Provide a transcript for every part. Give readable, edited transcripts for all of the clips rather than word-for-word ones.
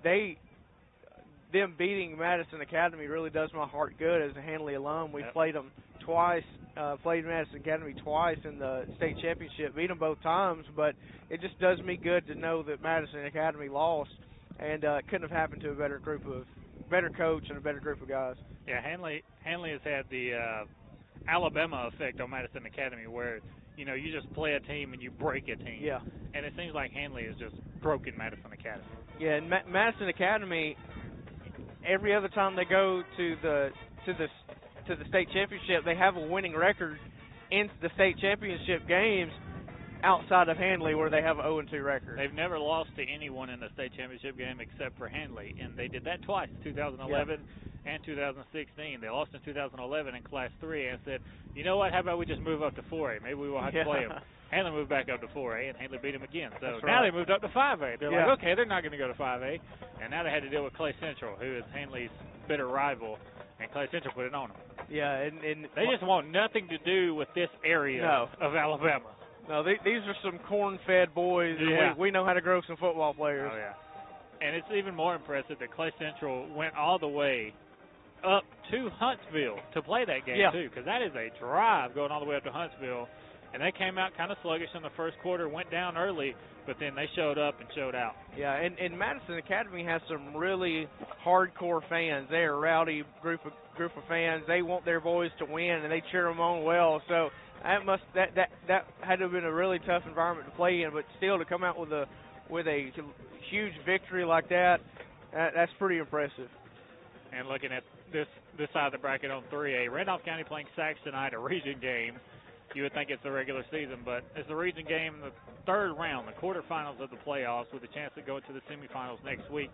them beating Madison Academy really does my heart good as a Handley alum. We Yep. played them twice, played Madison Academy twice in the state championship, beat them both times, but it just does me good to know that Madison Academy lost, and it couldn't have happened to a better coach and a better group of guys. Yeah, Hanley has had the Alabama effect on Madison Academy, where you just play a team and you break a team. Yeah. And it seems like Hanley has just broken Madison Academy. Yeah, and Madison Academy, every other time they go to the state championship, they have a winning record in the state championship games outside of Handley, where they have an 0-2 record. They've never lost to anyone in the state championship game except for Handley, and they did that twice, 2011 and 2016. They lost in 2011 in Class 3 and said, you know what, how about we just move up to 4A? Maybe we won't have to play them. Handley moved back up to 4A, and Handley beat them again. So now they moved up to 5A. They're like, okay, they're not going to go to 5A. And now they had to deal with Clay Central, who is Handley's bitter rival, and Clay Central put it on them. Yeah, and they just want nothing to do with this area of Alabama. No, these are some corn-fed boys, and we know how to grow some football players. Oh, yeah. And it's even more impressive that Clay Central went all the way up to Huntsville to play that game, too, because that is a drive going all the way up to Huntsville. And they came out kind of sluggish in the first quarter, went down early, but then they showed up and showed out. Yeah, and Madison Academy has some really hardcore fans. They're a rowdy group of fans. They want their boys to win, and they cheer them on well. So that had to have been a really tough environment to play in, but still to come out with a huge victory like that, that's pretty impressive. And looking at this side of the bracket on 3A, Randolph County playing Sachs tonight, a region game. You would think it's the regular season, but it's the region game in the third round, the quarterfinals of the playoffs, with a chance to go into the semifinals next week.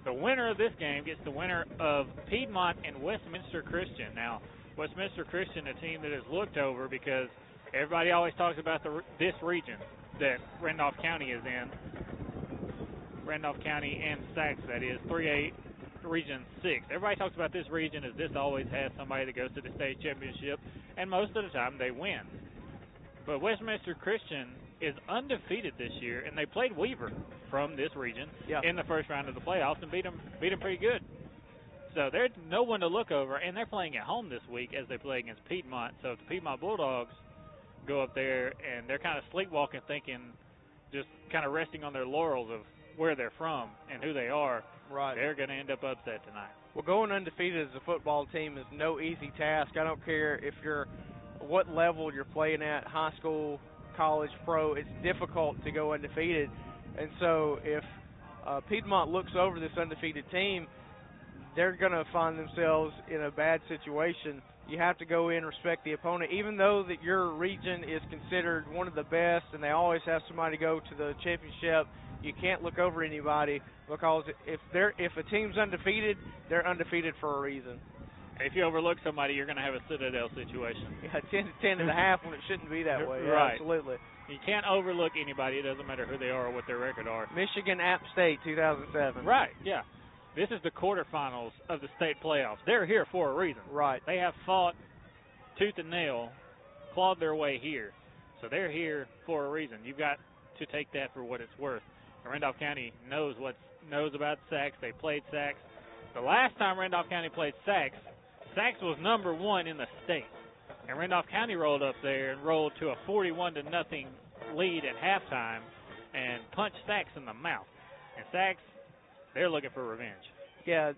The winner of this game gets the winner of Piedmont and Westminster Christian. Now, Westminster Christian, a team that is looked over because everybody always talks about this region that Randolph County is in. Randolph County and Sachs, that is, 3A Region 6. Everybody talks about this region as this always has somebody that goes to the state championship, and most of the time they win. But Westminster Christian is undefeated this year, and they played Weaver from this region in the first round of the playoffs and beat them pretty good. So there's no one to look over, and they're playing at home this week as they play against Piedmont. So if the Piedmont Bulldogs go up there and they're kind of sleepwalking, thinking, just kind of resting on their laurels of where they're from and who they are, they're going to end up upset tonight. Well, going undefeated as a football team is no easy task. I don't care if what level you're playing at, high school, college, pro. It's difficult to go undefeated. And so if Piedmont looks over this undefeated team, they're going to find themselves in a bad situation. You have to go in, respect the opponent, even though that your region is considered one of the best and they always have somebody go to the championship. You can't look over anybody because if a team's undefeated, they're undefeated for a reason. If you overlook somebody, you're going to have a Citadel situation. Yeah, 10-10.5 when it shouldn't be that way. Yeah, right. Absolutely. You can't overlook anybody. It doesn't matter who they are or what their record are. Michigan App State 2007. Right, yeah. This is the quarterfinals of the state playoffs. They're here for a reason. Right. They have fought tooth and nail, clawed their way here. So they're here for a reason. You've got to take that for what it's worth. Randolph County knows about Sachs. They played Sachs. The last time Randolph County played Sachs was number 1 in the state. And Randolph County rolled up there and rolled to a 41-0 lead at halftime and punched Sachs in the mouth. And Sachs, they're looking for revenge. Yeah,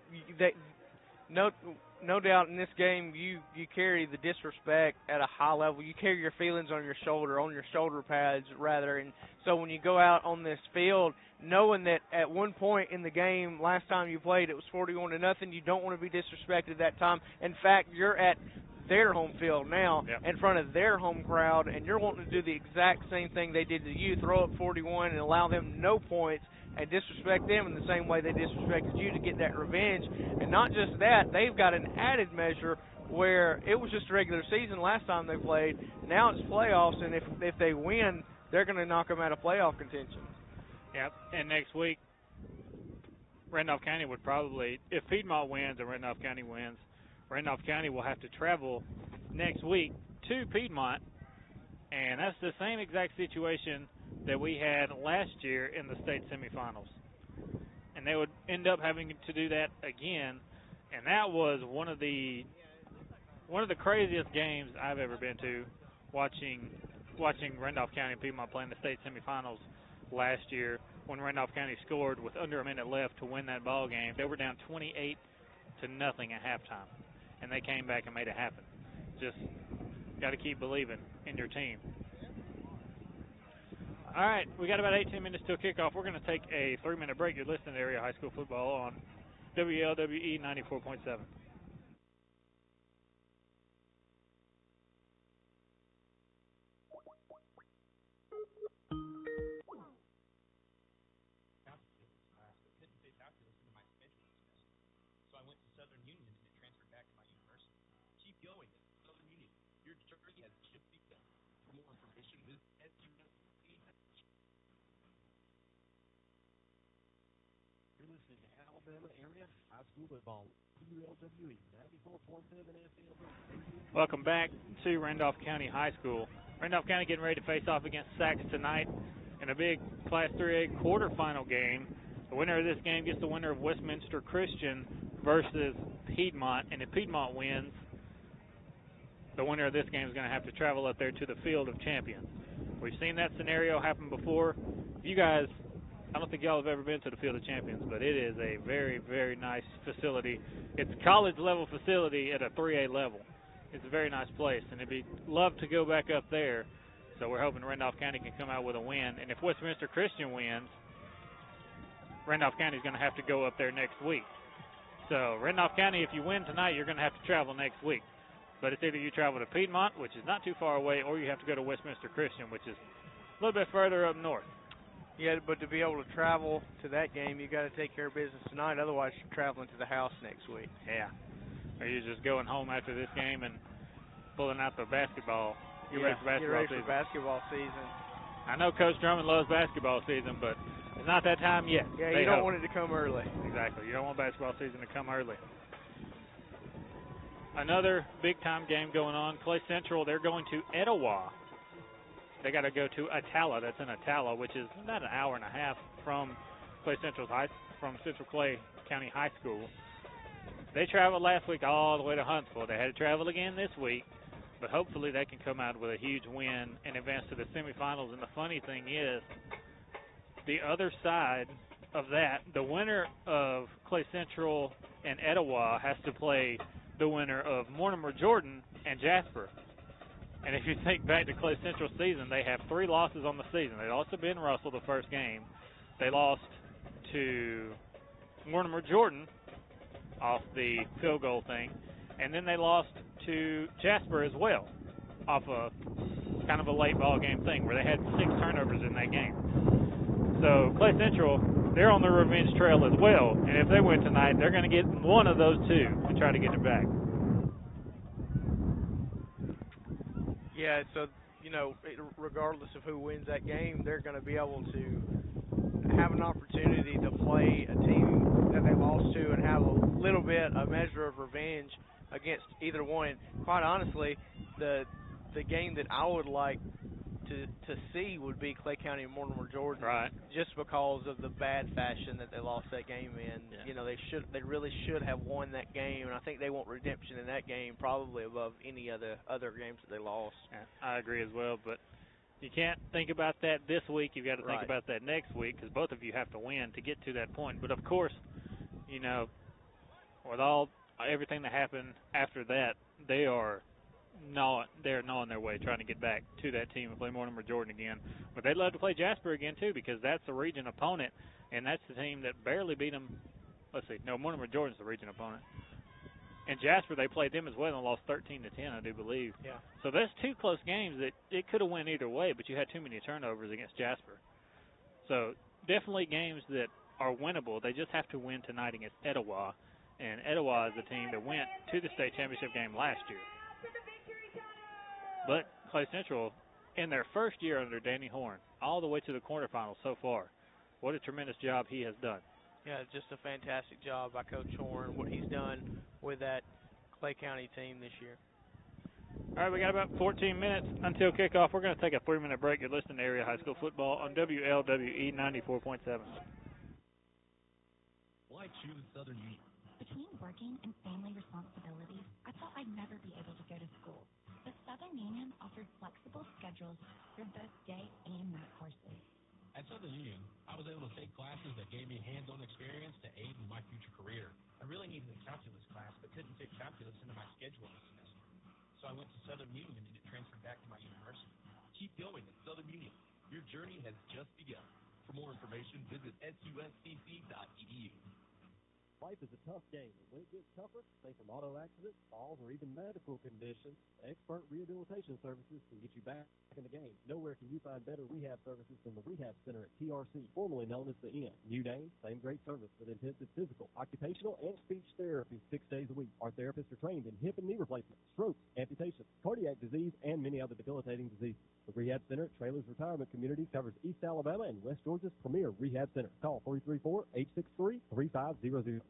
no doubt in this game you carry the disrespect at a high level. You carry your feelings on your shoulder pads rather. And so when you go out on this field, knowing that at one point in the game, last time you played, it was 41-0, you don't want to be disrespected that time. In fact, you're at their home field now in front of their home crowd, and you're wanting to do the exact same thing they did to you, throw up 41 and allow them no points and disrespect them in the same way they disrespected you to get that revenge. And not just that, they've got an added measure where it was just a regular season last time they played. Now it's playoffs, and if they win, they're going to knock them out of playoff contention. Yep, and next week, Randolph County would probably, if Piedmont wins and Randolph County wins, Randolph County will have to travel next week to Piedmont, and that's the same exact situation that we had last year in the state semifinals. And they would end up having to do that again. And that was one of the craziest games I've ever been to, watching Randolph County and Piedmont playing the state semifinals last year when Randolph County scored with under a minute left to win that ball game. They were down 28-0 at halftime, and they came back and made it happen. Just got to keep believing in your team. All right, we got about 18 minutes till kickoff. We're going to take a 3-minute break. You're listening to Area High School Football on WLWE 94.7. Welcome back to Randolph County High School. Randolph County getting ready to face off against Saxe tonight in a big Class 3A quarterfinal game. The winner of this game gets the winner of Westminster Christian versus Piedmont, and if Piedmont wins, the winner of this game is going to have to travel up there to the Field of Champions. We've seen that scenario happen before. You guys, I don't think y'all have ever been to the Field of Champions, but it is a very, very nice facility. It's a college-level facility at a 3A level. It's a very nice place, and it'd be love to go back up there. So we're hoping Randolph County can come out with a win. And if Westminster Christian wins, Randolph County is going to have to go up there next week. So Randolph County, if you win tonight, you're going to have to travel next week. But it's either you travel to Piedmont, which is not too far away, or you have to go to Westminster Christian, which is a little bit further up north. Yeah, but to be able to travel to that game, you got to take care of business tonight. Otherwise, you're traveling to the house next week. Yeah. Or you're just going home after this game and pulling out the basketball. You're ready for basketball season. I know Coach Drummond loves basketball season, but it's not that time yet. Yeah, you don't want it to come early. Exactly. You don't want basketball season to come early. Another big-time game going on. Clay Central, they're going to Etowah. They got to go to Attala. That's in Attala, which is about an hour and a half from from Central Clay County High School. They traveled last week all the way to Huntsville. They had to travel again this week, but hopefully they can come out with a huge win and advance to the semifinals. And the funny thing is, the other side of that, the winner of Clay Central and Etowah has to play the winner of Mortimer Jordan and Jasper. And if you think back to Clay Central's season, they have 3 losses on the season. They lost to Ben Russell the first game. They lost to Mortimer Jordan off the field goal thing. And then they lost to Jasper as well off a kind of a late ball game thing where they had 6 turnovers in that game. So Clay Central, they're on the revenge trail as well. And if they win tonight, they're going to get one of those 2 and try to get it back. Yeah, so, regardless of who wins that game, they're going to be able to have an opportunity to play a team that they lost to and have a measure of revenge against either one. Quite honestly, the game that I would like to see would be Clay County and Mortimer Jordan, right? Just because of the bad fashion that they lost that game in. Yeah. They really should have won that game, and I think they want redemption in that game probably above any other games that they lost. Yeah, I agree as well, but you can't think about that this week. You've got to think about that next week because both of you have to win to get to that point. But of course, with everything that happened after that, they're gnawing their way trying to get back to that team and play Mortimer Jordan again. But they'd love to play Jasper again, too, because that's the region opponent, and that's the team that barely beat them. Let's see. No, Mortimer Jordan's the region opponent. And Jasper, they played them as well and lost 13-10, I do believe. Yeah. So there's 2 close games that it could have went either way, but you had too many turnovers against Jasper. So definitely games that are winnable. They just have to win tonight against Etowah. And Etowah is the team that went to the state championship game last year. But Clay Central, in their first year under Danny Horn, all the way to the quarterfinals so far. What a tremendous job he has done. Yeah, just a fantastic job by Coach Horn, what he's done with that Clay County team this year. All right, we got about 14 minutes until kickoff. We're going to take a 3-minute break. You're listening to Area High School Football on WLWE 94.7. I choose Southern Union? Between working and family responsibilities, I thought I'd never be able to go to school. But Southern Union offered flexible schedules for both day and night courses. At Southern Union, I was able to take classes that gave me hands-on experience to aid in my future career. I really needed a calculus class, but couldn't fit calculus into my schedule this semester. So I went to Southern Union and it transferred back to my university. Keep going at Southern Union. Your journey has just begun. For more information, visit suscc.edu. Life is a tough game, and when it gets tougher, say from auto accidents, falls, or even medical conditions, expert rehabilitation services can get you back in the game. Nowhere can you find better rehab services than the Rehab Center at TRC, formerly known as the Inn. New name, same great service with intensive physical, occupational, and speech therapy 6 days a week. Our therapists are trained in hip and knee replacement, strokes, amputations, cardiac disease, and many other debilitating diseases. The Rehab Center at Trailers Retirement Community covers East Alabama and West Georgia's premier rehab center. Call 334-863-3500.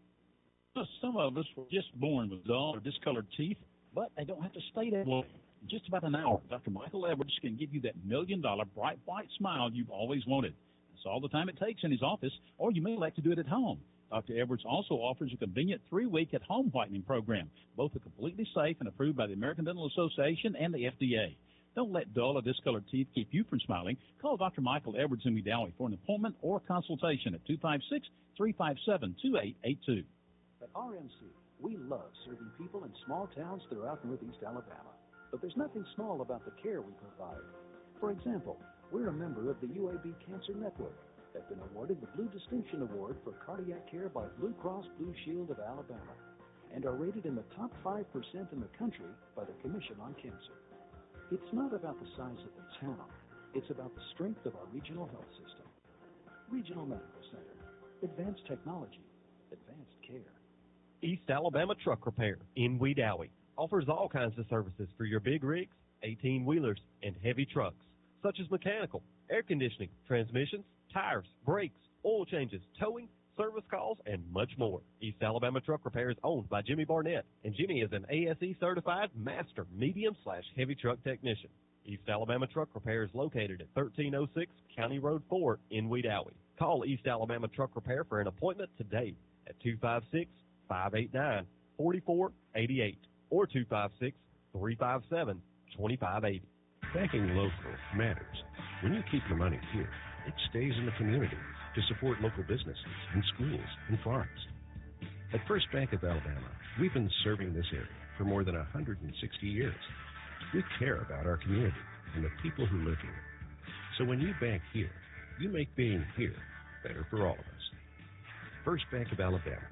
Some of us were just born with dull or discolored teeth, but they don't have to stay that way. In just about an hour, Dr. Michael Edwards can give you that $1 million bright white smile you've always wanted. That's all the time it takes in his office, or you may like to do it at home. Dr. Edwards also offers a convenient 3-week at-home whitening program. Both are completely safe and approved by the American Dental Association and the FDA. Don't let dull or discolored teeth keep you from smiling. Call Dr. Michael Edwards in Wedowee for an appointment or consultation at 256-357-2882. At RMC, we love serving people in small towns throughout Northeast Alabama. But there's nothing small about the care we provide. For example, we're a member of the UAB Cancer Network, have been awarded the Blue Distinction Award for Cardiac Care by Blue Cross Blue Shield of Alabama, and are rated in the top 5% in the country by the Commission on Cancer. It's not about the size of the town. It's about the strength of our regional health system. Regional Medical Center. Advanced technology. Advanced care. East Alabama Truck Repair in Wedowee offers all kinds of services for your big rigs, 18-wheelers, and heavy trucks, such as mechanical, air conditioning, transmissions, tires, brakes, oil changes, towing, service calls, and much more. East Alabama Truck Repair is owned by Jimmy Barnett, and Jimmy is an ASE-certified master medium/heavy truck technician. East Alabama Truck Repair is located at 1306 County Road 4 in Wedowee. Call East Alabama Truck Repair for an appointment today at 256-589-4488 or 256-357-2580. Banking local matters. When you keep your money here, it stays in the community to support local businesses and schools and farms. At First Bank of Alabama, we've been serving this area for more than 160 years. We care about our community and the people who live here. So when you bank here, you make being here better for all of us. First Bank of Alabama,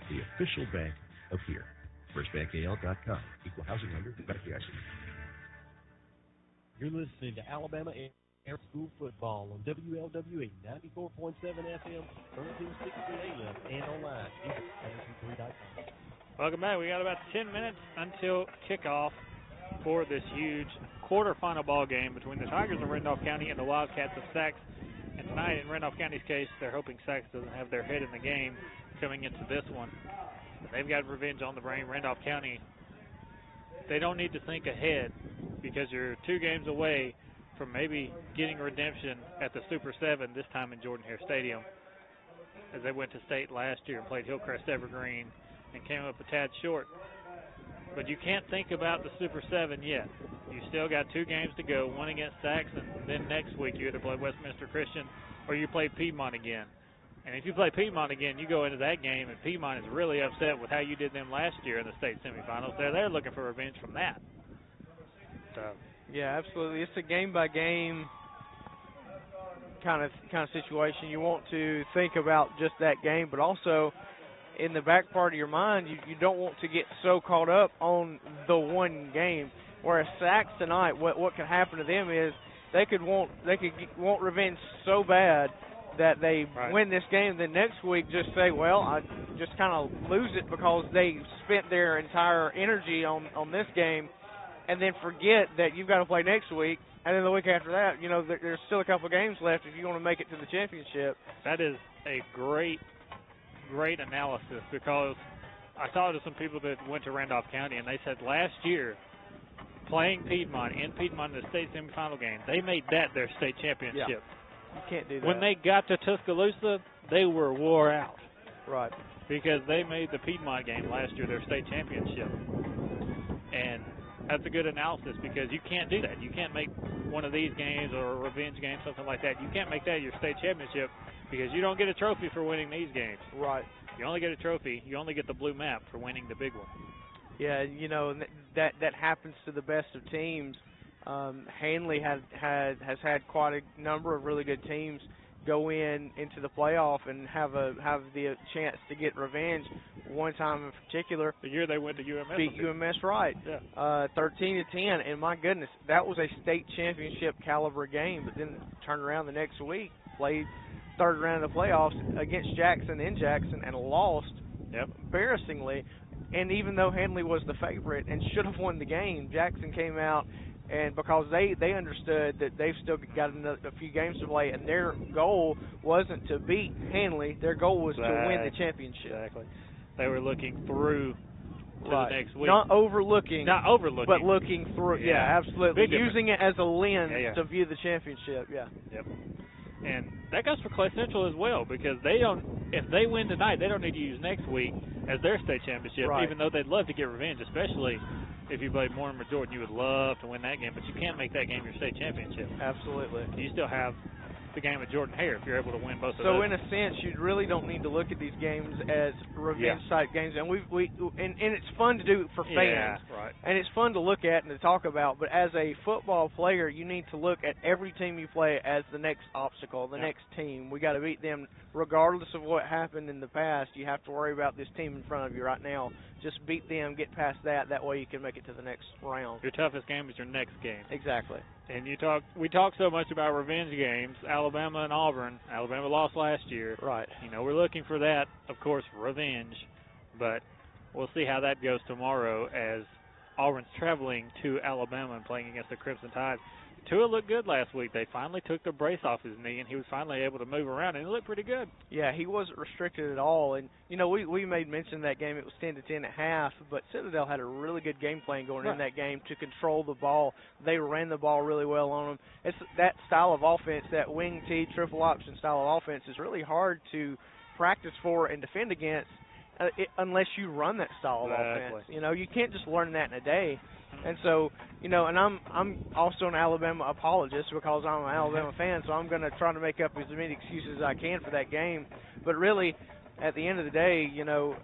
the official bank of here. FirstBankAL.com. Equal housing lender. FDIC. You're listening to Alabama Air School Football on WLWE 94.7 FM, 1360 AM, and online at LC3.com. Welcome back. We got about 10 minutes until kickoff for this huge quarterfinal ball game between the Tigers of Randolph County and the Wildcats of Saxe. And tonight, in Randolph County's case, they're hoping Saxe doesn't have their head in the game coming into this one. They've got revenge on the brain. Randolph County, they don't need to think ahead because you're 2 games away from maybe getting redemption at the Super 7, this time in Jordan-Hare Stadium, as they went to state last year and played Hillcrest Evergreen and came up a tad short. But you can't think about the Super 7 yet. You still got 2 games to go, one against Saxe, and then next week you either play Westminster Christian or you play Piedmont again. And if you play Piedmont again, you go into that game, and Piedmont is really upset with how you did them last year in the state semifinals. They're looking for revenge from that. So, yeah, absolutely. It's a game-by-game kind of situation. You want to think about just that game, but also in the back part of your mind, you don't want to get so caught up on the one game. Whereas Saxe tonight, what could happen to them is they could want revenge so bad that they win this game, then next week just say, well, I just kind of lose it because they spent their entire energy on this game, and then forget that you've got to play next week, and then the week after that, you know, there's still a couple of games left if you want to make it to the championship. That is a great analysis, because I talked to some people that went to Randolph County, and they said last year, playing Piedmont in the state semifinal game, they made that their state championship. Yeah. You can't do that. When they got to Tuscaloosa, they were wore out. Right. because they made the Piedmont game last year their state championship. And that's a good analysis because you can't do that. You can't make one of these games or a revenge game, something like that. You can't make that your state championship because you don't get a trophy for winning these games. Right. You only get a trophy. You only get the blue map for winning the big one. Yeah, you know, that happens to the best of teams. Hanley has had quite a number of really good teams go into the playoff and have the chance to get revenge. One time in particular, the year they went to UMS, beat UMS, right? Yeah. 13-10, and my goodness, that was a state championship caliber game. But then turned around the next week, played third round of the playoffs against Jackson in Jackson and lost embarrassingly. And even though Hanley was the favorite and should have won the game, Jackson came out, and because they understood that they've still got a few games to play, and their goal wasn't to beat Hanley, their goal was to win the championship. Exactly. They were looking through to the next week. Not overlooking, but looking through. Yeah, absolutely. Using it as a lens to view the championship. Yeah. Yep. And that goes for Clay Central as well, because if they win tonight, they don't need to use next week as their state championship, even though they'd love to get revenge, especially if you played Mortimer Jordan. You would love to win that game, but you can't make that game your state championship. Absolutely. You still have the game with Jordan Hare if you're able to win both of those. So in a sense, you really don't need to look at these games as revenge type games, and and it's fun to do for fans, right? And it's fun to look at and to talk about. But as a football player, you need to look at every team you play as the next obstacle, the next team. We got to beat them regardless of what happened in the past. You have to worry about this team in front of you right now. Just beat them, get past that. That way you can make it to the next round. Your toughest game is your next game. Exactly. And we talk so much about revenge games, Alabama and Auburn. Alabama lost last year. Right. You know, we're looking for that, of course, revenge. But we'll see how that goes tomorrow as Auburn's traveling to Alabama and playing against the Crimson Tide. Tua looked good last week. They finally took the brace off his knee, and he was finally able to move around, and he looked pretty good. Yeah, he wasn't restricted at all. And, you know, we made mention of that game. It was 10-10 at half, but Citadel had a really good game plan going in that game to control the ball. They ran the ball really well on them. It's that style of offense, that wing T, triple option style of offense, is really hard to practice for and defend against unless you run that style of offense. You know, you can't just learn that in a day. And so, you know, and I'm also an Alabama apologist because I'm an Alabama fan, so I'm going to try to make up as many excuses as I can for that game. But really, at the end of the day, you know,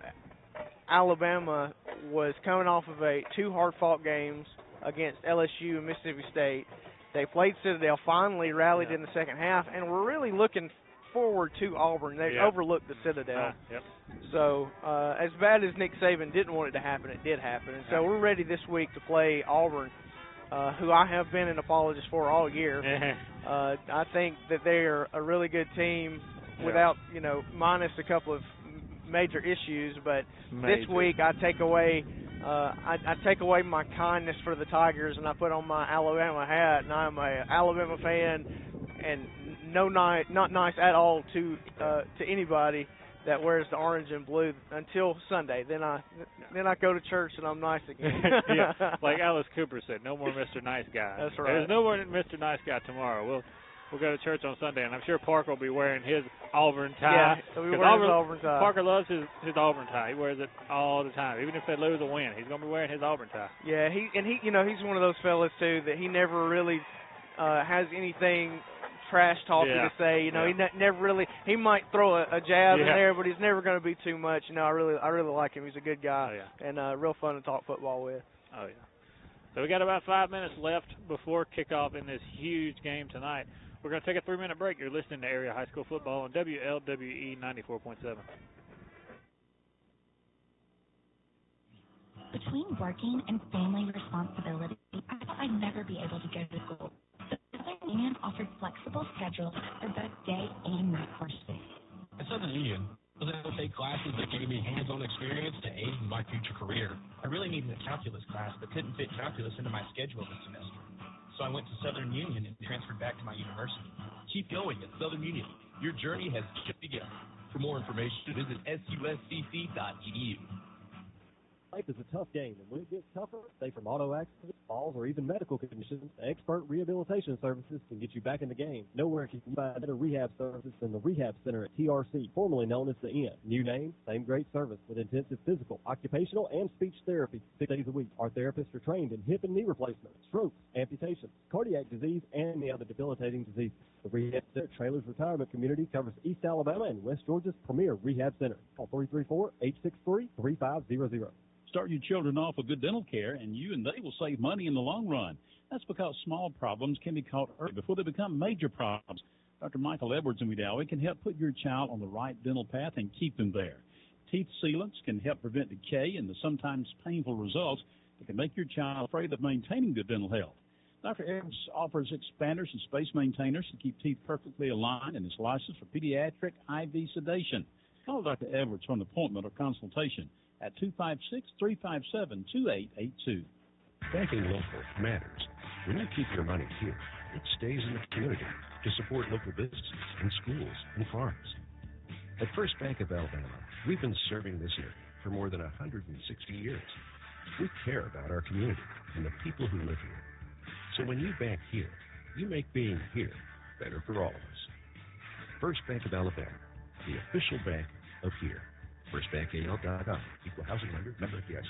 Alabama was coming off of two hard-fought games against LSU and Mississippi State. They played Citadel, finally rallied in the second half, and we're really looking forward to Auburn. They overlooked the Citadel. So as bad as Nick Saban didn't want it to happen, it did happen. And so we're ready this week to play Auburn, who I have been an apologist for all year. I think that they're a really good team without, you know, minus a couple of major issues. But this week I take away I take away my kindness for the Tigers and I put on my Alabama hat, and I'm a Alabama fan and not nice at all to anybody that wears the orange and blue until Sunday. Then I go to church and I'm nice again. Like Alice Cooper said, no more Mr. Nice Guy. That's right. There's no more Mr. Nice Guy tomorrow. We'll go to church on Sunday, and I'm sure Parker will be wearing his Auburn tie. Yeah, he'll be wearing his Auburn tie. Parker loves his Auburn tie. He wears it all the time, even if they lose or win. He's going to be wearing his Auburn tie. Yeah, he you know, he's one of those fellas too that he never really has anything trash talking to say. You know, he never really. He might throw a jab in there, but he's never going to be too much. You know, I really like him. He's a good guy and real fun to talk football with. Oh yeah. So we got about 5 minutes left before kickoff in this huge game tonight. We're going to take a 3-minute break. You're listening to Area High School Football on WLWE 94.7. Between working and family responsibilities, I thought I'd never be able to go to school. The Southern Union offered flexible schedules for both day and night courses. At Southern Union, I was able to take classes that gave me hands-on experience to aid in my future career. I really needed a calculus class, but couldn't fit calculus into my schedule this semester. So I went to Southern Union and transferred back to my university. Keep going at Southern Union. Your journey has just begun. For more information, visit suscc.edu. Life is a tough game, and when it gets tougher, say from auto accidents, falls, or even medical conditions, expert rehabilitation services can get you back in the game. Nowhere can you find better rehab services than the Rehab Center at TRC, formerly known as the Inn. New name, same great service with intensive physical, occupational, and speech therapy 6 days a week. Our therapists are trained in hip and knee replacement, strokes, amputations, cardiac disease, and the other debilitating diseases. The Rehab Center Trailers Retirement Community covers East Alabama and West Georgia's premier rehab center. Call 334-863-3500. Start your children off with good dental care, and you and they will save money in the long run. That's because small problems can be caught early before they become major problems. Dr. Michael Edwards in Wedowee can help put your child on the right dental path and keep them there. Teeth sealants can help prevent decay and the sometimes painful results that can make your child afraid of maintaining good dental health. Dr. Edwards offers expanders and space maintainers to keep teeth perfectly aligned and is licensed for pediatric IV sedation. Call Dr. Edwards for an appointment or consultation at 256-357-2882. Banking local matters. When you keep your money here, it stays in the community to support local businesses and schools and farms. At First Bank of Alabama, we've been serving this area for more than 160 years. We care about our community and the people who live here. So when you bank here, you make being here better for all of us. First Bank of Alabama, the official bank of here. FirstBankAL.com. Equal housing lender, member FDIC.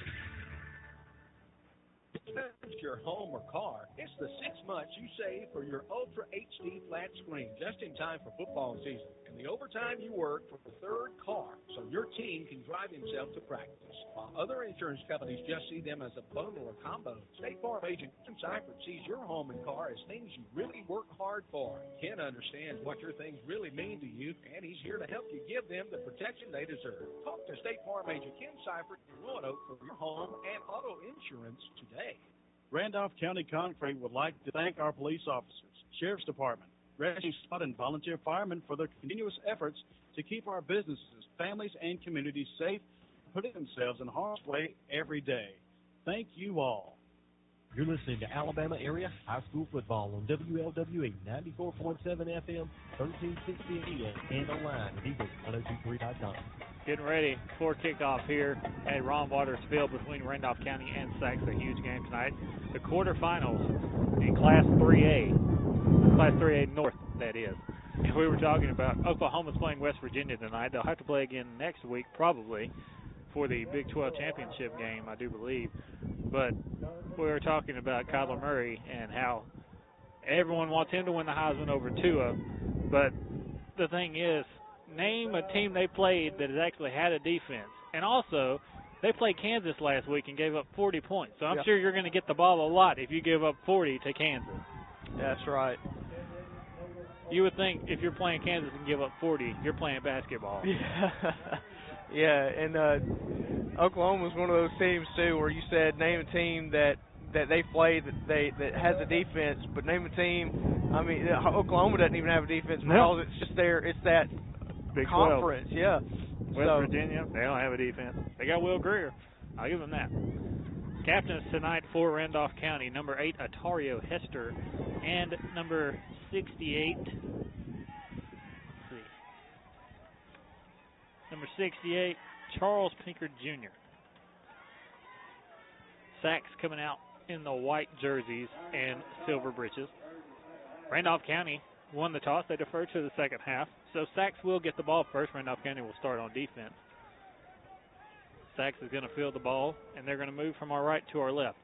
It's your home or car. It's the 6 months you save for your Ultra HD flat screen just in time for football season. And the overtime you work for the third car so your team can drive himself to practice. While other insurance companies just see them as a bundle or combo, State Farm agent Ken Seifert sees your home and car as things you really work hard for. Ken understands what your things really mean to you, and he's here to help you give them the protection they deserve. Talk to State Farm agent Ken Seifert in Roanoke for your home and auto insurance today. Randolph County Concrete would like to thank our police officers, Sheriff's Department, Rescue Squad, and volunteer firemen for their continuous efforts to keep our businesses, families, and communities safe, putting themselves in harm's way every day. Thank you all. You're listening to Alabama Area High School Football on WLWE 94.7 FM, 1360 AM, and online at eagle1023.com. Getting ready for kickoff here at Ron Waters Field between Randolph County and Sachs. A huge game tonight. The quarterfinals in Class 3A. Class 3A North, that is. And we were talking about Oklahoma's playing West Virginia tonight. They'll have to play again next week, probably, for the Big 12 championship game, I do believe. But we were talking about Kyler Murray and how everyone wants him to win the Heisman over Tua. But the thing is, name a team they played that has actually had a defense. And also, they played Kansas last week and gave up 40 points. So I'm sure you're going to get the ball a lot if you give up 40 to Kansas. That's right. You would think if you're playing Kansas and give up 40, you're playing basketball. Yeah, and Oklahoma's one of those teams, too, where you said name a team that they play that has a defense, but name a team. I mean, Oklahoma doesn't even have a defense because it's just it's that Big conference. 12. Yeah. West Virginia, they don't have a defense. They got Will Greer. I'll give them that. Captains tonight for Randolph County, number 8, Atario Hester, and number 68. Number 68, Charles Pinkard Jr. Sachs coming out in the white jerseys and silver breeches. Randolph County won the toss. They deferred to the second half. So Sachs will get the ball first. Randolph County will start on defense. Sachs is going to field the ball, and they're going to move from our right to our left.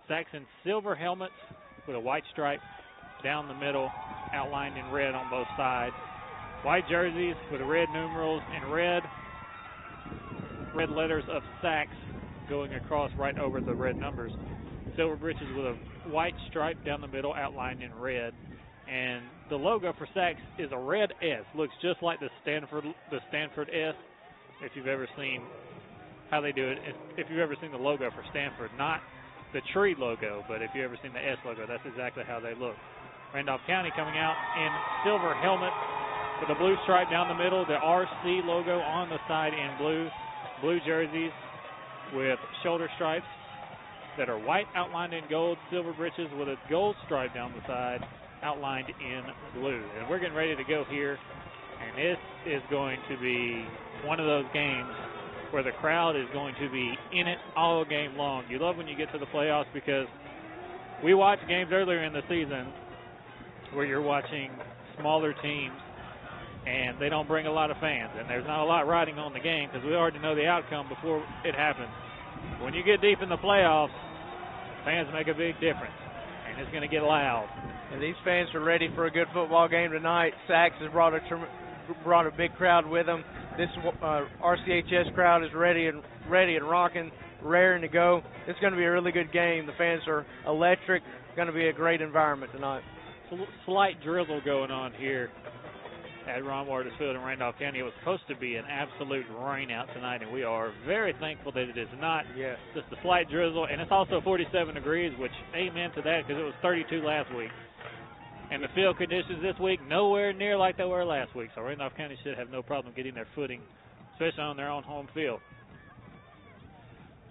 Sachs in silver helmets with a white stripe down the middle, outlined in red on both sides. White jerseys with red numerals and red letters of Sachs going across right over the red numbers. Silver breeches with a white stripe down the middle outlined in red. And the logo for Sachs is a red S. Looks just like the Stanford S, if you've ever seen how they do it. If you've ever seen the logo for Stanford, not the tree logo, but if you've ever seen the S logo, that's exactly how they look. Randolph County coming out in silver helmets with a blue stripe down the middle, the RC logo on the side in blue jerseys with shoulder stripes that are white outlined in gold, silver breeches with a gold stripe down the side outlined in blue. And we're getting ready to go here, and this is going to be one of those games where the crowd is going to be in it all game long. You love when you get to the playoffs because we watched games earlier in the season where you're watching smaller teams and they don't bring a lot of fans, and there's not a lot riding on the game because we already know the outcome before it happens. When you get deep in the playoffs, fans make a big difference, and it's going to get loud. And these fans are ready for a good football game tonight. Sachs has brought a big crowd with them. This RCHS crowd is ready and rocking, raring to go. It's going to be a really good game. The fans are electric. It's going to be a great environment tonight. Slight drizzle going on here at Ron Waters Field in Randolph County. It was supposed to be an absolute rain out tonight, and we are very thankful that it is not. Yes. Just a slight drizzle, and it's also 47 degrees, which amen to that because it was 32 last week. And the field conditions this week nowhere near like they were last week, so Randolph County should have no problem getting their footing, especially on their own home field.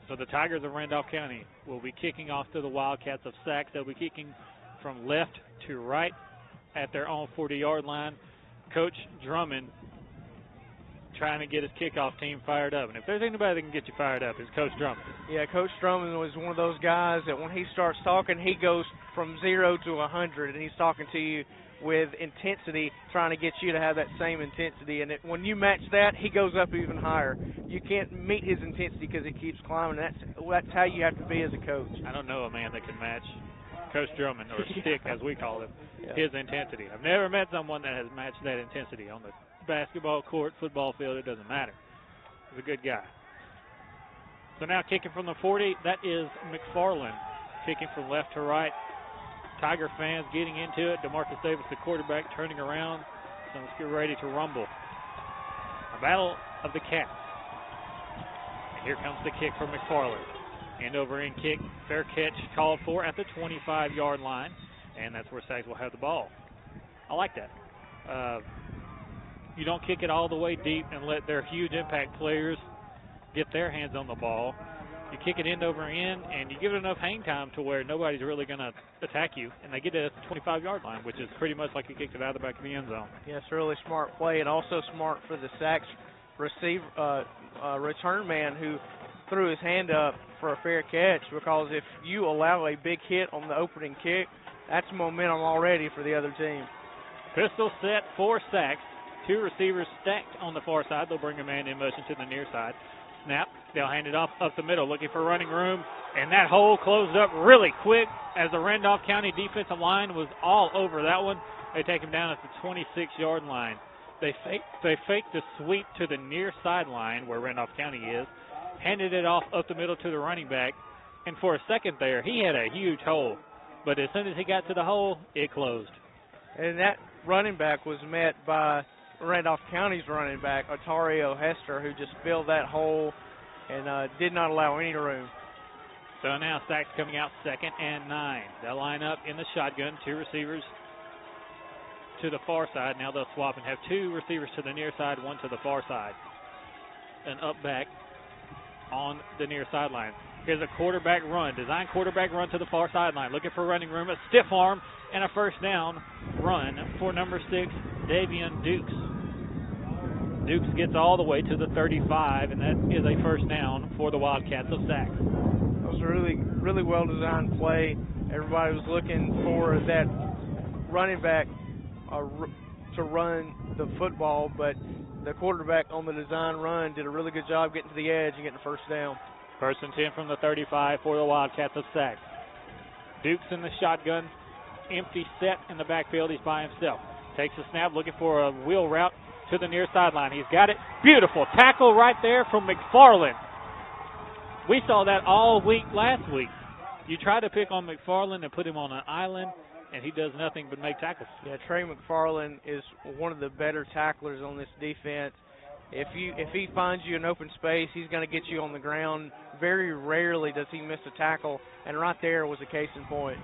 So the Tigers of Randolph County will be kicking off to the Wildcats of Sachs. They'll be kicking from left to right at their own 40-yard line. Coach Drummond trying to get his kickoff team fired up. And if there's anybody that can get you fired up, it's Coach Drummond. Yeah, Coach Drummond was one of those guys that when he starts talking, he goes from 0 to 100, and he's talking to you with intensity, trying to get you to have that same intensity. And when you match that, he goes up even higher. You can't meet his intensity because he keeps climbing. That's how you have to be as a coach. I don't know a man that can match Coach Drummond, or Stick as we call him, yeah. His intensity. I've never met someone that has matched that intensity on the basketball court, football field. It doesn't matter. He's a good guy. So now kicking from the 40, that is McFarland, kicking from left to right. Tiger fans getting into it. DeMarcus Davis, the quarterback, turning around. So let's get ready to rumble. A battle of the cats. And here comes the kick from McFarland. End over end kick, fair catch called for at the 25-yard line, and that's where Sachs will have the ball. I like that. You don't kick it all the way deep and let their huge impact players get their hands on the ball. You kick it end over end, and you give it enough hang time to where nobody's really going to attack you, and they get it at the 25-yard line, which is pretty much like you kicked it out of the back of the end zone. Yeah, it's a really smart play, and also smart for the Sachs return man who threw his hand up for a fair catch, because if you allow a big hit on the opening kick, that's momentum already for the other team. Pistol set for Sachs. Two receivers stacked on the far side. They'll bring a man in motion to the near side. Snap. They'll hand it off up the middle, looking for running room. And that hole closed up really quick as the Randolph County defensive line was all over that one. They take him down at the 26-yard line. They faked the sweep to the near sideline where Randolph County is, handed it off up the middle to the running back, and for a second there, he had a huge hole. But as soon as he got to the hole, it closed. And that running back was met by Randolph County's running back, Otario Hester, who just filled that hole and did not allow any room. So now Sachs coming out 2nd and 9. They'll line up in the shotgun, two receivers to the far side. Now they'll swap and have two receivers to the near side, one to the far side. An up back on the near sideline. Here's a quarterback run, design quarterback run to the far sideline, looking for running room, a stiff arm, and a first down run for number 6, Davian Dukes. Dukes gets all the way to the 35, and that is a first down for the Wildcats of Sachs. That was a really well-designed play. Everybody was looking for that running back to run the football, but the quarterback on the design run did a really good job getting to the edge and getting the first down. First and 10 from the 35 for the Wildcats of Sachs. Dukes in the shotgun, empty set in the backfield. He's by himself. Takes a snap, looking for a wheel route to the near sideline. He's got it. Beautiful tackle right there from McFarland. We saw that all week last week. You try to pick on McFarland and put him on an island, and he does nothing but make tackles. Yeah, Trey McFarland is one of the better tacklers on this defense. If he finds you an open space, he's going to get you on the ground. Very rarely does he miss a tackle, and right there was a case in point.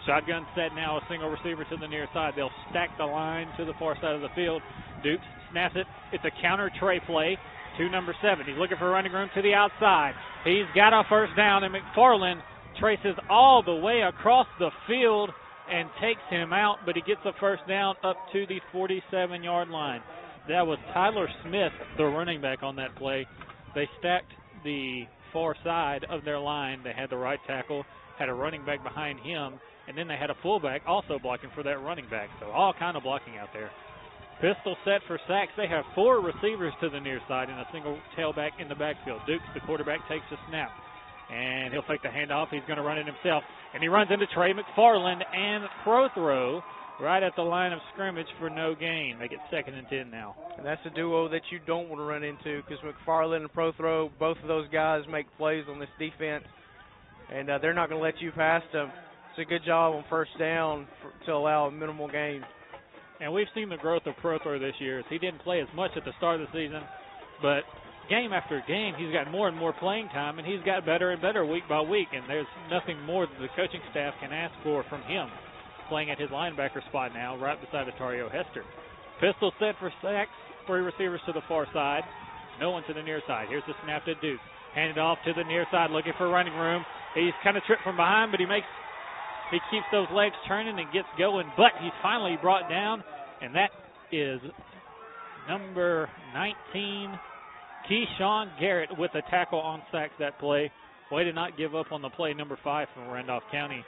Shotgun set now, a single receiver to the near side. They'll stack the line to the far side of the field. Dukes snaps it. It's a counter Trey play to number 7. He's looking for running room to the outside. He's got a first down, and McFarland traces all the way across the field and takes him out, but he gets a first down up to the 47-yard line. That was Tyler Smith, the running back on that play. they stacked the far side of their line. They had the right tackle, had a running back behind him, and then they had a fullback also blocking for that running back. So all kind of blocking out there. Pistol set for sacks. They have 4 receivers to the near side and a single tailback in the backfield. Dukes, the quarterback, takes the snap. And he'll take the handoff. He's going to run it himself. And he runs into Trey McFarland and throw right at the line of scrimmage for no gain. Make it 2nd and 10 now. And that's a duo that you don't want to run into because McFarland and Prothrow, both of those guys make plays on this defense. And they're not going to let you past them. It's a good job on first down to allow a minimal gain. And we've seen the growth of Prothrow this year. He didn't play as much at the start of the season, but game after game, he's got more and more playing time, and he's got better and better week by week, and there's nothing more that the coaching staff can ask for from him, playing at his linebacker spot now, right beside Atario Hester. Pistol set for sacks, 3 receivers to the far side, no one to the near side. Here's the snap to Duke. Handed off to the near side, looking for running room. He's kind of tripped from behind, but he keeps those legs turning and gets going, but he's finally brought down, and that is number 19, Keyshawn Garrett, with a tackle on sacks that play. Way to not give up on the play. Number 5 from Randolph County,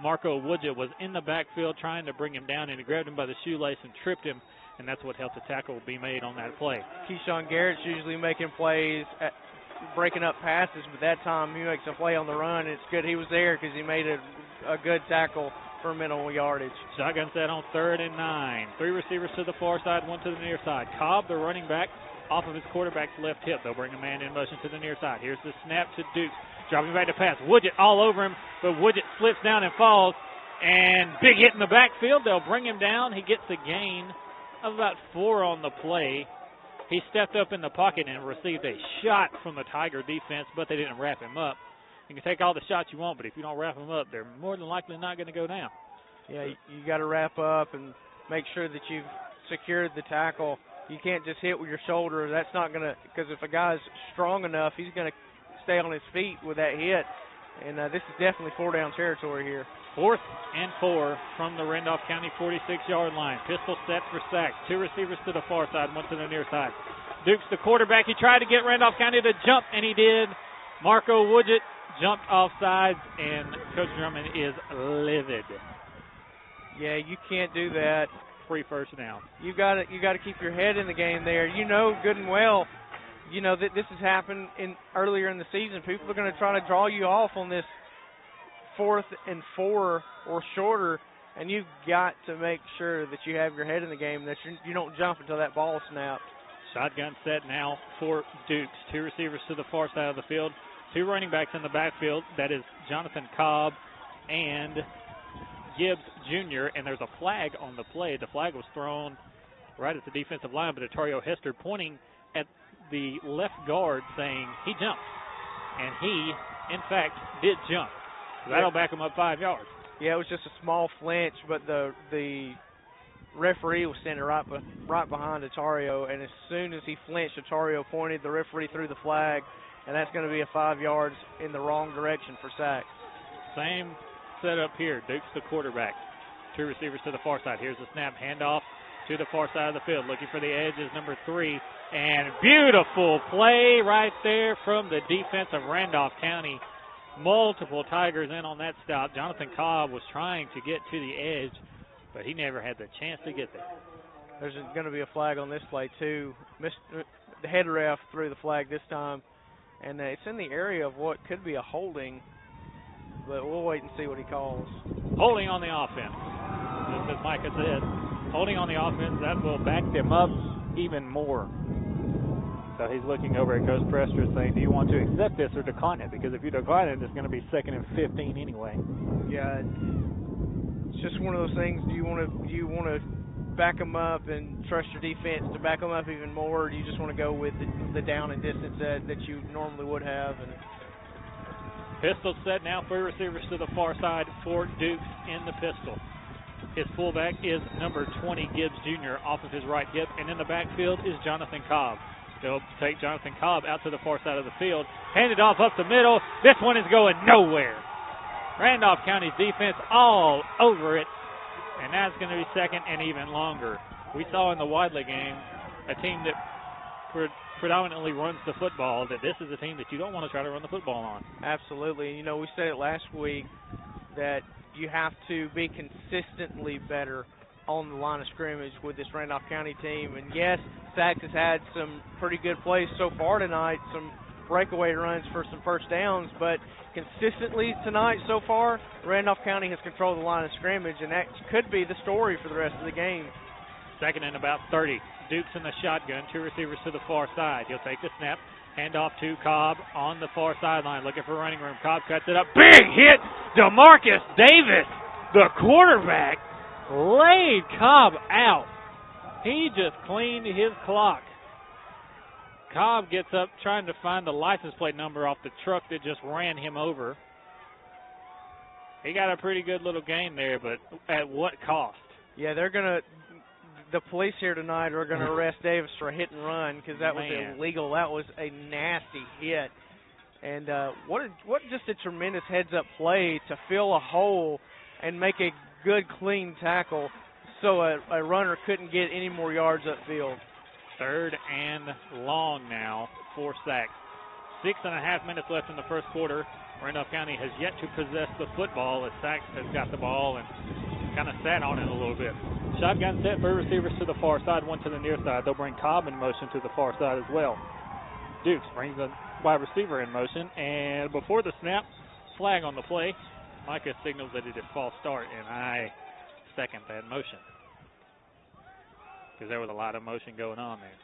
Marco Woodgett, was in the backfield trying to bring him down, and he grabbed him by the shoelace and tripped him, and that's what helped the tackle be made on that play. Keyshawn Garrett's usually making plays breaking up passes, but that time he makes a play on the run. It's good he was there because he made a good tackle for minimal yardage. Shotgun set on 3rd and 9. 3 receivers to the far side, 1 to the near side. Cobb, the running back, off of his quarterback's left hip. They'll bring a man in motion to the near side. Here's the snap to Duke. Dropping back to pass. Woodgett all over him, but Woodgett slips down and falls. And big hit in the backfield. They'll bring him down. He gets a gain of about 4 on the play. He stepped up in the pocket and received a shot from the Tiger defense, but they didn't wrap him up. You can take all the shots you want, but if you don't wrap them up, they're more than likely not going to go down. Yeah, you got to wrap up and make sure that you've secured the tackle. You can't just hit with your shoulder. That's not going to, because if a guy's strong enough, he's going to stay on his feet with that hit. And this is definitely 4-down territory here. 4th and 4 from the Randolph County 46-yard line. Pistol set for sacks. 2 receivers to the far side, 1 to the near side. Duke's the quarterback. He tried to get Randolph County to jump, and he did. Marco Woodgett jumped off sides, and Coach Drummond is livid. Yeah, you can't do that. Free first down. You got to keep your head in the game there. You know good and well, you know that this has happened earlier in the season. People are going to try to draw you off on this 4th and 4 or shorter, and you've got to make sure that you have your head in the game, that you don't jump until that ball snaps. Shotgun set now for Dukes. 2 receivers to the far side of the field. 2 running backs in the backfield. That is Jonathan Cobb and Gibbs Jr., and there's a flag on the play. The flag was thrown right at the defensive line, but Atario Hester pointing at the left guard saying he jumped. And he, in fact, did jump. So that'll back him up 5 yards. Yeah, it was just a small flinch, but the referee was standing right behind Atario, and as soon as he flinched, Atario pointed. The referee threw the flag, and that's going to be a 5 yards in the wrong direction for sacks. Same setup here. Duke's the quarterback. 2 receivers to the far side. Here's the snap. Handoff to the far side of the field. Looking for the edge is number 3. And beautiful play right there from the defense of Randolph County. Multiple Tigers in on that stop. Jonathan Cobb was trying to get to the edge, but he never had the chance to get there. There's going to be a flag on this play, too. The head ref threw the flag this time, and it's in the area of what could be a holding, but we'll wait and see what he calls. Holding on the offense. Just as Micah said, holding on the offense, that will back them up even more. So he's looking over at Coach Prester saying, do you want to accept this or decline it? Because if you decline it, it's going to be 2nd and 15 anyway. Yeah, it's just one of those things. Do you want to back them up and trust your defense to back them up even more, or do you just want to go with the down and distance that you normally would have? And pistol set now. 3 receivers to the far side for Dukes in the pistol. His fullback is number 20, Gibbs Jr., off of his right hip, and in the backfield is Jonathan Cobb. They'll take Jonathan Cobb out to the far side of the field. Hand it off up the middle. This one is going nowhere. Randolph County's defense all over it, and that's going to be 2nd and even longer. We saw in the Wadley game a team that for predominantly runs the football, that this is a team that you don't want to try to run the football on. Absolutely. You know, we said it last week that you have to be consistently better on the line of scrimmage with this Randolph County team. And yes, Sachs has had some pretty good plays so far tonight, some breakaway runs for some first downs, but consistently tonight so far, Randolph County has controlled the line of scrimmage, and that could be the story for the rest of the game. Second and about 30. Duke's in the shotgun, 2 receivers to the far side. He'll take the snap, hand off to Cobb on the far sideline, looking for running room. Cobb cuts it up. Big hit! DeMarcus Davis, the quarterback, laid Cobb out. He just cleaned his clock. Cobb gets up trying to find the license plate number off the truck that just ran him over. He got a pretty good little gain there, but at what cost? Yeah, the police here tonight are going to arrest Davis for a hit and run because that was illegal. That was a nasty hit. And what just a tremendous heads-up play to fill a hole and make a good, clean tackle so a runner couldn't get any more yards upfield. Third and long now for Sachs. 6.5 minutes left in the first quarter. Randolph County has yet to possess the football as Sachs has got the ball and kind of sat on it a little bit. Shotgun set for receivers to the far side, one to the near side. They'll bring Cobb in motion to the far side as well. Dukes brings the wide receiver in motion, and before the snap, flag on the play. Micah signals that it is false start, and I second that motion because there was a lot of motion going on there.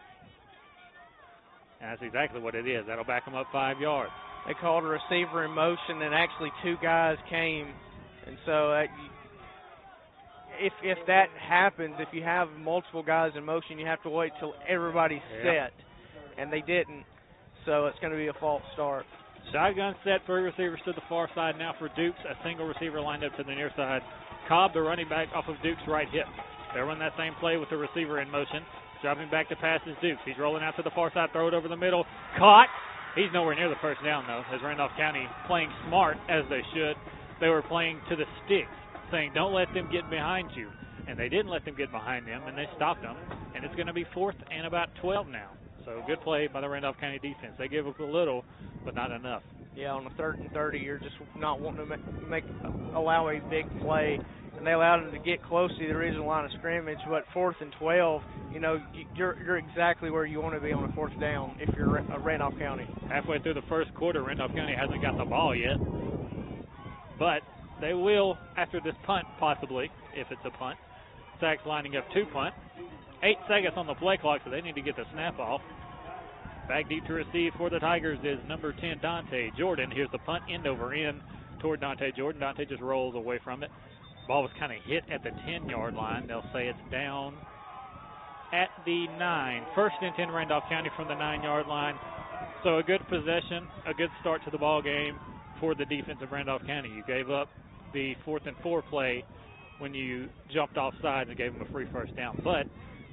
And that's exactly what it is. That'll back them up 5 yards. They called a receiver in motion, and actually 2 guys came, and so if that happens, if you have multiple guys in motion, you have to wait till everybody's set, and they didn't, so it's going to be a false start. Shotgun set for receivers to the far side now for Dukes. A single receiver lined up to the near side. Cobb, the running back, off of Dukes' right hip. They'll run that same play with the receiver in motion. Dropping back to pass is Dukes. He's rolling out to the far side, throw it over the middle. Caught. He's nowhere near the first down, though, as Randolph County playing smart, as they should. They were playing to the sticks, saying don't let them get behind you. And they didn't let them get behind them, and they stopped them. And it's going to be 4th and about 12 now. So good play by the Randolph County defense. They give up a little, but not enough. Yeah, on a 3rd and 30, you're just not wanting to allow a big play. And they allowed them to get close to the original line of scrimmage. But 4th and 12, you know, you're exactly where you want to be on a 4th down if you're Randolph County. Halfway through the first quarter, Randolph County hasn't got the ball yet. But they will after this punt, possibly, if it's a punt. Sachs lining up to punt. 8 seconds on the play clock, so they need to get the snap off. Back deep to receive for the Tigers is number 10, Dante Jordan. Here's the punt, end over end toward Dante Jordan. Dante just rolls away from it. Ball was kind of hit at the 10-yard line. They'll say it's down at the 9. 1st and 10, Randolph County from the 9-yard line. So a good possession, a good start to the ball game for the defense of Randolph County. You gave up the 4th and 4 play when you jumped off sides and gave them a free first down, but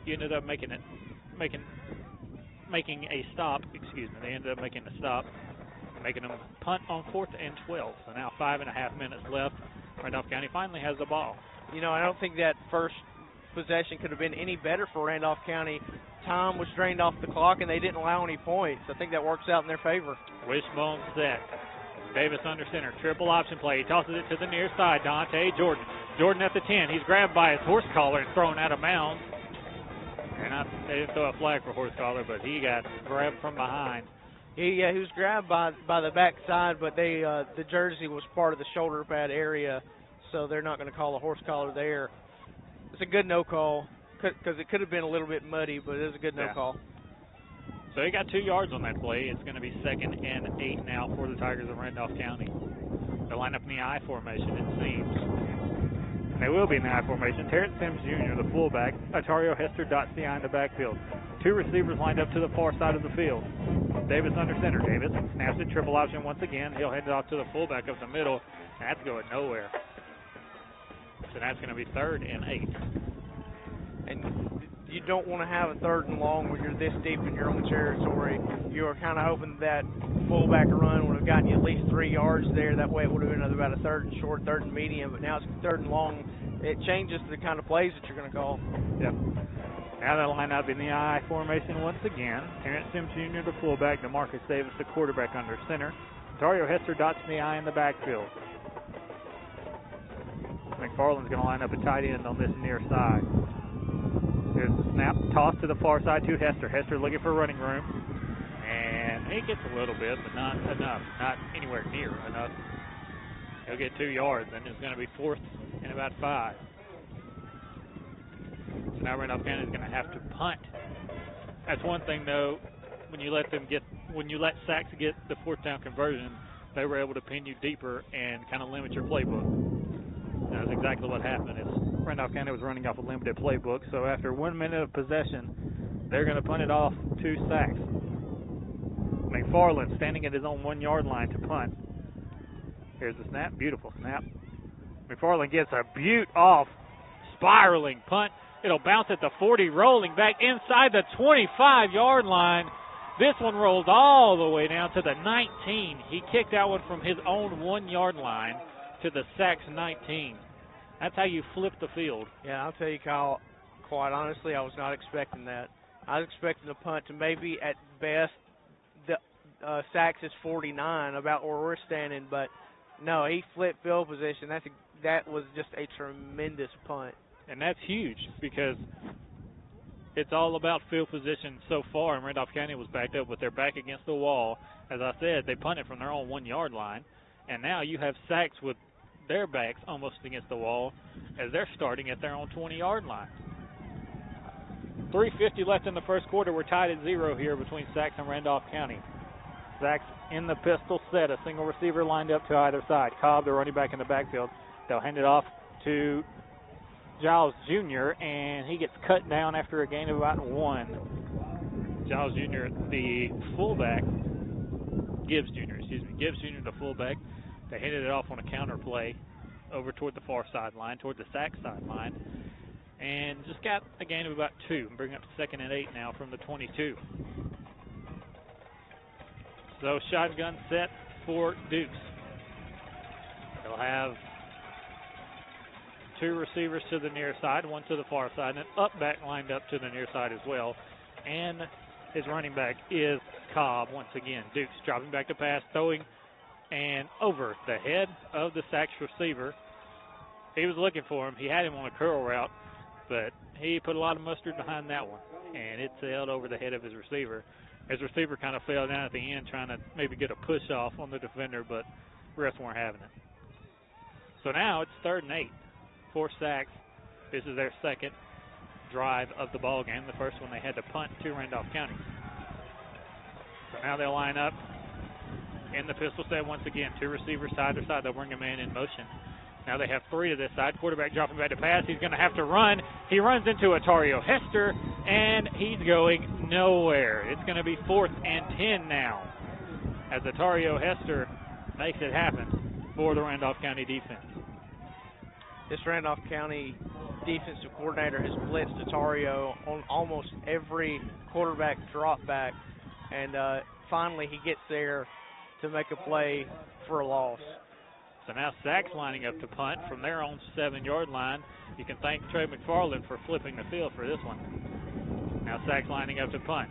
you ended up making a stop. They ended up making a stop, making them punt on 4th and 12. So now 5.5 minutes left. Randolph County finally has the ball. You know, I don't think that first possession could have been any better for Randolph County. Time was drained off the clock, and they didn't allow any points. I think that works out in their favor. Wishbone set. Davis under center. Triple option play. He tosses it to the near side. Dante Jordan. Jordan at the 10. He's grabbed by his horse collar and thrown out of bounds. They didn't throw a flag for horse collar, but he got grabbed from behind. He was grabbed by the backside, but the jersey was part of the shoulder pad area, so they're not going to call a horse collar there. It's a good no call because it could have been a little bit muddy, but it was a good no call. So he got 2 yards on that play. It's going to be 2nd and 8 now for the Tigers of Randolph County. They line up in the I formation, it seems. They will be in the I formation. Terrence Sims Jr., the fullback. Atario Hester.ci in the backfield. 2 receivers lined up to the far side of the field. Davis under center. Davis snaps it, triple option once again. He'll hand it off to the fullback of the middle. That's going nowhere. So that's going to be 3rd and 8. And you don't want to have a 3rd and long when you're this deep in your own territory. You were kind of hoping that fullback run would have gotten you at least 3 yards there. That way it would have been about a 3rd and short, 3rd and medium. But now it's 3rd and long. It changes the kind of plays that you're going to call. Yep. Now they line up in the I formation once again. Terrence Sims Jr. the fullback, DeMarcus Davis the quarterback under center. Dario Hester dots in the I in the backfield. McFarland's going to line up a tight end on this near side. There's the snap, toss to the far side to Hester. Hester looking for running room. And he gets a little bit, but not enough. Not anywhere near enough. He'll get 2 yards, and it's going to be 4th and about 5. So now Randolph County is going to have to punt. That's one thing, though. When you let Sachs get the 4th down conversion, they were able to pin you deeper and kind of limit your playbook. That's exactly what happened. Is Randolph County was running off a limited playbook, so after 1 minute of possession, they're going to punt it off to Sachs. McFarland standing at his own 1 yard line to punt. Here's the snap, beautiful snap. McFarland gets a beaut off, spiraling punt. It'll bounce at the 40, rolling back inside the 25-yard line. This one rolls all the way down to the 19. He kicked that one from his own 1 yard line to the Sachs 19. That's how you flip the field. Yeah, I'll tell you, Kyle, quite honestly, I was not expecting that. I was expecting the punt to maybe at best the Sachs is 49, about where we're standing, but no, he flipped field position. That was just a tremendous punt. And that's huge because it's all about field position so far, and Randolph County was backed up with their back against the wall. As I said, they punted from their own 1 yard line, and now you have Sachs with their backs almost against the wall as they're starting at their own 20-yard line. 3:50 left in the first quarter. We're tied at 0 here between Sachs and Randolph County. Sachs in the pistol set, a single receiver lined up to either side. Cobb, the running back in the backfield. They'll hand it off to Giles Jr., and he gets cut down after a gain of about 1. Giles Jr., the fullback, Gibbs Jr., the fullback. They handed it off on a counter play over toward the far sideline, toward the Sachs sideline, and just got a gain of about 2. Bring up to 2nd and 8 now from the 22. So shotgun set for Dukes. They'll have 2 receivers to the near side, 1 to the far side, and an up back lined up to the near side as well. And his running back is Cobb once again. Dukes dropping back to pass, throwing, and over the head of the Sachs receiver. He was looking for him. He had him on a curl route, but he put a lot of mustard behind that one, and it sailed over the head of his receiver. His receiver kind of fell down at the end trying to maybe get a push off on the defender, but refs weren't having it. So now it's 3rd and 8 for Sachs. This is their second drive of the ball game. The first one they had to punt to Randolph County. So now they'll line up in the pistol set once again. 2 receivers side to side. They'll bring a man in motion. Now they have 3 to this side. Quarterback dropping back to pass. He's going to have to run. He runs into Atario Hester, and he's going nowhere. It's going to be 4th and 10 now as Atario Hester makes it happen for the Randolph County defense. This Randolph County defensive coordinator has blitzed Atario on almost every quarterback drop back, and finally he gets there to make a play for a loss. So now Sachs lining up to punt from their own 7-yard line. You can thank Trey McFarland for flipping the field for this one. Now Sachs lining up to punt.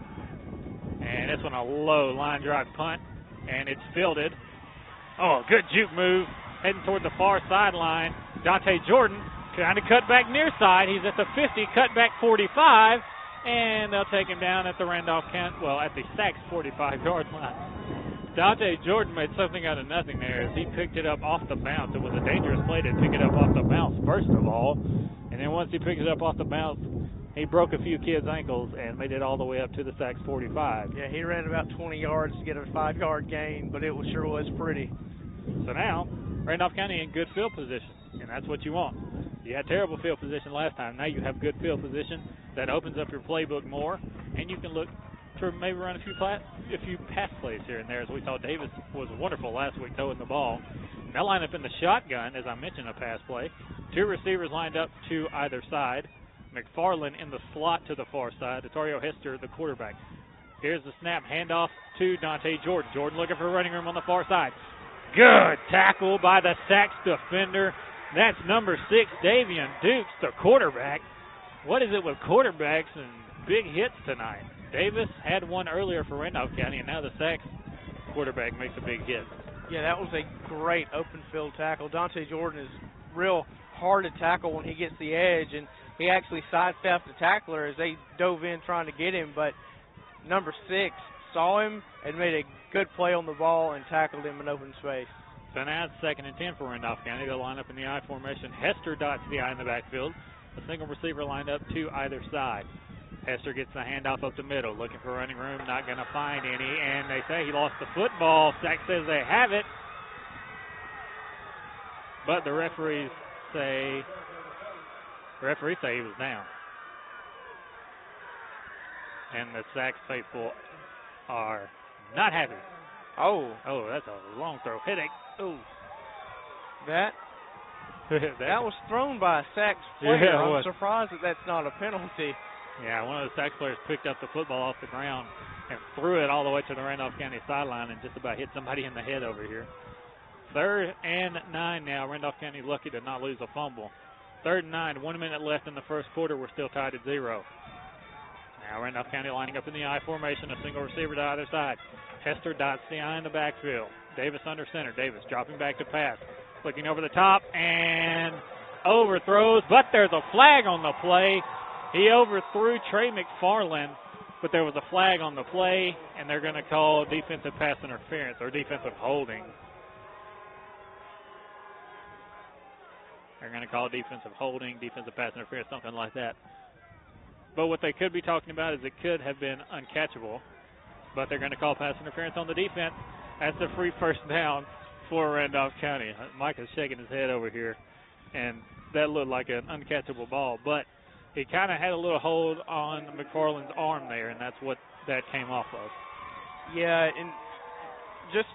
And this one a low line drive punt, and it's fielded. Oh, a good juke move heading toward the far sideline. Dante Jordan trying to cut back near side. He's at the 50, cut back 45, and they'll take him down at the at the Sachs 45-yard line. Dante Jordan made something out of nothing there as he picked it up off the bounce. It was a dangerous play to pick it up off the bounce first of all, and then once he picked it up off the bounce, he broke a few kids' ankles and made it all the way up to the Sachs 45. Yeah, he ran about 20 yards to get a 5-yard gain, but it sure was pretty. So now, Randolph County in good field position, and that's what you want. You had terrible field position last time. Now you have good field position. That opens up your playbook more, and you can look to maybe run a few pass plays here and there, as we saw Davis was wonderful last week throwing the ball. Now line up in the shotgun, as I mentioned, a pass play. 2 receivers lined up to either side. McFarland in the slot to the far side. Atario Hester, the quarterback. Here's the snap, handoff to Dante Jordan. Jordan looking for running room on the far side. Good tackle by the Sachs defender. That's number 6, Davian Dukes, the quarterback. What is it with quarterbacks and big hits tonight? Davis had one earlier for Randolph County, and now the Sacs quarterback makes a big hit. Yeah, that was a great open field tackle. Dante Jordan is real hard to tackle when he gets the edge, and he actually sidestepped the tackler as they dove in trying to get him, but number 6 saw him and made a good play on the ball and tackled him in open space. So now it's 2nd and 10 for Randolph County. They'll line up in the I formation. Hester dots the I in the backfield. A single receiver lined up to either side. Hester gets the handoff up the middle, looking for running room, not going to find any, and they say he lost the football. Sac says they have it, but the referees say he was down. And the Sac faithful are not happy. Oh, that's a long throw. Headache. Oh. That was thrown by a Sacs player. Yeah, I'm surprised that that's not a penalty. Yeah, one of the Sacs players picked up the football off the ground and threw it all the way to the Randolph County sideline and just about hit somebody in the head over here. 3rd and 9 now. Randolph County lucky to not lose a fumble. 3rd and 9, 1 minute left in the first quarter. We're still tied at 0. Now Randolph County lining up in the I formation, a single receiver to either side. Hester dots the I in the backfield. Davis under center. Davis dropping back to pass. Looking over the top and overthrows, but there's a flag on the play. He overthrew Trey McFarland, but there was a flag on the play, and they're going to call defensive pass interference or defensive holding. They're going to call defensive holding, defensive pass interference, something like that. But what they could be talking about is it could have been uncatchable, but they're going to call pass interference on the defense. That's a free first down for Randolph County. Mike is shaking his head over here, and that looked like an uncatchable ball, but he kind of had a little hold on McFarland's arm there, and that's what that came off of. Yeah, and just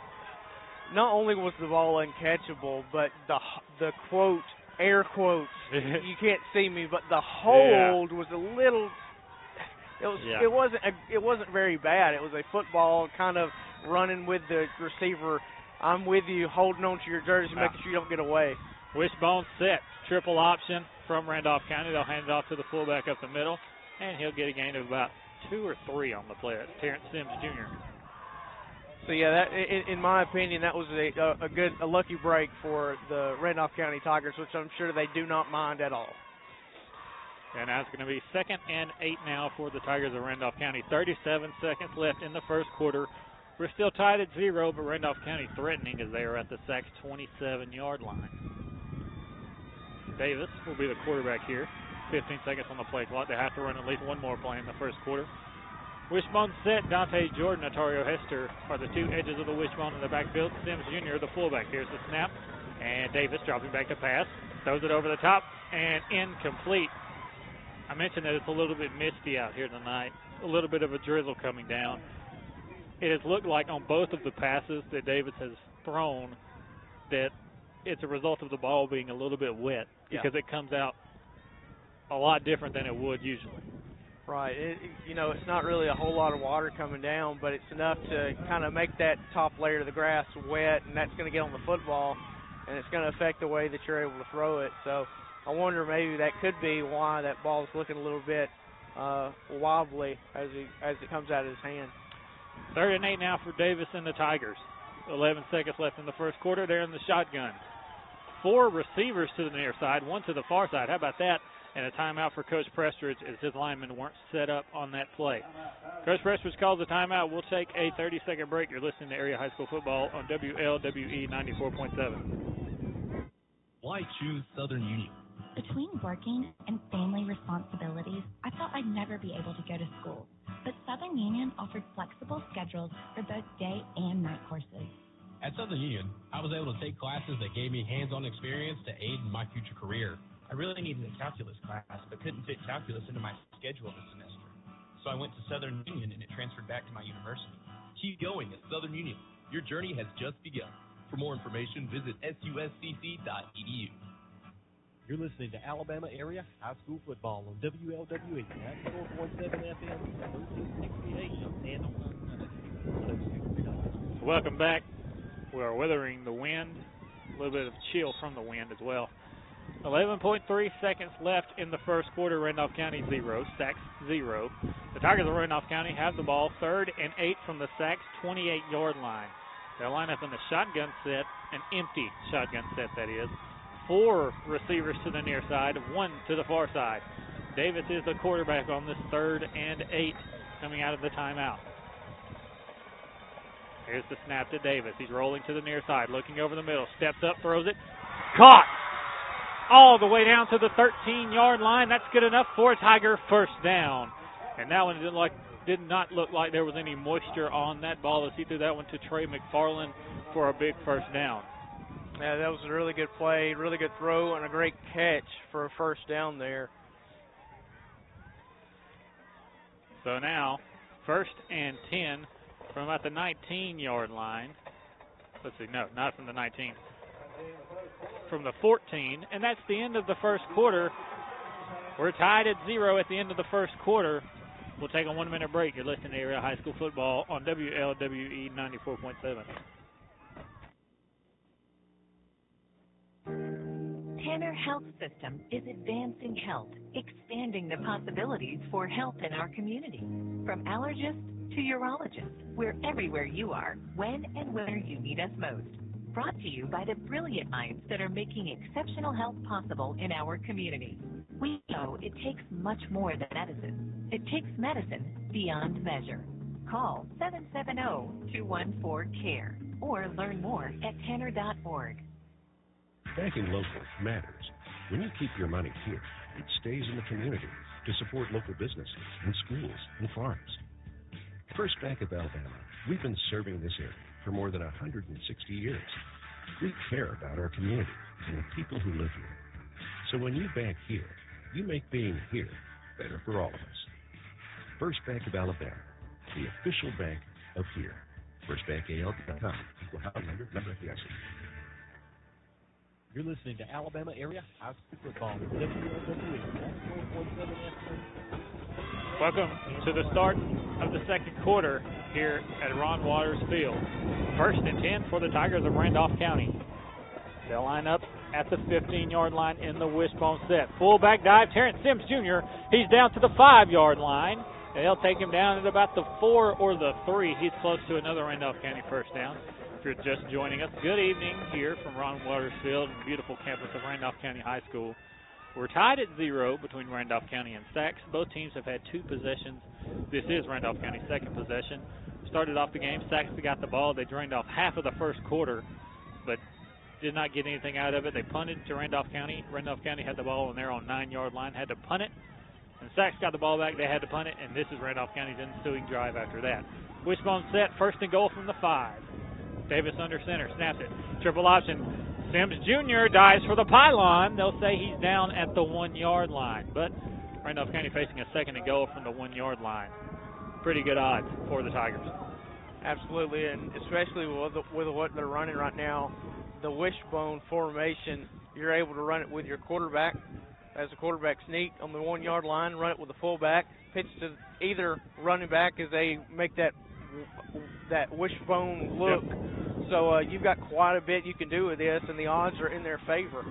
not only was the ball uncatchable, but the quote, air quotes, you can't see me, but the hold was a little. It wasn't very bad. It was a football kind of running with the receiver. I'm with you, holding on to your jersey, making sure you don't get away. Wishbone set, triple option from Randolph County. They'll hand it off to the fullback up the middle, and he'll get a gain of about 2 or 3 on the play. That's Terrence Sims Jr. So yeah, that in my opinion, that was a lucky break for the Randolph County Tigers, which I'm sure they do not mind at all. And now it's going to be 2nd and 8 now for the Tigers of Randolph County. 37 seconds left in the first quarter. We're still tied at 0, but Randolph County threatening as they are at the Sacs 27-yard line. Davis will be the quarterback here. 15 seconds on the play clock. They have to run at least one more play in the first quarter. Wishbone set. Dante Jordan, Atario Hester are the 2 edges of the wishbone in the backfield. Sims Jr., the fullback. Here's the snap. And Davis dropping back to pass. Throws it over the top and incomplete. I mentioned that it's a little bit misty out here tonight. A little bit of a drizzle coming down. It has looked like on both of the passes that Davis has thrown that it's a result of the ball being a little bit wet because it comes out a lot different than it would usually. Right. It's not really a whole lot of water coming down, but it's enough to kind of make that top layer of the grass wet, and that's going to get on the football, and it's going to affect the way that you're able to throw it. So I wonder maybe that could be why that ball is looking a little bit wobbly as it comes out of his hand. 3rd and 8 now for Davis and the Tigers. 11 seconds left in the first quarter. They're in the shotgun. 4 receivers to the near side, 1 to the far side. How about that? And a timeout for Coach Prestridge as his linemen weren't set up on that play. Coach Prestridge calls the timeout. We'll take a 30-second break. You're listening to Area High School Football on WLWE 94.7. Why choose Southern Union? Between working and family responsibilities, I thought I'd never be able to go to school. But Southern Union offered flexible schedules for both day and night courses. At Southern Union, I was able to take classes that gave me hands-on experience to aid in my future career. I really needed a calculus class, but couldn't fit calculus into my schedule this semester. So I went to Southern Union, and it transferred back to my university. Keep going at Southern Union. Your journey has just begun. For more information, visit suscc.edu. You're listening to Alabama Area High School Football on WLWE 94.7 FM, 1360 AM, and on Welcome back. We are weathering the wind, a little bit of chill from the wind as well. 11.3 seconds left in the first quarter. Randolph County 0, Sachs 0. The Tigers of Randolph County have the ball 3rd and 8 from the Sachs 28-yard line. They'll line up in the shotgun set, an empty shotgun set that is. 4 receivers to the near side, 1 to the far side. Davis is the quarterback on this 3rd and 8 coming out of the timeout. Here's the snap to Davis. He's rolling to the near side, looking over the middle, steps up, throws it. Caught! All the way down to the 13-yard line. That's good enough for a Tiger first down. And that one did not look like there was any moisture on that ball as he threw that one to Trey McFarland for a big first down. Yeah, that was a really good play, really good throw, and a great catch for a first down there. So now, 1st and 10 from about the 19-yard line. Let's see, no, not from the 19. From the 14, and that's the end of the first quarter. We're tied at 0 at the end of the first quarter. We'll take a 1-minute break. You're listening to Area High School Football on WLWE 94.7. Tanner Health System is advancing health, expanding the possibilities for health in our community. From allergists to urologists, we're everywhere you are, when and where you need us most. Brought to you by the brilliant minds that are making exceptional health possible in our community. We know it takes much more than medicine. It takes medicine beyond measure. Call 770-214-CARE or learn more at tanner.org. Banking local matters. When you keep your money here, it stays in the community to support local businesses and schools and farms. First Bank of Alabama, we've been serving this area for more than 160 years. We care about our community and the people who live here. So when you bank here, you make being here better for all of us. First Bank of Alabama, the official bank of here. FirstBankAL.com. Equal housing lender, member FDIC. You're listening to Alabama Area High School Football. WLWE 94.7 FM. Welcome to the start of the second quarter here at Ron Waters Field. 1st and 10 for the Tigers of Randolph County. They'll line up at the 15-yard line in the wishbone set. Fullback dive, Terrence Sims Jr. He's down to the 5-yard line. And they'll take him down at about the 4 or the 3. He's close to another Randolph County first down. If you're just joining us, good evening here from Ron Waters Field, beautiful campus of Randolph County High School. We're tied at 0 between Randolph County and Sachs. Both teams have had 2 possessions. This is Randolph County's second possession. Started off the game, Sachs got the ball. They drained off half of the first quarter, but did not get anything out of it. They punted to Randolph County. Randolph County had the ball on their own 9-yard line, had to punt it. And Sachs got the ball back. They had to punt it, and this is Randolph County's ensuing drive after that. Wishbone set, 1st and goal from the 5. Davis under center, snaps it. Triple option. Sims Jr. dives for the pylon. They'll say he's down at the 1-yard line. But Randolph County facing a 2nd and goal from the 1-yard line. Pretty good odds for the Tigers. Absolutely, and especially with what they're running right now, the wishbone formation, you're able to run it with your quarterback as a quarterback sneak on the 1-yard line, run it with the fullback, pitch to either running back as they make that wishbone look. Yep. So you've got quite a bit you can do with this, and the odds are in their favor.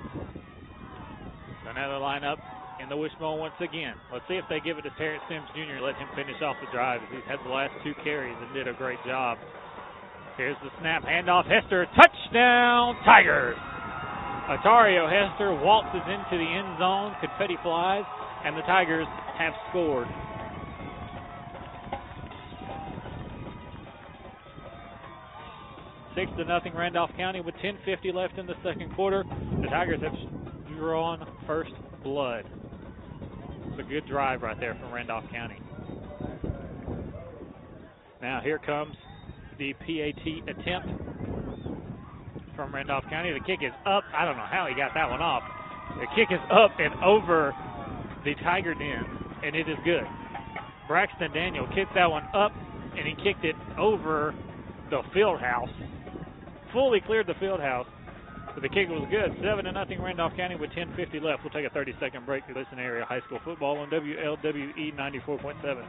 So now they line up in the wishbone once again. Let's see if they give it to Terrence Sims Jr. Let him finish off the drive. He's had the last 2 carries and did a great job. Here's the snap, handoff, Hester, touchdown, Tigers! Atario Hester waltzes into the end zone, confetti flies, and the Tigers have scored. Six to nothing Randolph County with 10:50 left in the second quarter. The Tigers have drawn first blood. It's a good drive right there from Randolph County. Now here comes the PAT attempt from Randolph County. The kick is up. I don't know how he got that one off. The kick is up and over the Tiger den, and it is good. Braxton Daniel kicked that one up, and he kicked it over the field house. Fully cleared the field house, but the kick was good. 7-0 Randolph County with 10:50 left. We'll take a 30-second break to listen to Area High School Football on WLWE 94.7.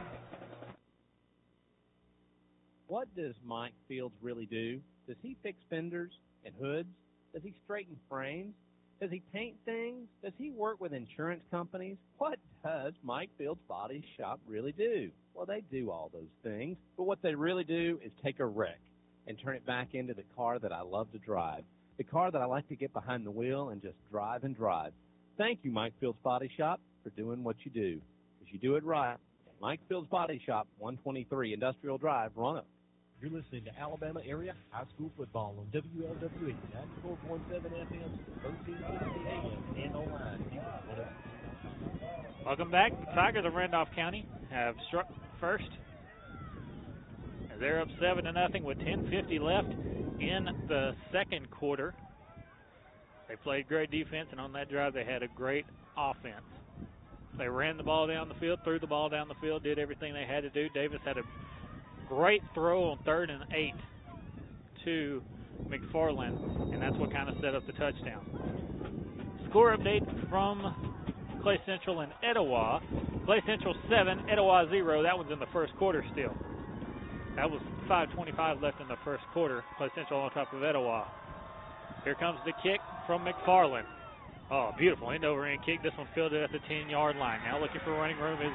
What does Mike Fields really do? Does he fix fenders and hoods? Does he straighten frames? Does he paint things? Does he work with insurance companies? What does Mike Field's Body Shop really do? Well, they do all those things, but what they really do is take a wreck and turn it back into the car that I love to drive, the car that I like to get behind the wheel and just drive and drive. Thank you, Mike Field's Body Shop, for doing what you do, because you do it right. Mike Field's Body Shop, 123 Industrial Drive, Roanoke. You're listening to Alabama Area High School Football on WLWE 94.7 FM, 1360 AM, and online. Welcome back. The Tigers of Randolph County have struck first. They're up 7-0 with 10:50 left in the second quarter. They played great defense, and on that drive they had a great offense. They ran the ball down the field, threw the ball down the field, did everything they had to do. Davis had a great throw on 3rd and 8 to McFarland, and that's what kind of set up the touchdown. Score update from Clay Central and Etowah. Clay Central 7, Etowah 0. That one's in the first quarter still. That was 5:25 left in the first quarter. Clay Central on top of Etowah. Here comes the kick from McFarland. Oh, beautiful end-over-end kick. This one fielded at the 10-yard line. Now looking for running room is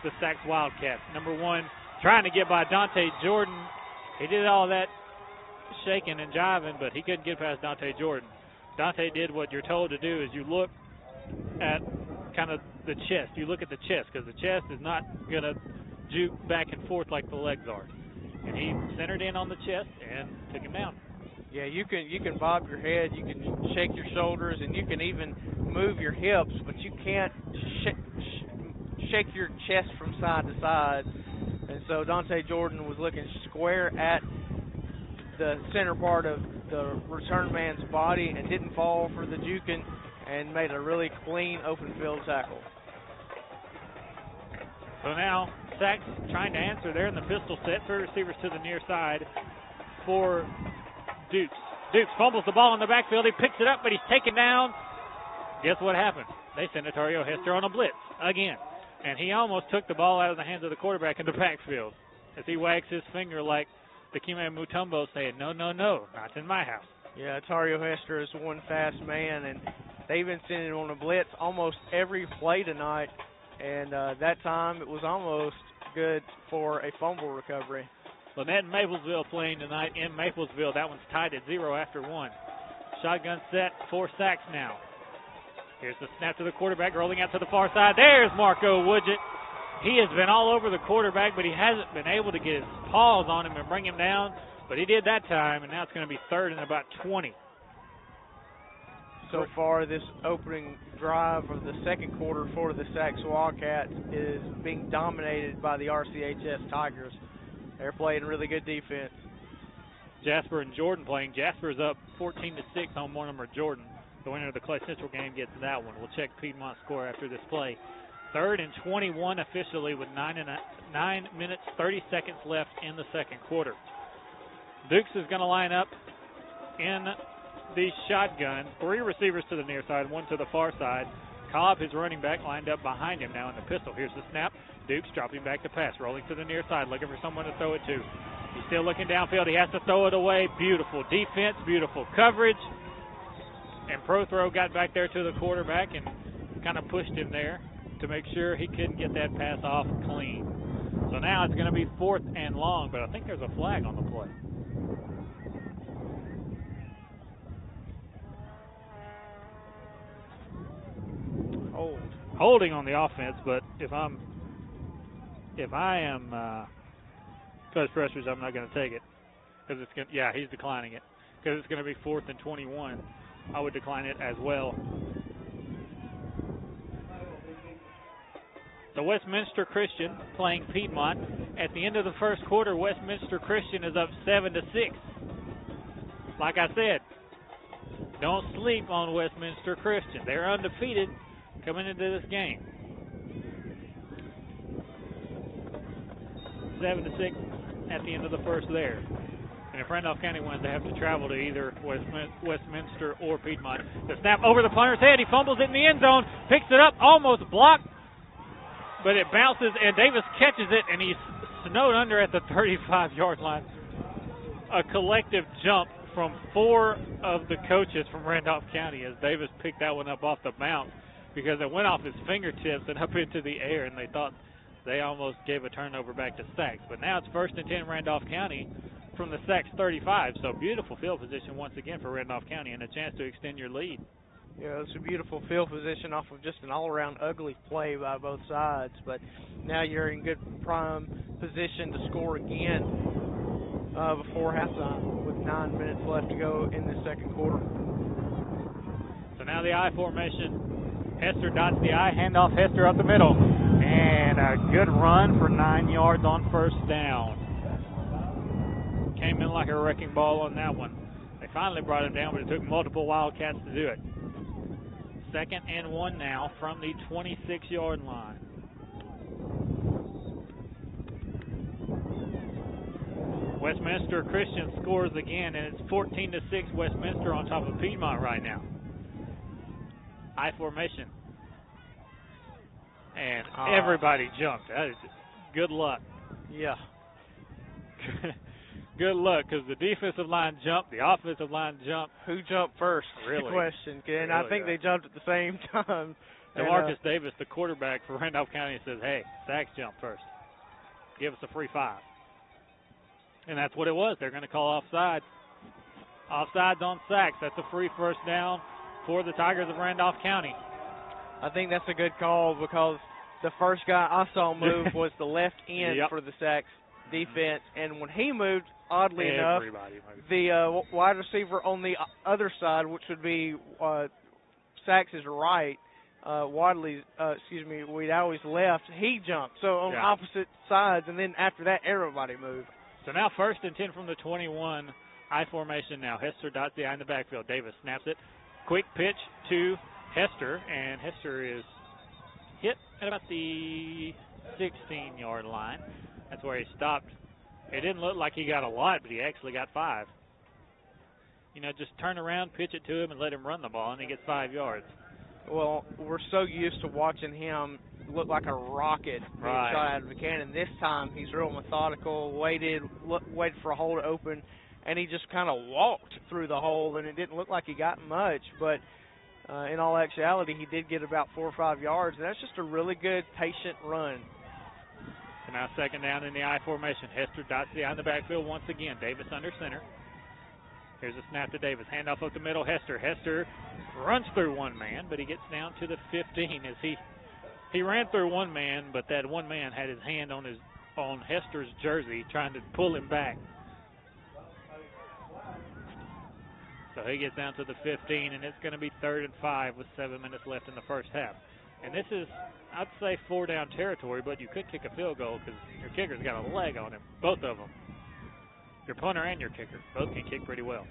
the Sachs Wildcats. Number 1 trying to get by Dante Jordan. He did all that shaking and jiving, but he couldn't get past Dante Jordan. Dante did what you're told to do, is you look at kind of the chest. You look at the chest, because the chest is not going to juke back and forth like the legs are. And he centered in on the chest and took him down. Yeah, you can bob your head, you can shake your shoulders, and you can even move your hips, but you can't shake your chest from side to side. And so Dante Jordan was looking square at the center part of the return man's body and didn't fall for the juking and made a really clean open field tackle. So now Sachs trying to answer there in the pistol set. 3 receivers to the near side for Dukes. Dukes fumbles the ball in the backfield. He picks it up, but he's taken down. Guess what happened? They sent Atario Hester on a blitz again. And he almost took the ball out of the hands of the quarterback in the backfield as he wags his finger like the Kime Mutombo saying, no, no, no, not in my house. Yeah, Atario Hester is one fast man, and they've been sending him on a blitz almost every play tonight. And that time it was almost good for a fumble recovery. Lynette and Maplesville playing tonight in Maplesville. That one's tied at 0 after 1. Shotgun set for Sachs now. Here's the snap to the quarterback, rolling out to the far side. There's Marco Woodgett. He has been all over the quarterback, but he hasn't been able to get his paws on him and bring him down. But he did that time, and now it's going to be 3rd and about 20. So far, this opening drive of the second quarter for the Sachs Wildcats is being dominated by the RCHS Tigers. They're playing really good defense. Jasper and Jordan playing. Jasper's up 14-6 on Mortimer Jordan. The winner of the Clay Central game gets that one. We'll check Piedmont's score after this play. 3rd and 21 officially with 9 minutes, 30 seconds left in the second quarter. Dukes is going to line up in the shotgun. 3 receivers to the near side, 1 to the far side. Cobb, his running back, lined up behind him now in the pistol. Here's the snap. Dukes dropping back to pass, rolling to the near side, looking for someone to throw it to. He's still looking downfield. He has to throw it away. Beautiful defense, beautiful coverage. And Prothrow got back there to the quarterback and kind of pushed him there to make sure he couldn't get that pass off clean. So now it's going to be 4th and long, but I think there's a flag on the play. Holding on the offense, but if I am Coach Pressers, I'm not going to take it because it's going. Yeah, he's declining it because it's going to be 4th and 21. I would decline it as well. So Westminster Christian playing Piedmont. At the end of the first quarter, Westminster Christian is up 7-6. Like I said, don't sleep on Westminster Christian. They're undefeated coming into this game. 7-6 at the end of the first there. And if Randolph County wins, they have to travel to either Westminster or Piedmont. The snap over the punter's head. He fumbles it in the end zone, picks it up, almost blocked, but it bounces, and Davis catches it, and he's snowed under at the 35-yard line. A collective jump from 4 of the coaches from Randolph County as Davis picked that one up off the bounce because it went off his fingertips and up into the air, and they thought they almost gave a turnover back to Sachs. But now it's 1st and 10 Randolph County from the Sachs 35. So beautiful field position once again for Randolph County and a chance to extend your lead. Yeah, it's a beautiful field position off of just an all-around ugly play by both sides. But now you're in good prime position to score again before halftime with 9 minutes left to go in the second quarter. So now the I formation. Hester dots the I, handoff Hester up the middle. And a good run for 9 yards on first down. Came in like a wrecking ball on that one. They finally brought him down, but it took multiple Wildcats to do it. 2nd and 1 now from the 26-yard line. Westminster Christian scores again, and it's 14-6 Westminster on top of Piedmont right now. I formation. And everybody jumped. That is good luck. Yeah. Good luck, because the defensive line jumped, the offensive line jumped. Who jumped first? Really? Good question. And really, I think they jumped at the same time. DeMarcus Davis, the quarterback for Randolph County, says, hey, Sachs jumped first. Give us a free 5. And that's what it was. They're going to call offside. Offsides on Sachs. That's a free first down for the Tigers of Randolph County. I think that's a good call because the first guy I saw move was the left end for the Sachs defense. And when he moved, oddly enough, the wide receiver on the other side, which would be Sachs' right, we'd always left, he jumped. So on opposite sides, and then after that, everybody moved. So now 1st and 10 from the 21, I formation now. Hester dots the I in the backfield. Davis snaps it. Quick pitch to Hester, and Hester is hit at about the 16-yard line. That's where he stopped. It didn't look like he got a lot, but he actually got 5. You know, just turn around, pitch it to him, and let him run the ball, and he gets 5 yards. Well, we're so used to watching him look like a rocket being shot out of a cannon. This time, he's real methodical, waited for a hole to open, and he just kind of walked through the hole, and it didn't look like he got much, but in all actuality, he did get about 4 or 5 yards, and that's just a really good, patient run. So now 2nd down in the I formation. Hester dots the I in the backfield once again. Davis under center. Here's a snap to Davis. Handoff up the middle. Hester. Hester runs through one man, but he gets down to the 15 as he ran through one man, but that one man had his hand on Hester's jersey trying to pull him back. So he gets down to the 15, and it's going to be 3rd and 5 with 7 minutes left in the first half. And this is, I'd say, 4-down territory, but you could kick a field goal because your kicker's got a leg on him, both of them. Your punter and your kicker both can kick pretty well.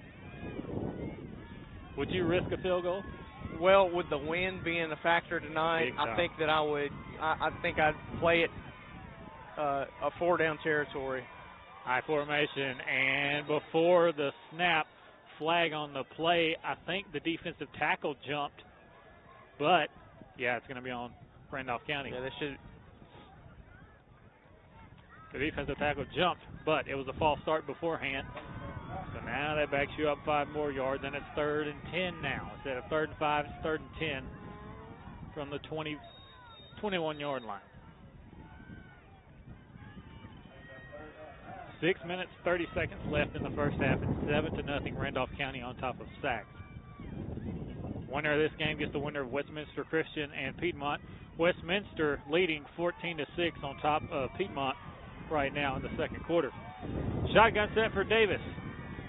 Would you risk a field goal? Well, with the wind being a factor tonight, I think that I would. I think I'd play it a 4-down territory. High formation, and before the snap, flag on the play. I think the defensive tackle jumped, but yeah, it's going to be on Randolph County. Yeah, they should. The defensive tackle jumped, but it was a false start beforehand. So now that backs you up 5 more yards, and it's 3rd and 10 now. Instead of 3rd and 5, it's 3rd and 10 from the 21-yard line. 6 minutes, 30 seconds left in the first half. It's 7-0 Randolph County on top of Sachs. Winner of this game gets the winner of Westminster Christian and Piedmont. Westminster leading 14-6 on top of Piedmont right now in the second quarter. Shotgun set for Davis.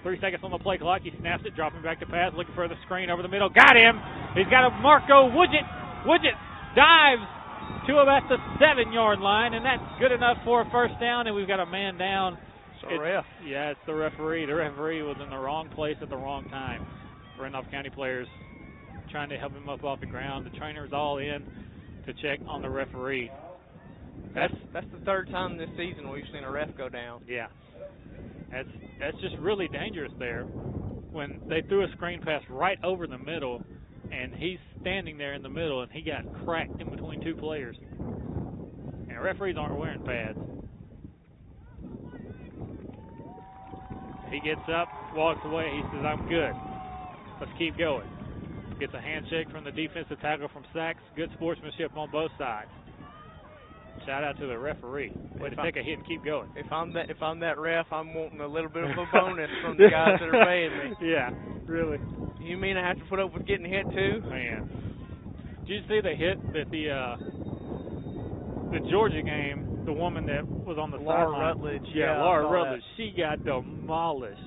3 seconds on the play clock. He snaps it, dropping back to pass, looking for the screen over the middle. Got him. He's got a Marco Woodgett. Woodgett dives to about the 7-yard line, and that's good enough for a first down, and we've got a man down. Yeah, it's the referee. The referee was in the wrong place at the wrong time. Randolph County players trying to help him up off the ground. The trainer's all in to check on the referee. That's the 3rd time this season we've seen a ref go down. Yeah. That's just really dangerous there. When they threw a screen pass right over the middle, and he's standing there in the middle, and he got cracked in between 2 players. And referees aren't wearing pads. He gets up, walks away. He says, I'm good. Let's keep going. Gets a handshake from the defensive tackle from Sachs. Good sportsmanship on both sides. Shout out to the referee. Way to take a hit and keep going. If I'm that ref, I'm wanting a little bit of a bonus from the guys that are paying me. Yeah, really. You mean I have to put up with getting hit too? Man. Did you see the hit that the Georgia game, the woman that was on the Laura sideline? Rutledge. Yeah, Laura Rutledge. She got demolished.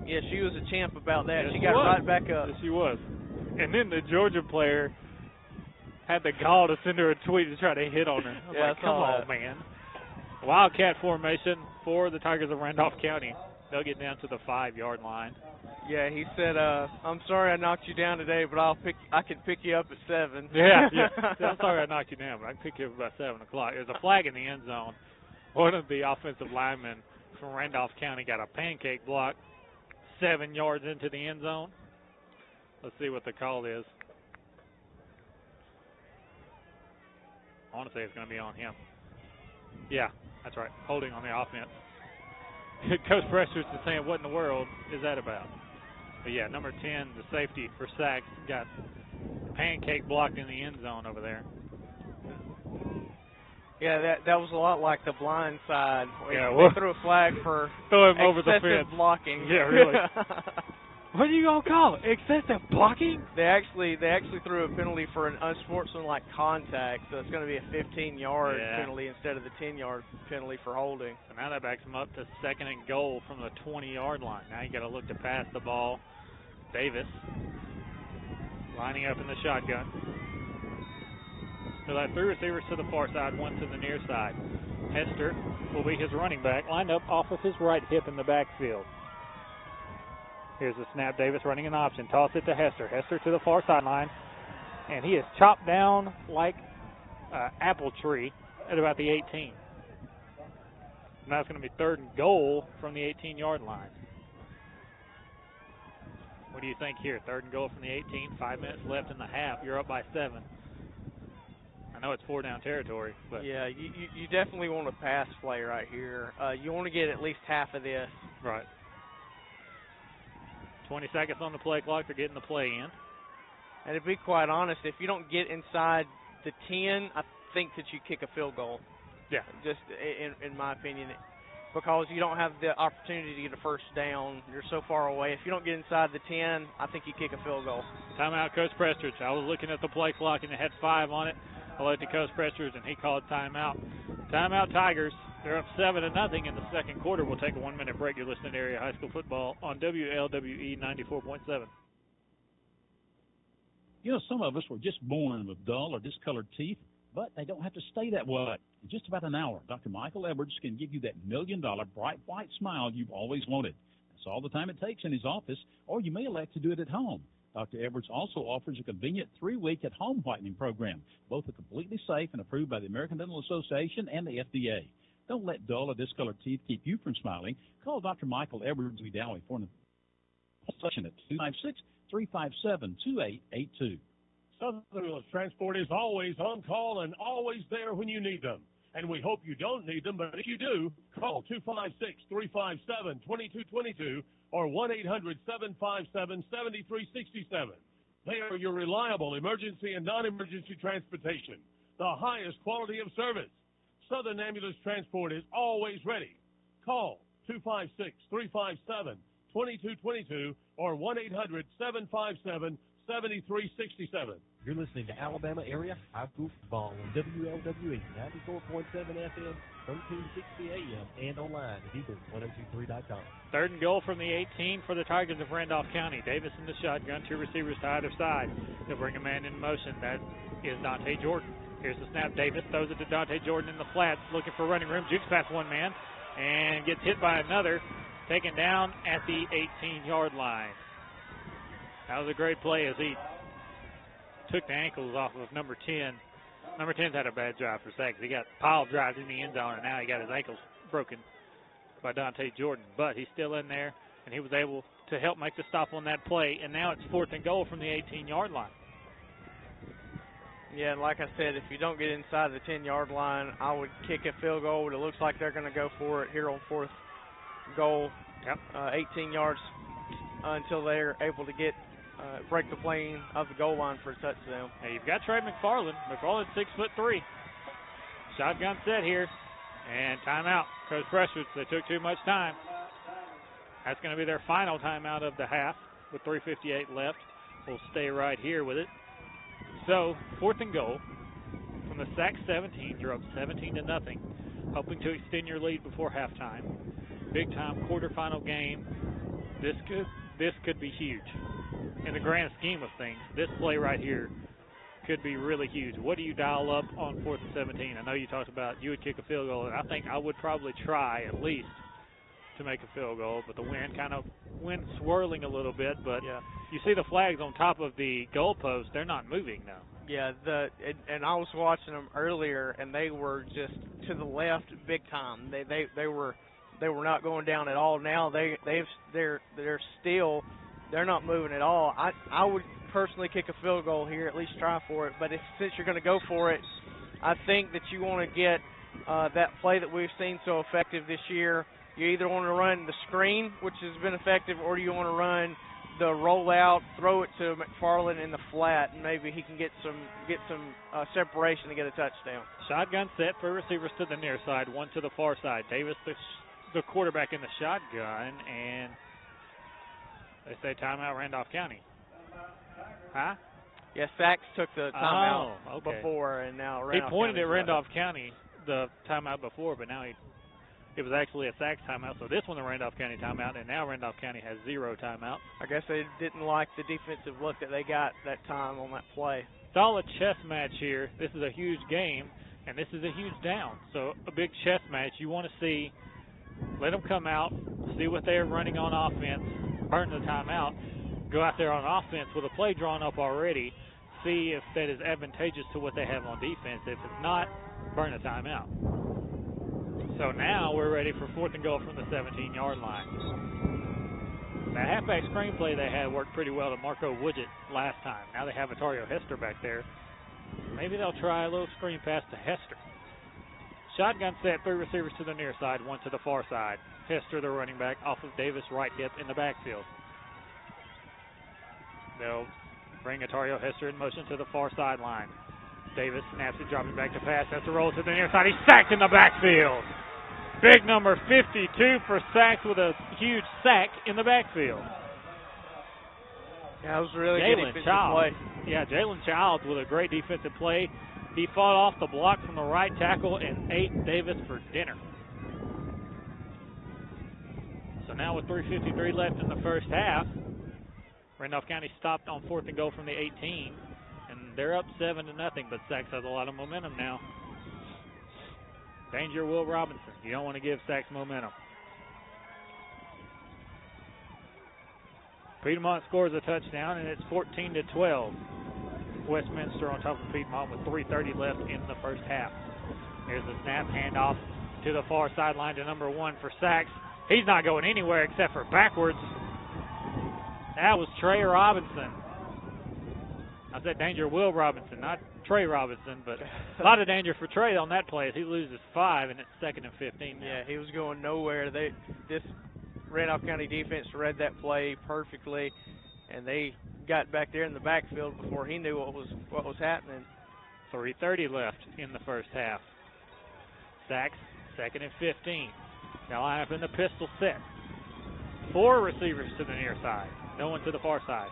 Yeah, she was a champ about that. Yes, she got right back up. Yes, she was. And then the Georgia player had the gall to send her a tweet to try to hit on her. I was like, come on, man. Wildcat formation for the Tigers of Randolph County. They'll get down to the 5-yard line. Yeah, he said, I'm sorry I knocked you down today, but I can pick you up at 7. Yeah. I'm sorry I knocked you down, but I can pick you up about 7 o'clock. There's a flag in the end zone. One of the offensive linemen from Randolph County got a pancake block 7 yards into the end zone. Let's see what the call is. I want to say it's going to be on him. Yeah, that's right. Holding on the offense. Coach Prestridge is saying, what in the world is that about? But yeah, number 10, the safety for Sachs, got pancake blocked in the end zone over there. Yeah, that was a lot like the blind side. Yeah, they threw a flag for throw him over the fence. Blocking. Yeah, really. What are you gonna call it? Excessive blocking? They actually threw a penalty for an unsportsmanlike contact, so it's going to be a 15-yard penalty instead of the 10-yard penalty for holding. So now that backs him up to 2nd and goal from the 20-yard line. Now you got to look to pass the ball. Davis lining up in the shotgun. So that 3 receivers to the far side, 1 to the near side. Hester will be his running back, lined up off of his right hip in the backfield. Here's the snap. Davis running an option. Toss it to Hester. Hester to the far sideline. And he is chopped down like an apple tree at about the 18. Now it's going to be 3rd and goal from the 18-yard line. What do you think here? 3rd and goal from the 18. 5 minutes left in the half. You're up by 7. I know it's 4-down territory, but yeah, you definitely want a pass play right here. You want to get at least half of this. Right. 20 seconds on the play clock. They're getting the play in. And to be quite honest, if you don't get inside the 10, I think that you kick a field goal. Yeah. Just in my opinion, because you don't have the opportunity to get a first down. You're so far away. If you don't get inside the 10, I think you kick a field goal. Timeout, Coach Prestridge. I was looking at the play clock, and it had 5 on it. I looked at Coach Prestridge, and he called timeout. Timeout, Tigers. They're up 7-0 in the second quarter. We'll take a 1-minute break. You're listening to Area High School Football on WLWE 94.7. You know, some of us were just born with dull or discolored teeth, but they don't have to stay that way. In just about an hour, Dr. Michael Edwards can give you that $1 million bright white smile you've always wanted. That's all the time it takes in his office, or you may elect to do it at home. Dr. Edwards also offers a convenient 3-week at-home whitening program. Both are completely safe and approved by the American Dental Association and the FDA. Don't let dull or discolored teeth keep you from smiling. Call Dr. Michael Edwards Dowie for an consultation at 256-357-2882. Southern Wheelers Transport is always on call and always there when you need them. And we hope you don't need them, but if you do, call 256-357-2222 or 1-800-757-7367. They are your reliable emergency and non-emergency transportation, the highest quality of service. Southern Ambulance Transport is always ready. Call 256-357-2222 or 1-800-757-7367. You're listening to Alabama Area High School Football on WLWE 94.7 FM, 1360 AM, and online at Eagle1023.com. 3rd and goal from the 18 for the Tigers of Randolph County. Davis in the shotgun, 2 receivers to either side. They'll bring a man in motion. That is Dante Jordan. Here's the snap. Davis throws it to Dante Jordan in the flats, looking for running room. Jukes past one man and gets hit by another, taken down at the 18-yard line. That was a great play as he took the ankles off of number 10. Number 10's had a bad drive for Sachs. He got pile drives in the end zone, and now he got his ankles broken by Dante Jordan. But he's still in there, and he was able to help make the stop on that play. And now it's 4th and goal from the 18-yard line. Yeah, and like I said, if you don't get inside the 10-yard line, I would kick a field goal. It looks like they're going to go for it here on 4th goal, Yep. 18 yards until they're able to get break the plane of the goal line for a touchdown. Now you've got Trey McFarland. McFarland's 6'3". Shotgun set here, and timeout. Coach Presswood, they took too much time. That's going to be their final timeout of the half with 3:58 left. We'll stay right here with it. So 4th and goal from the Sac 17. You're up 17-0, hoping to extend your lead before halftime. Big time quarterfinal game. This could be huge. In the grand scheme of things, this play right here could be really huge. What do you dial up on 4th and 17? I know you talked about you would kick a field goal, and I think I would probably try at least to make a field goal, but the wind swirling a little bit, but yeah. You see the flags on top of the goalpost. They're not moving now. Yeah, and I was watching them earlier, and they were just to the left big time. They were not going down at all. Now they're not moving at all. I would personally kick a field goal here, at least try for it. But since you're going to go for it, I think that you want to get that play that we've seen so effective this year. You either want to run the screen, which has been effective, or you want to run the rollout, throw it to McFarland in the flat, and maybe he can get some separation to get a touchdown. Shotgun set for receivers to the near side, one to the far side. Davis, the quarterback in the shotgun, and they say timeout Randolph County. Huh? Yeah, Sachs took the timeout okay. before, and now Randolph He pointed County's at Randolph County the timeout before, but now it was actually a Sachs timeout. So this one, the Randolph County timeout, and now Randolph County has 0 timeouts. I guess they didn't like the defensive look that they got that time on that play. It's all a chess match here. This is a huge game, and this is a huge down. So a big chess match. You want to see, let them come out, see what they're running on offense, burn the timeout, go out there on offense with a play drawn up already, see if that is advantageous to what they have on defense. If it's not, burn a timeout. So now we're ready for 4th and goal from the 17-yard line. The halfback screenplay they had worked pretty well to Marco Woodgett last time. Now they have Atario Hester back there. Maybe they'll try a little screen pass to Hester. Shotgun set, 3 receivers to the near side, 1 to the far side. Hester, the running back, off of Davis' right hip in the backfield. They'll bring Atario Hester in motion to the far sideline. Davis snaps it, dropping back to pass. Has to roll to the near side. He's sacked in the backfield. Big number 52 for sacks with a huge sack in the backfield. Yeah, that was a really good defensive play. Yeah, Jalen Childs with a great defensive play. He fought off the block from the right tackle and ate Davis for dinner. So now with 3:53 left in the first half, Randolph County stopped on 4th and goal from the 18, and they're up 7-0, but Sachs has a lot of momentum now. Danger, Will Robinson. You don't want to give Sachs momentum. Piedmont scores a touchdown, and it's 14-12. Westminster on top of Piedmont with 3:30 left in the first half. There's the snap, handoff to the far sideline to number 1 for Sachs. He's not going anywhere except for backwards. That was Trey Robinson. I said danger, Will Robinson, not Trey Robinson, but a lot of danger for Trey on that play as he loses 5, and it's 2nd and 15 now. Yeah, he was going nowhere. This Randolph County defense read that play perfectly, and they got back there in the backfield before he knew what was happening. 3:30 left in the first half. Sachs, 2nd and 15. Now line up in the pistol set. 4 receivers to the near side. No one to the far side.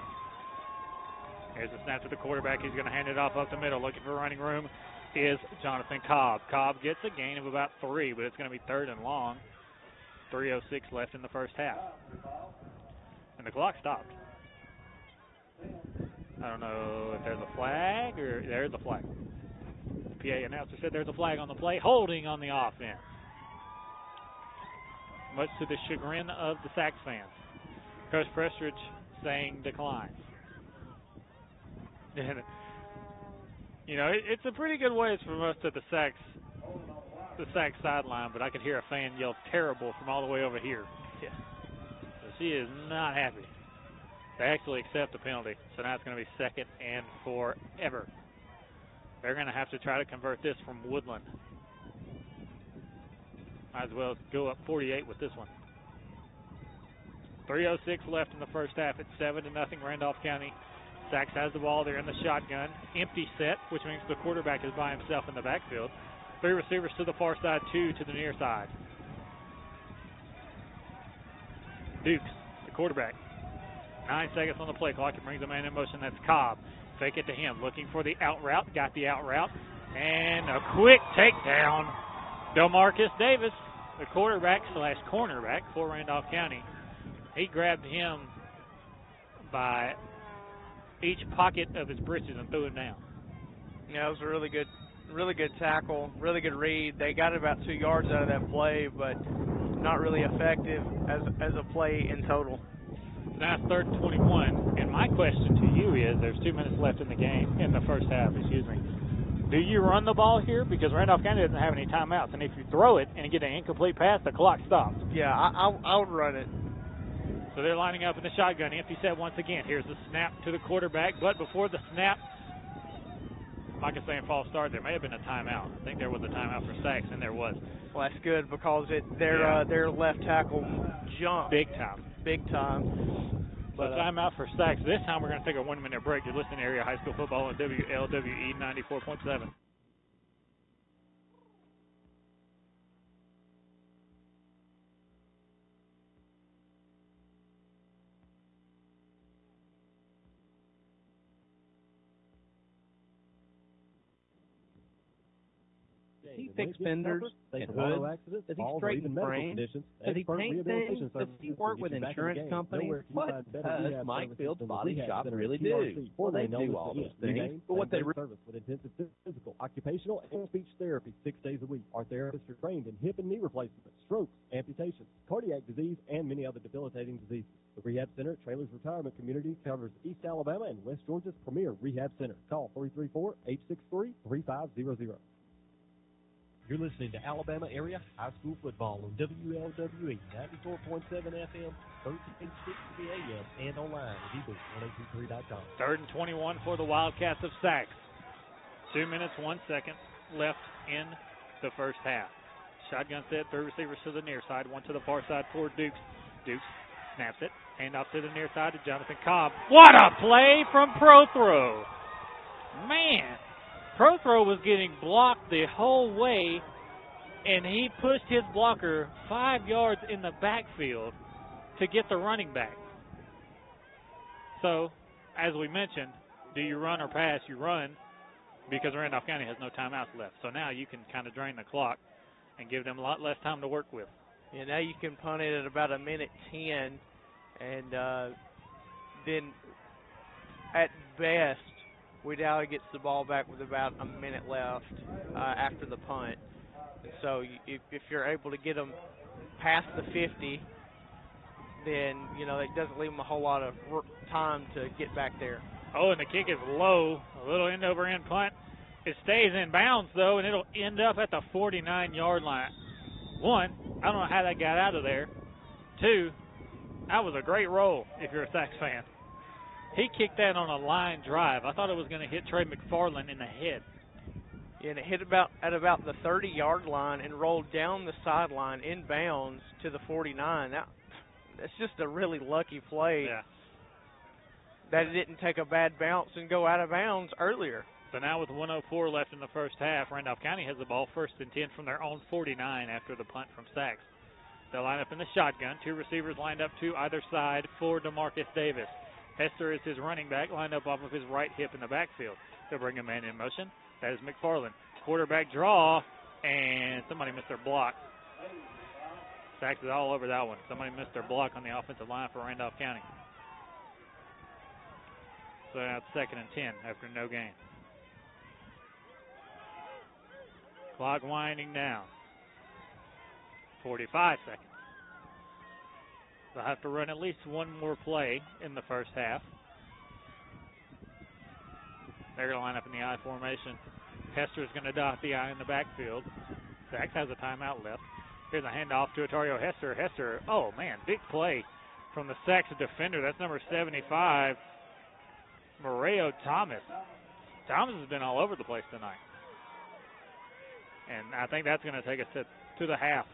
Here's the snap to the quarterback. He's going to hand it off up the middle. Looking for running room is Jonathan Cobb. Cobb gets a gain of about 3, but it's going to be 3rd and long. 3:06 left in the first half. And the clock stopped. I don't know if there's a flag or there's a flag. The PA announcer said there's a flag on the play. Holding on the offense. Much to the chagrin of the Sachs fans. Coach Prestridge saying decline. You know, it's a pretty good ways from us to the Sachs sideline, but I could hear a fan yell terrible from all the way over here. Yeah. So she is not happy. They actually accept the penalty, so now it's going to be 2nd and forever. They're going to have to try to convert this from Woodland. Might as well go up 48 with this one. 3:06 left in the first half. It's 7-0 Randolph County. Sachs has the ball. They're in the shotgun. Empty set, which means the quarterback is by himself in the backfield. 3 receivers to the far side, 2 to the near side. Dukes, the quarterback. 9 seconds on the play clock. He brings a man in motion. That's Cobb. Fake it to him. Looking for the out route. Got the out route. And a quick takedown. DeMarcus Davis, the quarterback / cornerback for Randolph County. He grabbed him by each pocket of his breeches and threw him down. Yeah, it was a really good tackle, really good read. They got about 2 yards out of that play, but not really effective as a play in total. Now it's 3rd and 21, and my question to you is, there's 2 minutes left in the game, in the first half, excuse me. Do you run the ball here? Because Randolph County doesn't have any timeouts, and if you throw it and get an incomplete pass, the clock stops. Yeah, I would run it. So they're lining up in the shotgun. Empty set once again. Here's the snap to the quarterback, but before the snap, Mike is saying false start. There may have been a timeout. I think there was a timeout for Sachs, and there was. Well, that's good because their left tackle jumped. Big time. Big time. But timeout for Sachs. This time we're going to take a 1-minute break. You're listening to Area High School Football on WLWE 94.7. Does he fix fenders and hoods? Does he straighten frames? Does he paint things? Does he work with insurance companies? What does Mike Field's Body Shop really do? Well, they do all those things, but what they service with intensive physical, occupational, and speech therapy 6 days a week. Our therapists are trained in hip and knee replacement, strokes, amputations, cardiac disease, and many other debilitating diseases. The Rehab Center at Trailers Retirement Community covers East Alabama and West Georgia's premier rehab center. Call 334-863-3500. You're listening to Alabama Area High School Football on WLWE 94.7 FM, 1360 AM, and online at eagle1023.com. 3rd and 21 for the Wildcats of Sachs. 2 minutes, 1 second left in the first half. Shotgun set, 3 receivers to the near side, 1 to the far side for Dukes. Dukes snaps it, handoff to the near side to Jonathan Cobb. What a play from Prothrow! Man! Prothrow was getting blocked the whole way, and he pushed his blocker 5 yards in the backfield to get the running back. So, as we mentioned, do you run or pass? You run because Randolph County has no timeouts left. So now you can kind of drain the clock and give them a lot less time to work with. Yeah, now you can punt it at about 1:10, and then at best, Wedowee gets the ball back with about a minute left after the punt. And so if you're able to get them past the 50, then, it doesn't leave them a whole lot of time to get back there. Oh, and the kick is low. A little end-over-end punt. It stays in bounds, though, and it'll end up at the 49-yard line. 1, I don't know how that got out of there. 2, that was a great roll if you're a Sachs fan. He kicked that on a line drive. I thought it was going to hit Trey McFarland in the head. Yeah, and it hit at about the 30-yard line and rolled down the sideline in bounds to the 49. That's just a really lucky play. Yeah. That it didn't take a bad bounce and go out of bounds earlier. So now with 1:04 left in the first half, Randolph County has the ball 1st and 10 from their own 49 after the punt from Sachs. They'll line up in the shotgun. 2 receivers lined up to either side for DeMarcus Davis. Hester is his running back, lined up off of his right hip in the backfield. They'll bring a man in motion. That is McFarland. Quarterback draw, and somebody missed their block. Sachs is all over that one. Somebody missed their block on the offensive line for Randolph County. So now it's 2nd and 10 after no gain. Clock winding down. 45 seconds. They'll have to run at least one more play in the first half. They're going to line up in the I formation. Hester's going to dot the I in the backfield. Sachs has a timeout left. Here's a handoff to Otario Hester. Hester, oh man, big play from the Sachs defender. That's number 75, Moreo Thomas. Thomas has been all over the place tonight. And I think that's going to take us to the half,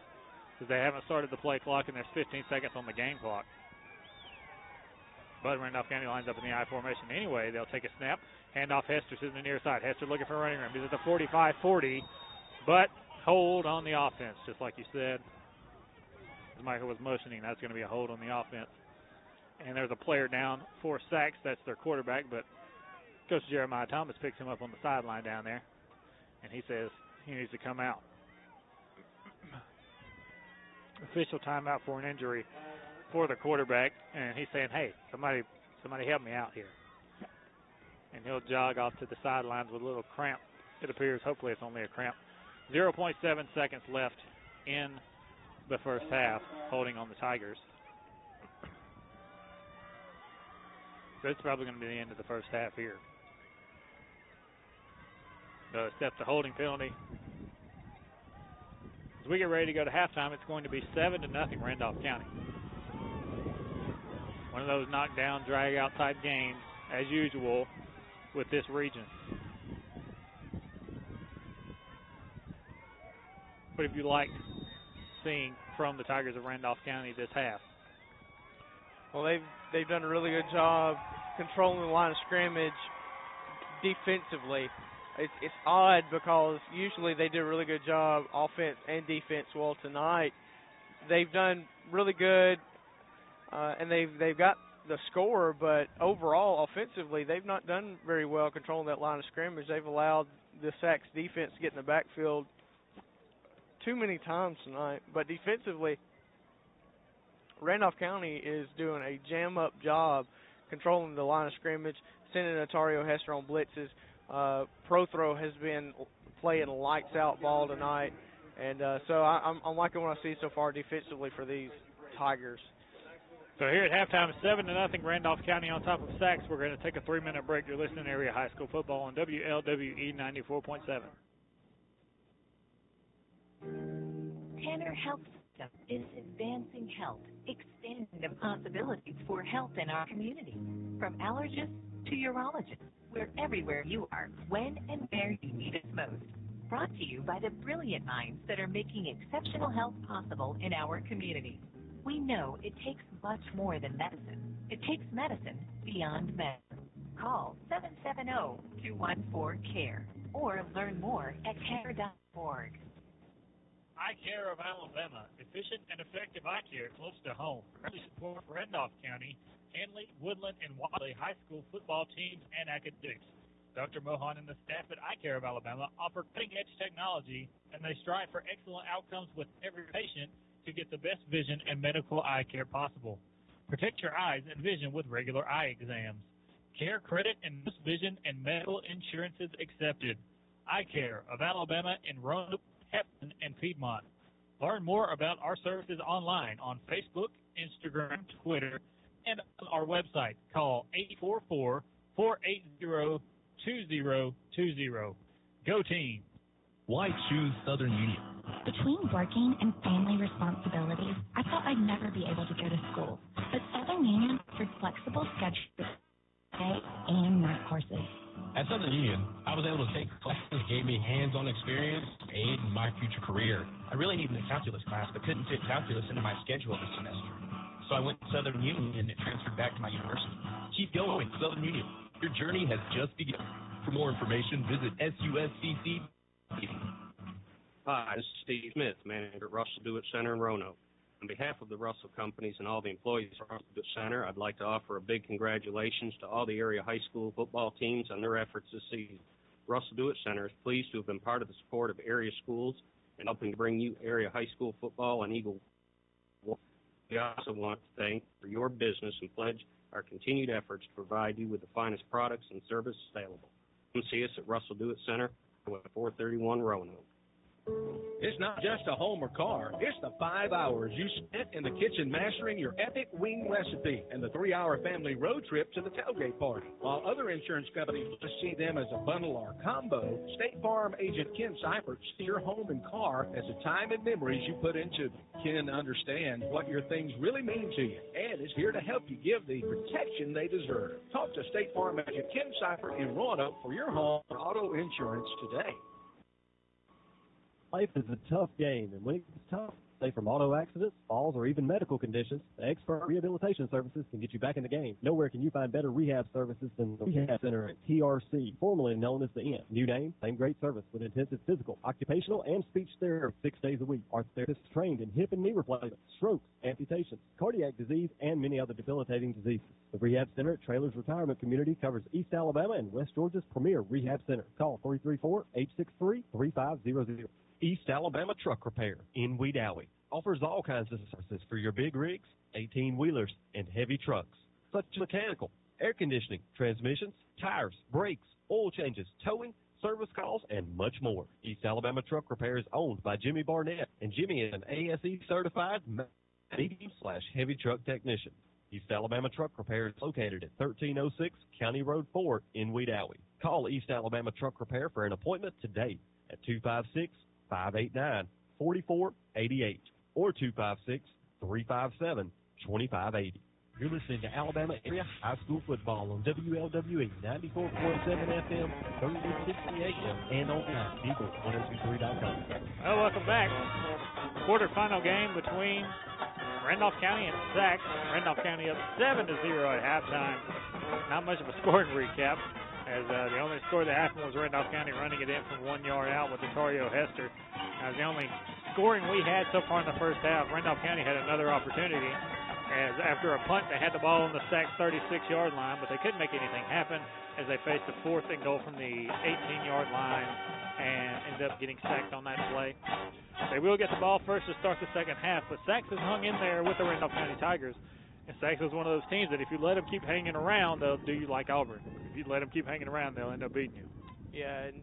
because they haven't started the play clock and there's 15 seconds on the game clock. But Randolph County lines up in the I formation anyway. They'll take a snap. Hand off Hester to the near side. Hester looking for running room. He's at the 45-40, but hold on the offense, just like you said. As Michael was motioning, that's going to be a hold on the offense. And there's a player down for sacks. That's their quarterback, but Coach Jeremiah Thomas picks him up on the sideline down there, and he says he needs to come out. Official timeout for an injury for the quarterback, and he's saying, hey, somebody help me out here. And he'll jog off to the sidelines with a little cramp. It appears, hopefully it's only a cramp. 0.7 seconds left in the first half, holding on the Tigers. So it's probably going to be the end of the first half here. So step the holding penalty. As we get ready to go to halftime, it's going to be 7-0 Randolph County. One of those knockdown, drag-out type games, as usual, with this region. What have you liked seeing from the Tigers of Randolph County this half? Well, they've done a really good job controlling the line of scrimmage defensively. It's odd because usually they do a really good job offense and defense. Well, tonight they've done really good, and they've got the score, but overall offensively they've not done very well controlling that line of scrimmage. They've allowed the Sachs defense to get in the backfield too many times tonight. But defensively, Randolph County is doing a jam-up job controlling the line of scrimmage, sending Otario Hester on blitzes. Prothrow has been playing lights-out ball tonight, and so I'm liking what I see so far defensively for these Tigers. So here at halftime, 7-0 Randolph County on top of Sachs. We're going to take a 3-minute break. You're listening to Area High School Football on WLWE 94.7. Tanner Health System is advancing health, expanding the possibilities for health in our community. From allergists to urologists, we're everywhere you are, when and where you need us most. Brought to you by the brilliant minds that are making exceptional health possible in our community. We know it takes much more than medicine. It takes medicine beyond medicine. Call 770-214-CARE or learn more at care.org. Eye Care of Alabama, efficient and effective eye care close to home. Currently support Randolph County, Hanley, Woodland, and Wiley high school football teams and academics. Dr. Mohan and the staff at Eye Care of Alabama offer cutting-edge technology, and they strive for excellent outcomes with every patient to get the best vision and medical eye care possible. Protect your eyes and vision with regular eye exams. Care credit and most vision and medical insurances accepted. Eye Care of Alabama in Roanoke, Hefton, and Piedmont. Learn more about our services online on Facebook, Instagram, Twitter, and on our website. Call 844-480-2020. Go team! Why choose Southern Union? Between working and family responsibilities, I thought I'd never be able to go to school. But Southern Union offered flexible schedules, day and night courses. At Southern Union, I was able to take classes that gave me hands-on experience to aid in my future career. I really needed a calculus class, but couldn't fit calculus into my schedule this semester. So I went to Southern Union and transferred back to my university. Keep going, Southern Union. Your journey has just begun. For more information, visit SUSCC. Hi, this is Steve Smith, manager at Russell Do It Center in Roanoke. On behalf of the Russell Companies and all the employees at Russell Do It Center, I'd like to offer a big congratulations to all the area high school football teams on their efforts this season. Russell Do It Center is pleased to have been part of the support of area schools and helping to bring you area high school football and Eagle. We also want to thank for your business and pledge our continued efforts to provide you with the finest products and services available. Come see us at Russell Do It Center at 431 Roanoke. It's not just a home or car. It's the 5 hours you spent in the kitchen mastering your epic wing recipe and the 3-hour family road trip to the tailgate party. While other insurance companies just see them as a bundle or combo, State Farm agent Ken Seifert sees your home and car as the time and memories you put into them. Ken understands what your things really mean to you and is here to help you give the protection they deserve. Talk to State Farm agent Ken Seifert in Roanoke for your home or auto insurance today. Life is a tough game, and when it gets tough, Say from auto accidents, falls, or even medical conditions, the Expert Rehabilitation Services can get you back in the game. Nowhere can you find better rehab services than the Rehab Center at TRC, formerly known as the Inn. New name, same great service with intensive physical, occupational, and speech therapy 6 days a week. Our therapists trained in hip and knee replacement, strokes, amputations, cardiac disease, and many other debilitating diseases. The Rehab Center at Trailers Retirement Community covers East Alabama and West Georgia's premier rehab center. Call 334-863-3500. East Alabama Truck Repair in Wedowee offers all kinds of services for your big rigs, 18-wheelers, and heavy trucks, such as mechanical, air conditioning, transmissions, tires, brakes, oil changes, towing, service calls, and much more. East Alabama Truck Repair is owned by Jimmy Barnett, and Jimmy is an ASE certified medium/heavy truck technician. East Alabama Truck Repair is located at 1306 County Road 4 in Wedowee. Call East Alabama Truck Repair for an appointment today at 256-589-4488 or 256-357-2580. You're listening to Alabama Area High School Football on WLWE 94.7 FM, 3060 AM, and online, Eagle1023.com. Well, welcome back. Quarterfinal game between Randolph County and Sachs. Randolph County up 7-0 at halftime. Not much of a scoring recap, as the only score that happened was Randolph County running it in from 1 yard out with Otario Hester. That was the only scoring we had so far in the first half. Randolph County had another opportunity, as after a punt, they had the ball on the Sachs 36-yard line, but they couldn't make anything happen as they faced a 4th and goal from the 18-yard line and ended up getting sacked on that play. They will get the ball first to start the second half, but Sachs has hung in there with the Randolph County Tigers. And Sachs is one of those teams that if you let them keep hanging around, they'll do you like Auburn. If you let them keep hanging around, they'll end up beating you. Yeah, and,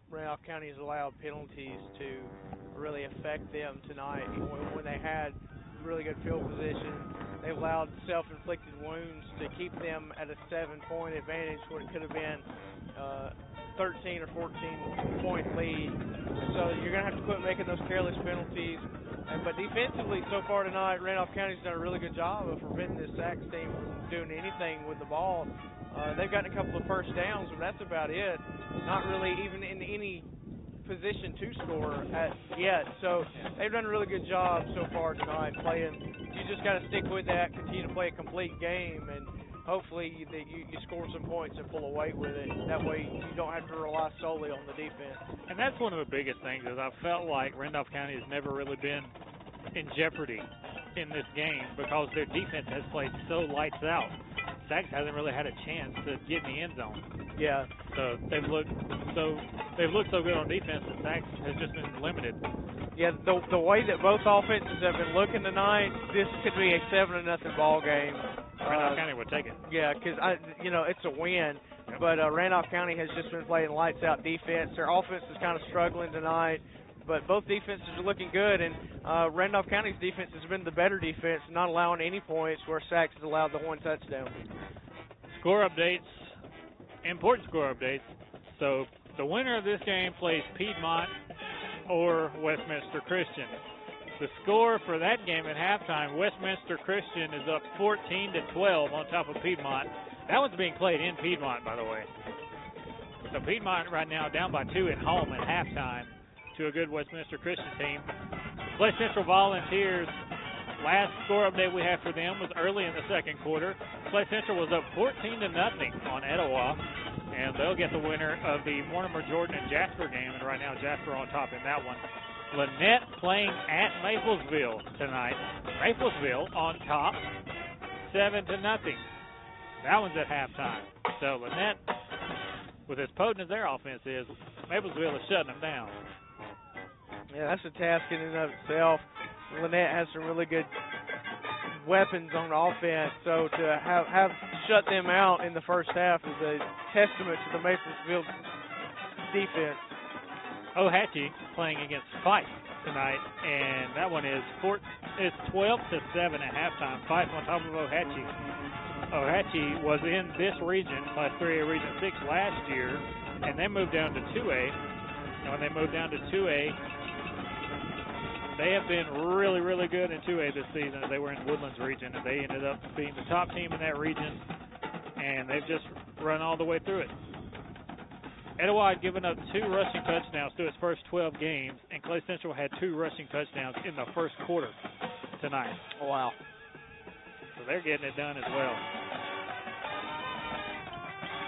Randolph County has allowed penalties to really affect them tonight. When they had really good field position, they allowed self-inflicted wounds to keep them at a 7-point advantage when it could have been 13 or 14-point lead. So you're going to have to quit making those careless penalties. But defensively, so far tonight, Randolph County's done a really good job of preventing this Sachs team from doing anything with the ball. They've gotten a couple of first downs, but that's about it. Not really even in any position to score yet. So they've done a really good job so far tonight playing. You just got to stick with that, continue to play a complete game, and hopefully you score some points and pull away with it. That way you don't have to rely solely on the defense. And that's one of the biggest things, is I felt like Randolph County has never really been in jeopardy in this game because their defense has played so lights out. Sachs hasn't really had a chance to get in the end zone. Yeah. So they've looked so good on defense that Sachs has just been limited. Yeah, the way that both offenses have been looking tonight, this could be a 7-0 ball game. Randolph County would take it. Yeah, because it's a win. Yep. But Randolph County has just been playing lights out defense. Their offense is kind of struggling tonight, but both defenses are looking good. And Randolph County's defense has been the better defense, not allowing any points, where Sachs has allowed the 1 touchdown. Score updates, important score updates. So the winner of this game plays Piedmont or Westminster Christian. The score for that game at halftime, Westminster Christian is up 14-12 on top of Piedmont. That one's being played in Piedmont, by the way. So Piedmont right now down by 2 at home at halftime to a good Westminster Christian team. Clay Central Volunteers, last score update we had for them was early in the second quarter. Clay Central was up 14-0 on Etowah, and they'll get the winner of the Mortimer, Jordan, and Jasper game, and right now Jasper on top in that one. Lynette playing at Maplesville tonight. Maplesville on top, 7-0. That one's at halftime. So Lynette, with as potent as their offense is, Maplesville is shutting them down. Yeah, that's a task in and of itself. Lynette has some really good weapons on offense, so to have shut them out in the first half is a testament to the Maplesville defense. Ohatchee playing against Fife tonight, and that one is 12-7 at halftime. Fife on top of Ohatchee. Ohatchee was in this region, Class 3A Region 6 last year, and they moved down to 2A. And when they moved down to 2A, they have been really, really good in 2A this season. They were in Woodlands region, and they ended up being the top team in that region, and they've just run all the way through it. Etowah had given up 2 rushing touchdowns through its first 12 games, and Clay Central had 2 rushing touchdowns in the first quarter tonight. Wow. So they're getting it done as well.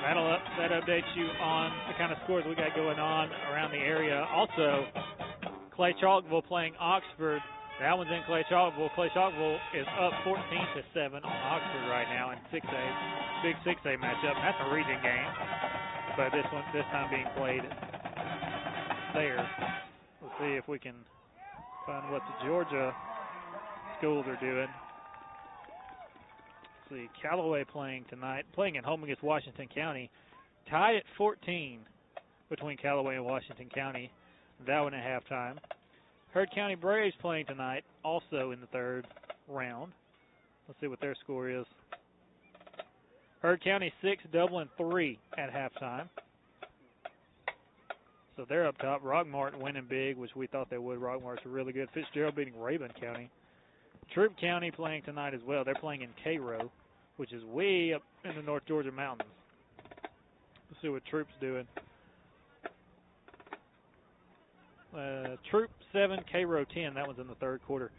That updates you on the kind of scores we got going on around the area. Also, Clay Chalkville playing Oxford. That one's in Clay Chalkville. Clay Chalkville is up 14-7 on Oxford right now in 6A, big 6A matchup. That's a region game, but this time being played there. We'll see if we can find what the Georgia schools are doing. Let's see, Callaway playing tonight, playing at home against Washington County. Tie at 14 between Callaway and Washington County. That one at halftime. Heard County Braves playing tonight, also in the third round. Let's see what their score is. Heard County 6, Dublin 3 at halftime. So they're up top. Rockmart winning big, which we thought they would. Rockmart's really good. Fitzgerald beating Rabun County. Troop County playing tonight as well. They're playing in Cairo, which is way up in the North Georgia mountains. Let's see what Troop's doing. Troop 7, Cairo 10. That one's in the third quarter.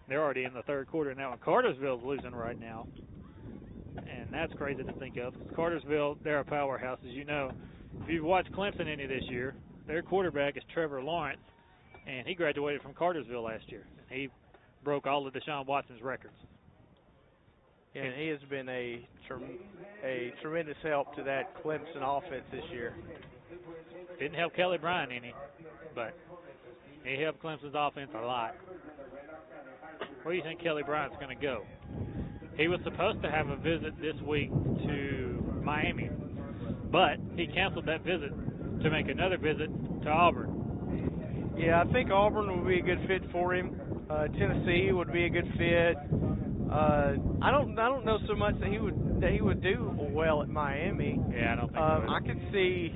They're already in the third quarter now. And Cartersville's losing right now. And that's crazy to think of. Cartersville, they're a powerhouse, as you know. If you've watched Clemson any this year, their quarterback is Trevor Lawrence, and he graduated from Cartersville last year. And he broke all of Deshaun Watson's records. Yeah, and he has been a tremendous help to that Clemson offense this year. Didn't help Kelly Bryant any, but he helped Clemson's offense a lot. Where do you think Kelly Bryant's going to go? He was supposed to have a visit this week to Miami, but he canceled that visit to make another visit to Auburn. Yeah, I think Auburn would be a good fit for him. Tennessee would be a good fit. I don't know so much that he would do well at Miami. Yeah, I don't think so. I could see,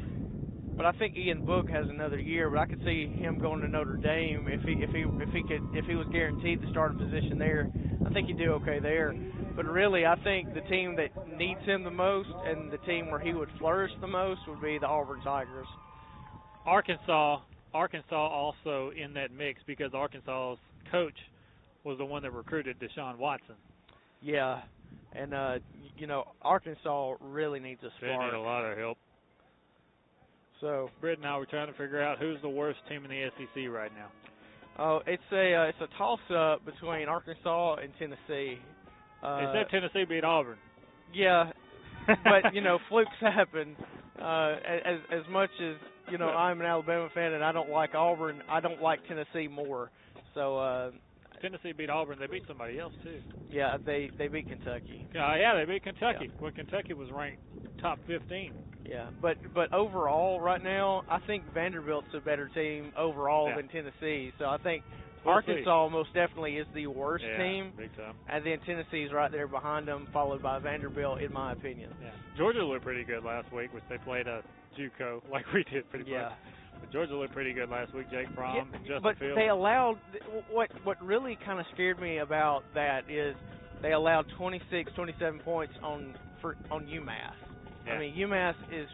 but I think Ian Book has another year. But I could see him going to Notre Dame if he was guaranteed the starting position there. I think he'd do okay there. But really, I think the team that needs him the most and the team where he would flourish the most would be the Auburn Tigers. Arkansas also in that mix because Arkansas's coach was the one that recruited Deshaun Watson. Yeah, and Arkansas really needs a They spark. need a lot of help. So Britt and I were trying to figure out who's the worst team in the SEC right now. Oh, it's a toss-up between Arkansas and Tennessee. Except Tennessee beat Auburn. Yeah, but flukes happen. As much as I'm an Alabama fan and I don't like Auburn, I don't like Tennessee more. So Tennessee beat Auburn. They beat somebody else too. Yeah, they beat Kentucky. Yeah, they beat Kentucky. Yeah. When Kentucky was ranked top 15. Yeah, but overall, right now, I think Vanderbilt's a better team overall than Tennessee. So I think Arkansas most definitely is the worst team. Big time. And then Tennessee's right there behind them, followed by Vanderbilt, in my opinion. Yeah. Georgia looked pretty good last week, which they played a JUCO like we did pretty much. But Georgia looked pretty good last week. Jake Fromm and Justin but Fields. They allowed what really kind of scared me about that is they allowed 26, 27 points on UMass. Yeah. I mean, UMass is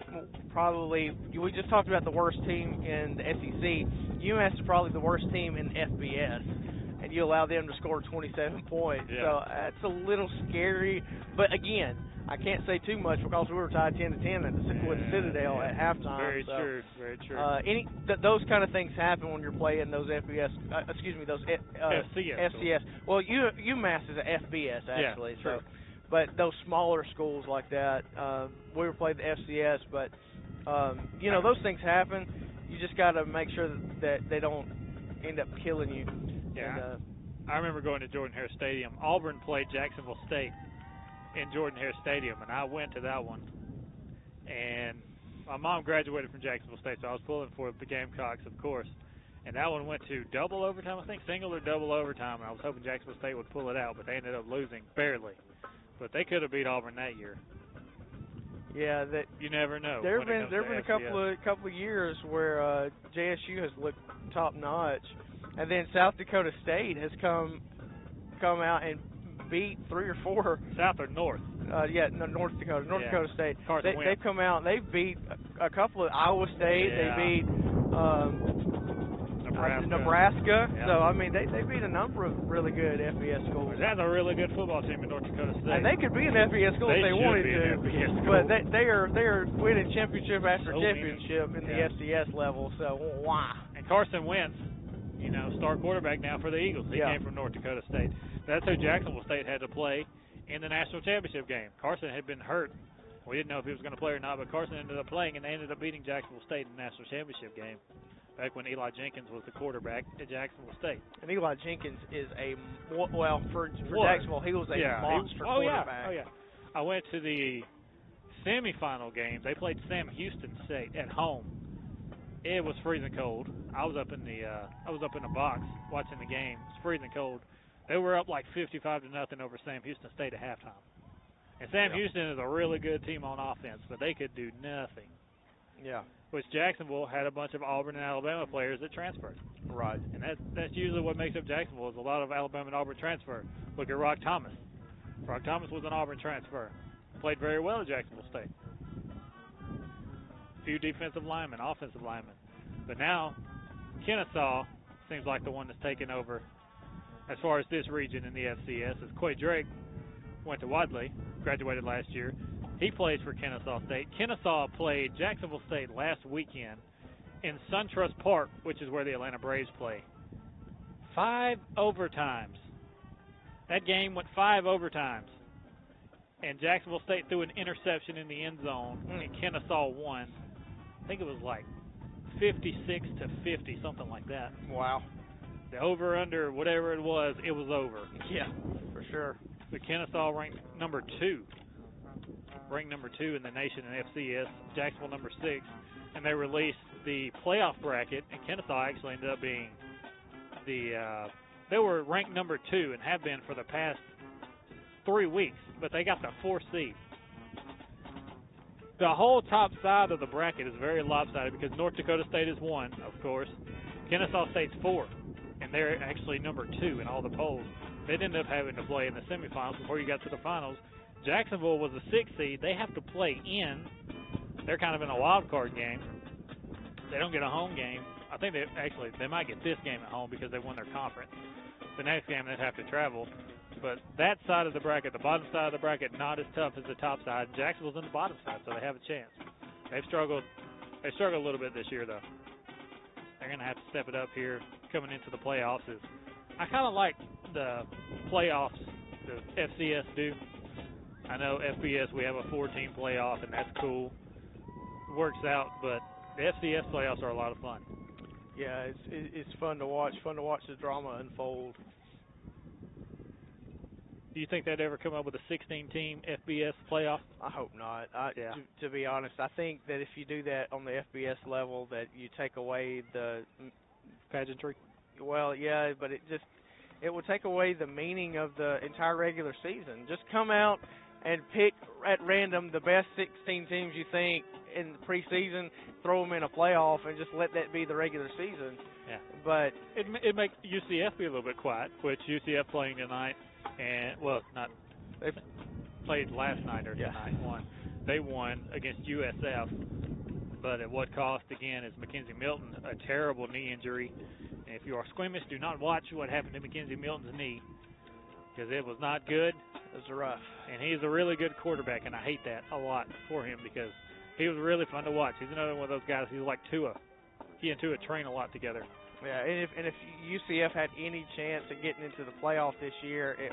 probably, we just talked about the worst team in the SEC. UMass is probably the worst team in FBS, and you allow them to score 27 points. Yeah. So that's a little scary. But again, I can't say too much because we were tied 10-10 with Citadel at halftime. Very so, true. Very true. Those kind of things happen when you're playing those FBS. Those FCS. Well, UMass is a FBS actually. Yeah, true. But those smaller schools like that, we were playing the FCS. But those things happen. You just got to make sure that they don't end up killing you. Yeah. And, I remember going to Jordan-Hare Stadium. Auburn played Jacksonville State in Jordan-Hare Stadium, and I went to that one. And my mom graduated from Jacksonville State, so I was pulling for the Gamecocks, of course. And that one went to double overtime, I think single or double overtime, and I was hoping Jacksonville State would pull it out, but they ended up losing barely. But they could have beat Auburn that year. Yeah, that you never know. There've been a couple of years where JSU has looked top notch, and then South Dakota State has come out and beat 3 or 4. South or North? North Dakota. North Dakota State. Carson They've come out and they've beat a couple of Iowa State. Yeah. They beat Nebraska. Yeah. So I mean, they beat a number of really good FBS schools. That's a really good football team in North Dakota State. And they could be an FBS school if they wanted to. But they are winning championship after championship in the FCS level. So why? And Carson Wentz, star quarterback now for the Eagles. He came from North Dakota State. That's who Jacksonville State had to play in the national championship game. Carson had been hurt. We didn't know if he was going to play or not, but Carson ended up playing, and they ended up beating Jacksonville State in the national championship game back when Eli Jenkins was the quarterback at Jacksonville State. And Eli Jenkins is for Jacksonville, he was a monster quarterback. Oh, yeah. I went to the semifinal game. They played Sam Houston State at home. It was freezing cold. I was up in the box watching the game. It was freezing cold. They were up like 55-0 over Sam Houston State at halftime. And Sam Houston is a really good team on offense, but they could do nothing. Yeah. Which Jacksonville had a bunch of Auburn and Alabama players that transferred. Right. And that's usually what makes up Jacksonville is a lot of Alabama and Auburn transfer. Look at Rock Thomas. Rock Thomas was an Auburn transfer. Played very well at Jacksonville State. Few defensive linemen, offensive linemen. But now, Kennesaw seems like the one that's taken over as far as this region in the FCS. As Quay Drake went to Wadley, graduated last year. He plays for Kennesaw State. Kennesaw played Jacksonville State last weekend in SunTrust Park, which is where the Atlanta Braves play. 5 overtimes. That game went 5 overtimes. And Jacksonville State threw an interception in the end zone, and Kennesaw won. I think it was like 56-50, something like that. Wow. The over-under, whatever it was over. Yeah, for sure. The Kennesaw ranked number 2. Ranked number 2 in the nation in FCS. Jacksonville number 6. And they released the playoff bracket, and Kennesaw actually ended up being they were ranked number 2 and have been for the past 3 weeks, but they got the 4th seed. The whole top side of the bracket is very lopsided because North Dakota State is 1, of course. Kennesaw State's 4, and they're actually number 2 in all the polls. They'd end up having to play in the semifinals before you got to the finals. Jacksonville was a 6th seed. They have to play in. They're kind of in a wild card game. They don't get a home game. I think they might get this game at home because they won their conference. The next game they'd have to travel. But that side of the bracket, the bottom side of the bracket, not as tough as the top side. Jacksonville's on the bottom side, so they have a chance. They've struggled. They struggled a little bit this year, though. They're going to have to step it up here coming into the playoffs. I kind of like the playoffs the FCS do. I know FBS, we have a 4-team playoff, and that's cool. It works out, but the FCS playoffs are a lot of fun. Yeah, it's fun to watch. Fun to watch the drama unfold. Do you think they'd ever come up with a 16-team FBS playoff? I hope not. To be honest, I think that if you do that on the FBS level, that you take away the pageantry. Well, yeah, but it will take away the meaning of the entire regular season. Just come out and pick at random the best 16 teams you think in the preseason, throw them in a playoff, and just let that be the regular season. Yeah. But it makes UCF be a little bit quiet, which UCF playing tonight, and they played last night or tonight. They won against USF, but at what cost? Again, is Mackenzie Milton, a terrible knee injury. And if you are squeamish, do not watch what happened to Mackenzie Milton's knee because it was not good. It was rough. And he's a really good quarterback, and I hate that a lot for him because he was really fun to watch. He's another one of those guys. He's like Tua. He and Tua train a lot together. Yeah, and if UCF had any chance of getting into the playoff this year, it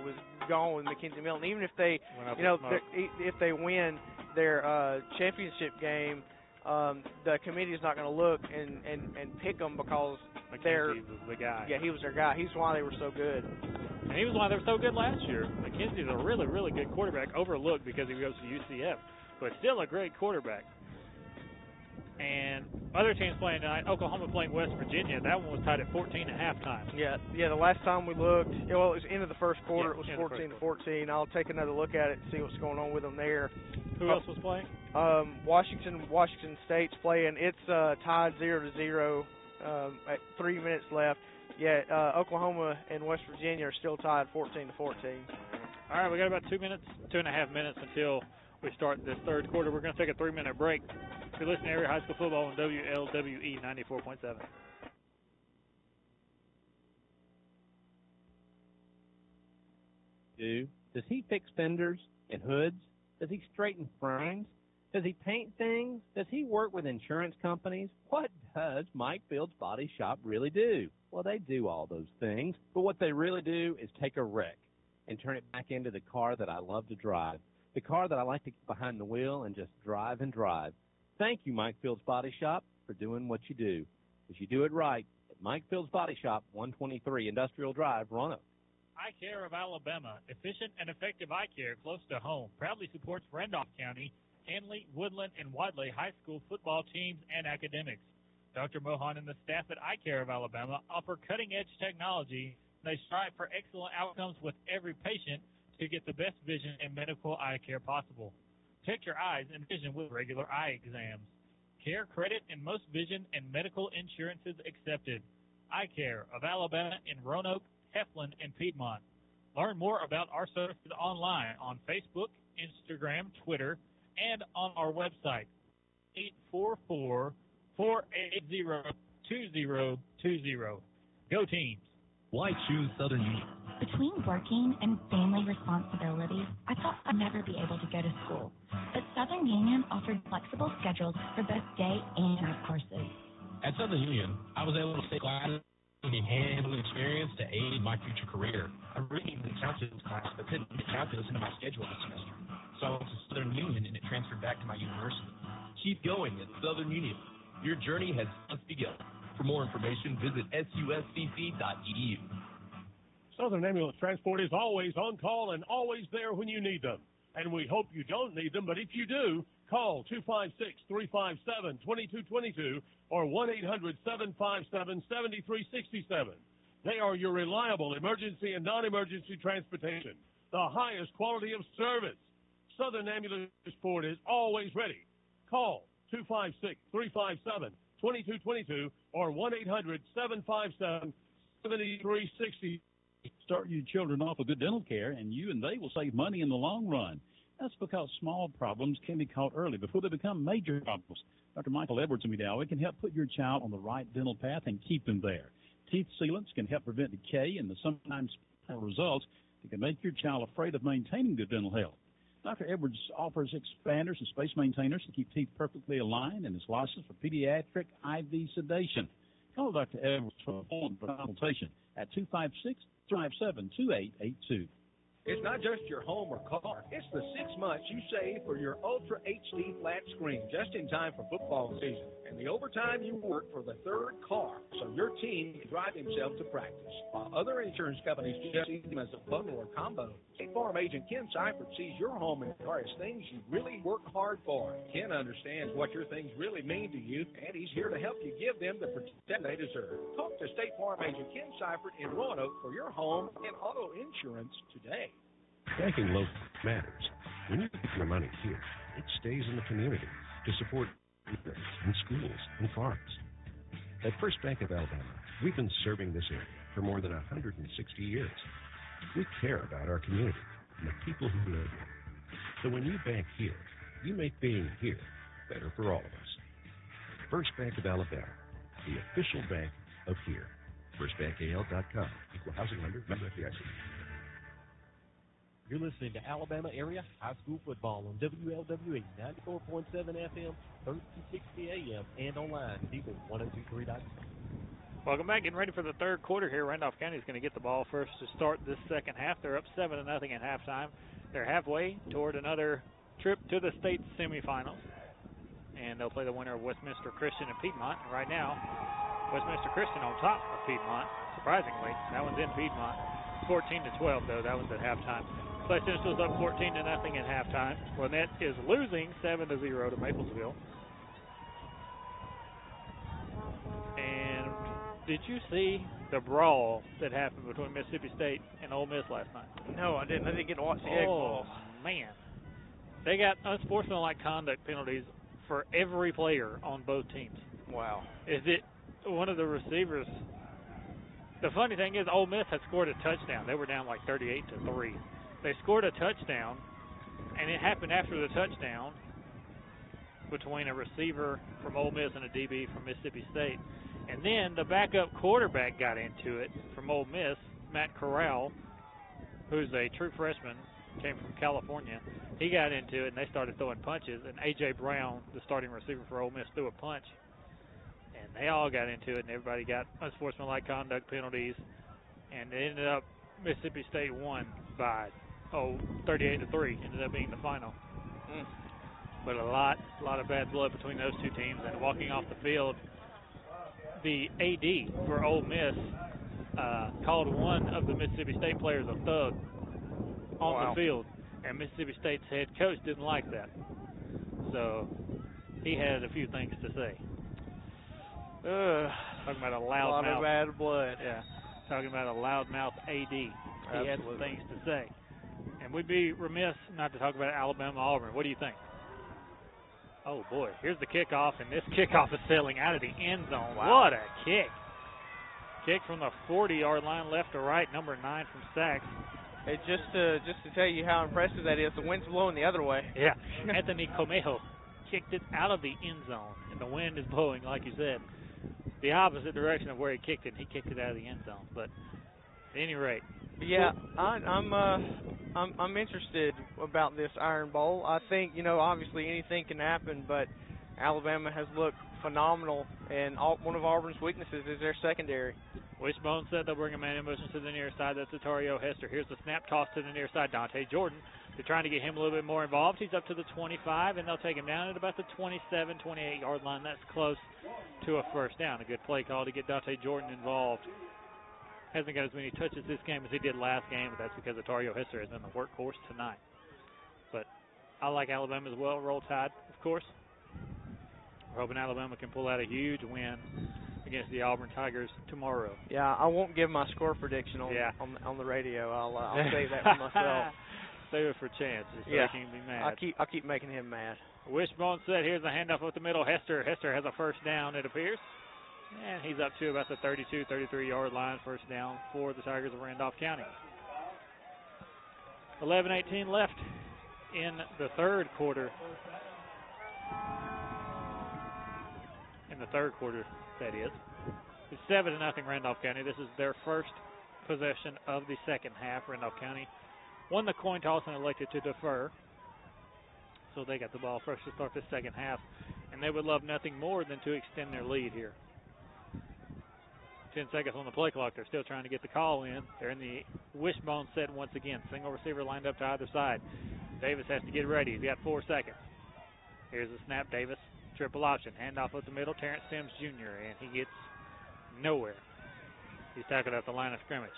was gone with Mackenzie Milton. Even if they, if they win their championship game, the committee is not going to look and pick them because McKenzie was the guy. Yeah, he was their guy. He's why they were so good. And he was why they were so good last year. McKenzie's a really, really good quarterback, overlooked because he goes to UCF, but still a great quarterback. And other teams playing tonight, Oklahoma playing West Virginia. That one was tied at 14 at halftime. Yeah. The last time we looked, it was into the first quarter. It was 14-14. I'll take another look at it and see what's going on with them there. Who else was playing? Washington State's playing. It's tied 0-0 at 3 minutes left. Yeah, Oklahoma and West Virginia are still tied 14-14. All right, we got about 2.5 minutes until we start this third quarter. We're going to take a 3-minute break. You're listening to Area High School Football on WLWE 94.7. Does he fix fenders and hoods? Does he straighten frames? Does he paint things? Does he work with insurance companies? What does Mike Field's Body Shop really do? Well, they do all those things, but what they really do is take a wreck and turn it back into the car that I love to drive, the car that I like to get behind the wheel and just drive and drive. Thank you, Mike Field's Body Shop, for doing what you do, because you do it right at Mike Field's Body Shop, 123 Industrial Drive, Roanoke. Eye Care of Alabama, efficient and effective eye care close to home, proudly supports Randolph County, Henley, Woodland, and Wadley high school football teams and academics. Dr. Mohan and the staff at Eye Care of Alabama offer cutting-edge technology. They strive for excellent outcomes with every patient to get the best vision and medical eye care possible. Check your eyes and vision with regular eye exams. Care, credit, and most vision and medical insurances accepted. Eye Care of Alabama in Roanoke, Heflin, and Piedmont. Learn more about our services online on Facebook, Instagram, Twitter, and on our website, 844-480-2020. Go Teams. Why choose Southern Union? Between working and family responsibilities, I thought I'd never be able to go to school. But Southern Union offered flexible schedules for both day and night courses. At Southern Union, I was able to take classes and handle experience to aid my future career. I really needed a calculus class, but couldn't get calculus into my schedule this semester. So I went to Southern Union and it transferred back to my university. Keep going at Southern Union. Your journey has just begun. For more information, visit suscc.edu. Southern Ambulance Transport is always on call and always there when you need them. And we hope you don't need them, but if you do, call 256-357-2222 or 1-800-757-7367. They are your reliable emergency and non-emergency transportation, the highest quality of service. Southern Ambulance Transport is always ready. Call 256-357-2222 or 1-800-757-7360. Start your children off with good dental care, and you and they will save money in the long run. That's because small problems can be caught early before they become major problems. Dr. Michael Edwards in Medallion can help put your child on the right dental path and keep them there. Teeth sealants can help prevent decay and the sometimes painful results that can make your child afraid of maintaining good dental health. Dr. Edwards offers expanders and space maintainers to keep teeth perfectly aligned and is licensed for pediatric IV sedation. Call Dr. Edwards for a phone consultation at 256-357-2882. It's not just your home or car. It's the 6 months you save for your Ultra HD flat screen just in time for football season. And the overtime you work for the third car so your team can drive himself to practice. While other insurance companies just see them as a bundle or combo, State Farm agent Ken Seifert sees your home and car as things you really work hard for. Ken understands what your things really mean to you, and he's here to help you give them the protection they deserve. Talk to State Farm agent Ken Seifert in Roanoke for your home and auto insurance today. Banking local matters. When you keep your money here, it stays in the community to support and schools and farms. At First Bank of Alabama, we've been serving this area for more than 160 years. We care about our community and the people who live here. So when you bank here, you make being here better for all of us. First Bank of Alabama, the official bank of here. FirstBankAL.com. Equal housing lender, member FDIC. You're listening to Alabama Area High School Football on WLWE 94.7 FM, 1360 AM, and online at Eagle1023.com. Welcome back. Getting ready for the third quarter here. Randolph County is going to get the ball first to start this second half. They're up 7-0 at halftime. They're halfway toward another trip to the state semifinals. And they'll play the winner of Westminster Christian and Piedmont. And right now, Westminster Christian on top of Piedmont, surprisingly. That one's in Piedmont. 14-12, though. That was at halftime. Clay Central's up 14-0 at halftime. Lynette is losing 7-0 to Maplesville. And did you see the brawl that happened between Mississippi State and Ole Miss last night? No, I didn't. I didn't get to watch the egg balls. Man. They got unsportsmanlike conduct penalties for every player on both teams. Wow. Is it one of the receivers? The funny thing is Ole Miss had scored a touchdown. They were down like 38-3. They scored a touchdown, and it happened after the touchdown. between a receiver from Ole Miss and a DB from Mississippi State. And then the backup quarterback got into it from Ole Miss, Matt Corral, who's a true freshman, came from California. He got into it, and they started throwing punches. And A.J. Brown, the starting receiver for Ole Miss, threw a punch. And they all got into it, and everybody got unsportsmanlike conduct penalties. And it ended up Mississippi State won by 38-3. Ended up being the final. But a lot of bad blood between those two teams. And walking off the field, the AD for Ole Miss called one of the Mississippi State players a thug on the field, and Mississippi State's head coach didn't like that. So he had a few things to say. Talking about a loud mouth. of bad blood. Yeah, talking about a loudmouth AD. He had some things to say. And we'd be remiss not to talk about Alabama-Auburn. What do you think? Oh, boy. Here's the kickoff, and this kickoff is sailing out of the end zone. Wow. What a kick. Kick from the 40-yard line left to right, number 9 from Sachs. Hey, just to tell you how impressive that is, the wind's blowing the other way. Yeah. Anthony Comejo kicked it out of the end zone, and the wind is blowing, like you said, the opposite direction of where he kicked it, and he kicked it out of the end zone. But at any rate. Yeah, I'm interested about this Iron Bowl. I think, obviously anything can happen, but Alabama has looked phenomenal, and one of Auburn's weaknesses is their secondary. Wishbone said they'll bring a man in motion to the near side. That's Atario Hester. Here's the snap toss to the near side. Dante Jordan. They're trying to get him a little bit more involved. He's up to the 25, and they'll take him down at about the 27, 28-yard line. That's close to a first down. A good play call to get Dante Jordan involved. Hasn't got as many touches this game as he did last game, but that's because Atario Hester has been the workhorse tonight. But I like Alabama as well. Roll Tide, of course. We're hoping Alabama can pull out a huge win against the Auburn Tigers tomorrow. Yeah, I won't give my score prediction on the radio. I'll save that for myself. Save it for Chance, so he can be mad. I'll keep making him mad. Wishbone set. Here's the handoff up the middle. Hester has a first down, it appears. And he's up to about the 32, 33-yard line, first down for the Tigers of Randolph County. 11:18 left in the third quarter. In the third quarter, that is. It's 7-0 Randolph County. This is their first possession of the second half. Randolph County won the coin toss and elected to defer. So they got the ball first to start the second half. And they would love nothing more than to extend their lead here. 10 seconds on the play clock. They're still trying to get the call in. They're in the wishbone set once again. Single receiver lined up to either side. Davis has to get ready. He's got 4 seconds. Here's the snap. Davis, triple option. Handoff up the middle. Terrence Sims Jr. And he gets nowhere. He's tackled at the line of scrimmage.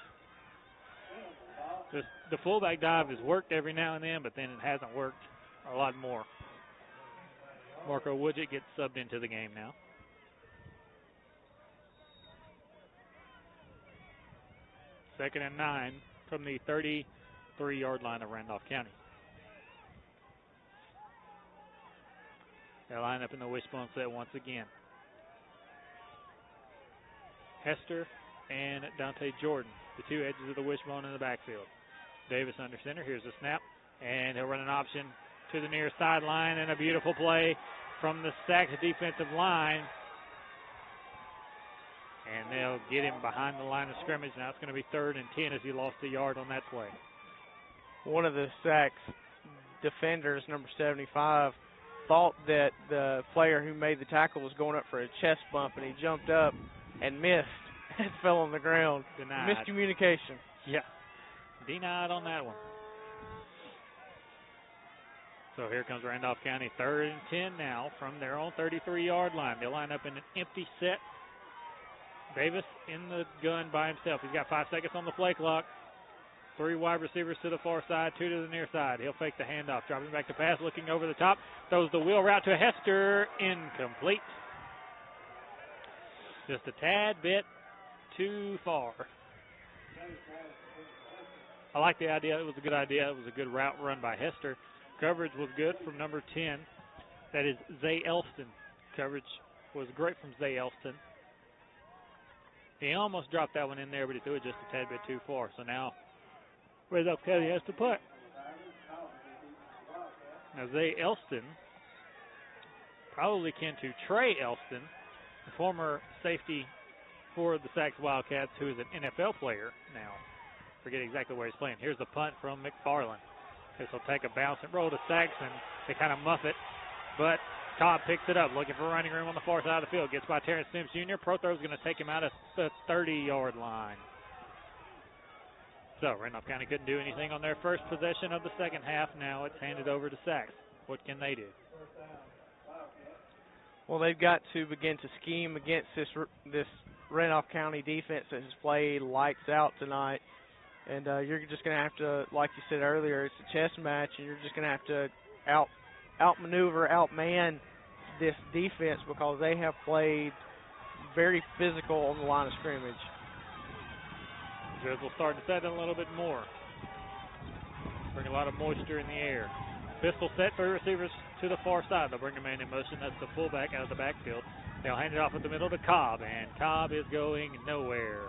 The fullback dive has worked every now and then, but then it hasn't worked a lot more. Marco Woodgett gets subbed into the game now. Second and 9 from the 33-yard line of Randolph County. They line up in the wishbone set once again. Hester and Dante Jordan, the two edges of the wishbone in the backfield. Davis under center. Here's the snap, and he'll run an option to the near sideline, and a beautiful play from the Sachs defensive line. And they'll get him behind the line of scrimmage. Now it's going to be 3rd and 10 as he lost a yard on that play. One of the Sachs defenders, number 75, thought that the player who made the tackle was going up for a chest bump, and he jumped up and missed and fell on the ground. Denied. Miscommunication. Yeah. Denied on that one. So here comes Randolph County, 3rd and 10 now from their own 33-yard line. They line up in an empty set. Davis in the gun by himself. He's got 5 seconds on the play clock. 3 wide receivers to the far side, 2 to the near side. He'll fake the handoff, dropping back to pass, looking over the top. Throws the wheel route to Hester. Incomplete. Just a tad bit too far. I like the idea. It was a good idea. It was a good route run by Hester. Coverage was good from number 10. That is Zay Elston. Coverage was great from Zay Elston. He almost dropped that one in there, but he threw it just a tad bit too far. So now Randolph County has to punt. Now Zay Elston probably kin to Trey Elston, the former safety for the Sax Wildcats, who is an NFL player now. Forget exactly where he's playing. Here's the punt from McFarland. This will take a bounce and roll to Saxon. They kind of muff it, but Cobb picks it up, looking for running room on the far side of the field. Gets by Terrence Sims Jr. Pro throw is going to take him out of the 30-yard line. So Randolph County couldn't do anything on their first possession of the second half. Now it's handed over to Sax. What can they do? Well, they've got to begin to scheme against this Randolph County defense that has played lights out tonight. And you're just going to have to, like you said earlier, it's a chess match, and you're just going to have to outmaneuver, outman this defense because they have played very physical on the line of scrimmage. Drizzle starting to set in a little bit more. Bring a lot of moisture in the air. Pistol set, 3 receivers to the far side. They'll bring a man in motion. That's the fullback out of the backfield. They'll hand it off at the middle to Cobb, and Cobb is going nowhere.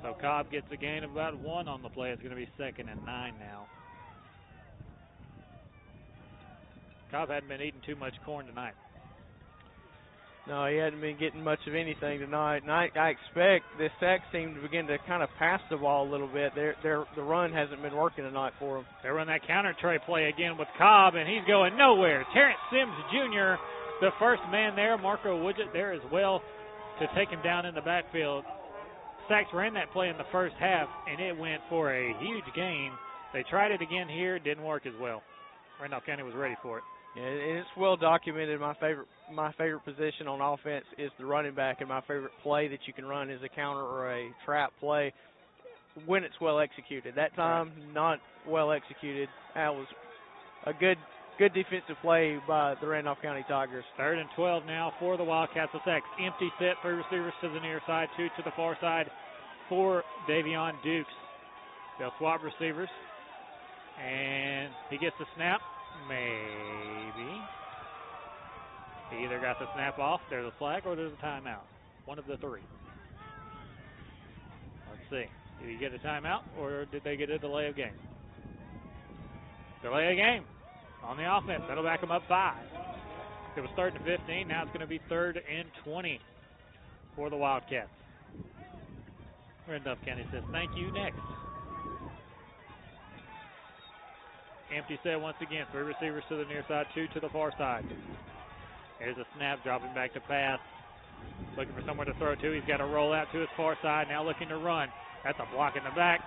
So Cobb gets a gain of about 1 on the play. It's going to be 2nd and 9 now. Cobb hadn't been eating too much corn tonight. No, he hadn't been getting much of anything tonight. And I expect this Sax team to begin to kind of pass the ball a little bit. The run hasn't been working tonight for them. They run that counter tray play again with Cobb, and he's going nowhere. Terrence Sims Jr., the first man there. Marco Woodgett there as well to take him down in the backfield. Sax ran that play in the first half, and it went for a huge gain. They tried it again here. It didn't work as well. Randolph County was ready for it. Yeah, it's well documented. My favorite position on offense is the running back, and my favorite play that you can run is a counter or a trap play when it's well executed. That time, not well executed. That was a good defensive play by the Randolph County Tigers. 3rd and 12 now for the Wildcats of Sax. Empty set, 3 receivers to the near side, 2 to the far side for Davion Dukes. They'll swap receivers, and he gets the snap. Maybe. He either got the snap off, there's a flag, or there's a timeout. One of the 3. Let's see. Did he get a timeout, or did they get a delay of game? Delay of game on the offense. That'll back them up 5. It was 3rd and 15. Now it's going to be 3rd and 20 for the Wildcats. Randolph County says, thank you, next. Empty set once again. 3 receivers to the near side, 2 to the far side. Here's a snap, dropping back to pass. Looking for somewhere to throw to. He's got to roll out to his far side. Now looking to run. That's a block in the back.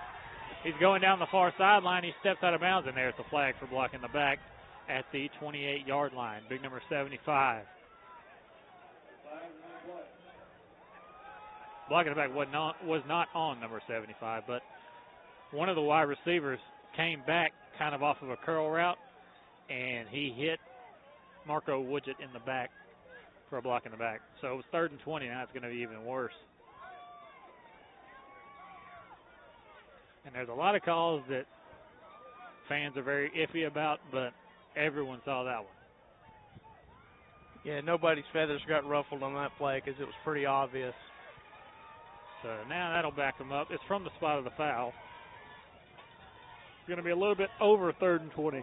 He's going down the far sideline. He steps out of bounds, and there's the flag for blocking the back at the 28-yard line. Big number 75. Blocking the back was not on number 75, but one of the wide receivers came back kind of off of a curl route, and he hit Marco Woodgett in the back for a block in the back. So it was 3rd and 20. Now it's going to be even worse. And there's a lot of calls that fans are very iffy about, but everyone saw that one. Yeah, nobody's feathers got ruffled on that play because it was pretty obvious. So now that'll back them up. It's from the spot of the foul. It's going to be a little bit over 3rd and 20.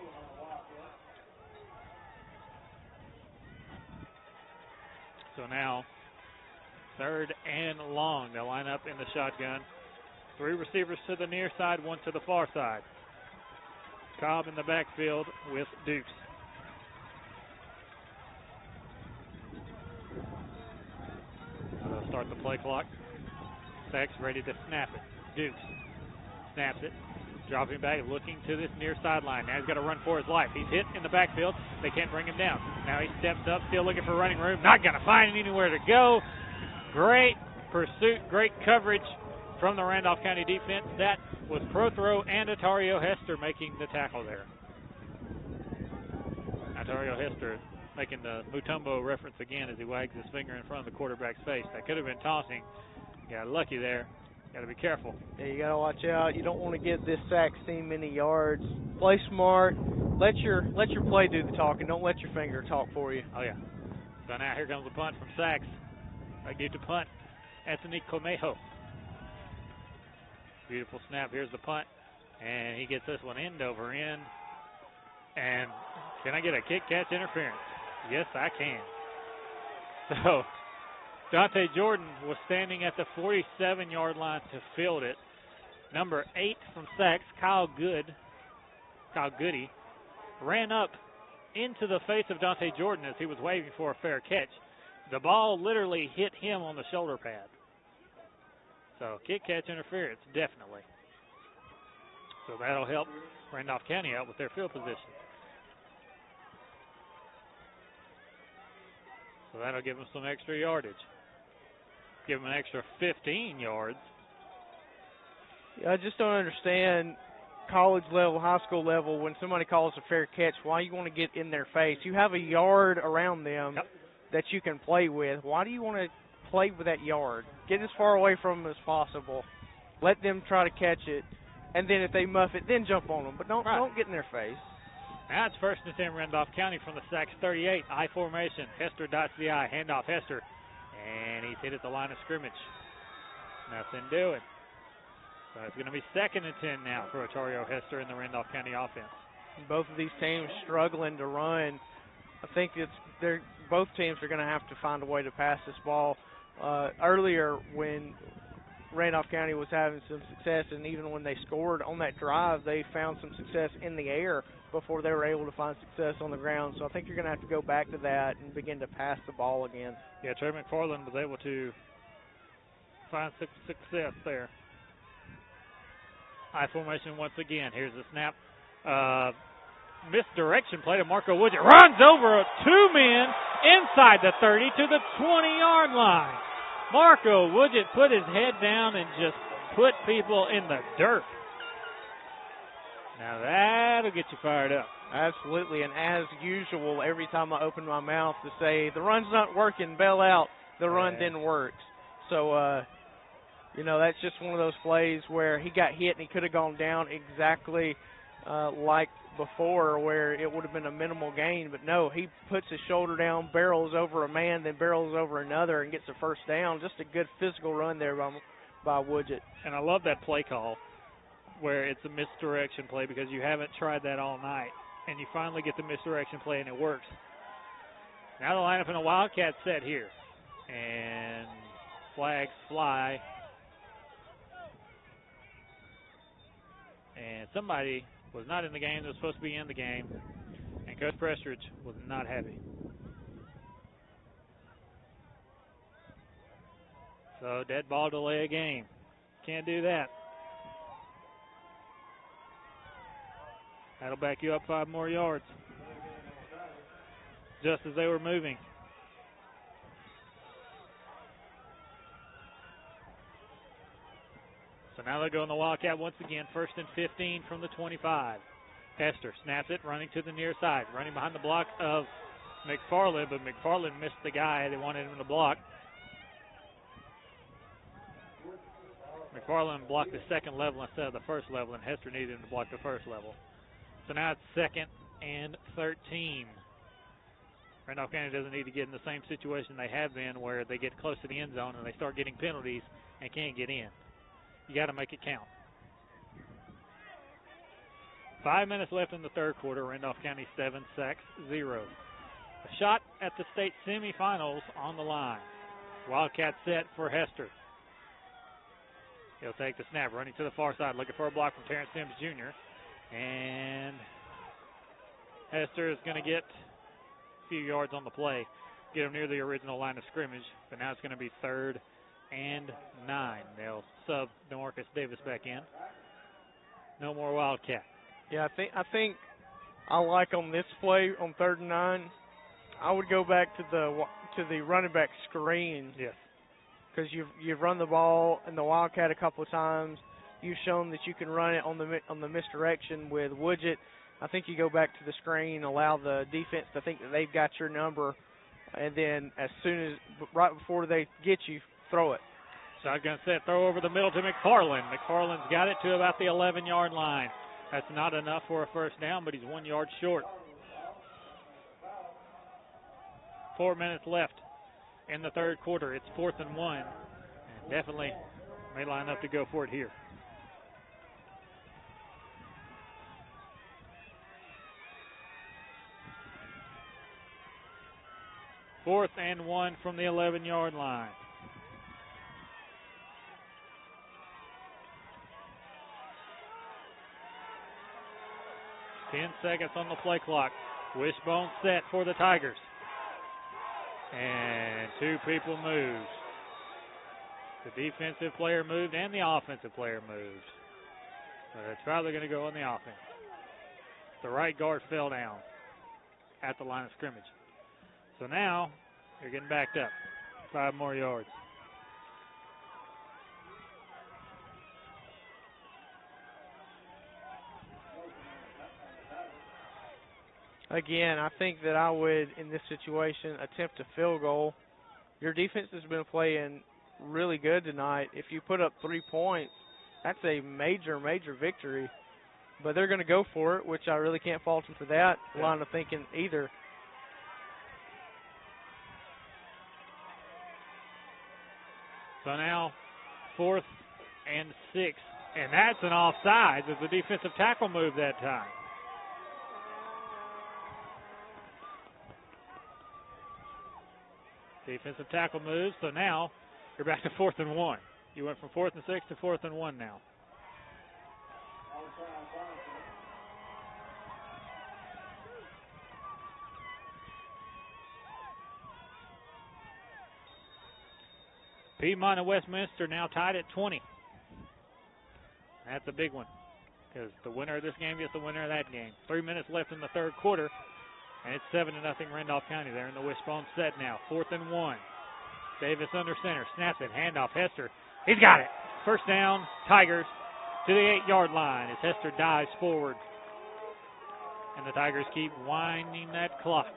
So now 3rd and long. They'll line up in the shotgun. 3 receivers to the near side, 1 to the far side. Cobb in the backfield with Dukes. They'll start the play clock. Sax ready to snap it. Dukes snaps it. Dropping back, looking to this near sideline. Now he's got to run for his life. He's hit in the backfield. They can't bring him down. Now he steps up, still looking for running room. Not going to find anywhere to go. Great pursuit, great coverage from the Randolph County defense. That was Prothrow and Atario Hester making the tackle there. Atario Hester making the Mutombo reference again as he wags his finger in front of the quarterback's face. That could have been tossing. Got lucky there. Got to be careful. Yeah, you got to watch out. You don't want to give this Sax team many yards. Play smart. Let your play do the talking. Don't let your finger talk for you. Oh, yeah. So now here comes the punt from Sax. Right deep to punt. Anthony Comejo. Beautiful snap. Here's the punt. And he gets this one end over end. And can I get a kick catch interference? Yes, I can. So Dante Jordan was standing at the 47-yard line to field it. Number 8 from Sachs, Kyle Goody, ran up into the face of Dante Jordan as he was waving for a fair catch. The ball literally hit him on the shoulder pad. So kick catch interference, definitely. So that'll help Randolph County out with their field position. So that'll give them some extra yardage. Give them an extra 15 yards. Yeah, I just don't understand college level, high school level, when somebody calls a fair catch, why you want to get in their face. You have a yard around them that you can play with. Why do you want to play with that yard? Get as far away from them as possible. Let them try to catch it. And then if they muff it, then jump on them. But don't get in their face. Now it's 1st and 10 Randolph County from the Sachs 38. I formation. Hester dots the I. Handoff Hester. And he's hit at the line of scrimmage. Nothing doing. So it's going to be 2nd and 10 now for Otario Hester in the Randolph County offense. Both of these teams struggling to run. I think both teams are going to have to find a way to pass this ball. Earlier when Randolph County was having some success, and even when they scored on that drive, they found some success in the air before they were able to find success on the ground. So I think you're going to have to go back to that and begin to pass the ball again. Yeah, Trey McFarland was able to find success there. I formation once again. Here's the snap. Misdirection play to Marco Woodgett. Runs over 2 men inside the 30 to the 20-yard line. Marco Woodgett put his head down and just put people in the dirt. Now that'll get you fired up. Absolutely, and as usual, every time I open my mouth to say, the run's not working, bail out, the run then works. So, that's just one of those plays where he got hit and he could have gone down exactly like before, where it would have been a minimal gain. But no, he puts his shoulder down, barrels over a man, then barrels over another and gets a first down. Just a good physical run there by Woodgett. And I love that play call where it's a misdirection play because you haven't tried that all night. And you finally get the misdirection play and it works. Now the lineup in a Wildcat set here. And flags fly. And somebody was not in the game that was supposed to be in the game. And Coach Prestridge was not happy. So dead ball delay a game. Can't do that. That'll back you up 5 more yards. Just as they were moving. So now they're going the Wildcat once again. 1st and 15 from the 25. Hester snaps it, running to the near side. Running behind the block of McFarland, but McFarland missed the guy they wanted him to block. McFarland blocked the second level instead of the first level, and Hester needed him to block the first level. So now it's 2nd and 13. Randolph County doesn't need to get in the same situation they have been where they get close to the end zone and they start getting penalties and can't get in. You got to make it count. 5 minutes left in the third quarter. Randolph County 7, Sachs 0. A shot at the state semifinals on the line. Wildcat set for Hester. He'll take the snap, running to the far side, looking for a block from Terrence Sims Jr. And Hester is going to get a few yards on the play, get him near the original line of scrimmage, but now it's going to be 3rd and 9. They'll sub DeMarcus Davis back in. No more Wildcat. Yeah, I think I like on this play on 3rd and 9, I would go back to the running back screen. Yes. Because you've run the ball in the Wildcat a couple of times. You've shown that you can run it on the misdirection with Woodgett. I think you go back to the screen, allow the defense to think that they've got your number, and then right before they get you, throw it. Shotgun set, throw over the middle to McFarland. McFarland's got it to about the 11-yard line. That's not enough for a first down, but he's 1 yard short. 4 minutes left in the third quarter. It's 4th and 1, and definitely may line up to go for it here. 4th and 1 from the 11-yard line. Ten seconds on the play clock. Wishbone set for the Tigers. And 2 people moved. The defensive player moved and the offensive player moved. But it's probably going to go on the offense. The right guard fell down at the line of scrimmage. So now they're getting backed up. 5 more yards. Again, I think that I would, in this situation, attempt a field goal. Your defense has been playing really good tonight. If you put up 3 points, that's a major, major victory. But they're going to go for it, which I really can't fault them for that line of thinking either. So now 4th and 6. And that's an offsides as the defensive tackle moved that time. Defensive tackle moves, so now you're back to 4th and 1. You went from 4th and 6 to 4th and 1 now. Piedmont and Westminster now tied at 20. That's a big one because the winner of this game gets the winner of that game. 3 minutes left in the third quarter. And it's 7-0 Randolph County. They're in the wishbone set now. 4th and 1. Davis under center. Snaps it. Handoff. Hester. He's got it. First down. Tigers to the 8-yard line as Hester dives forward. And the Tigers keep winding that clock.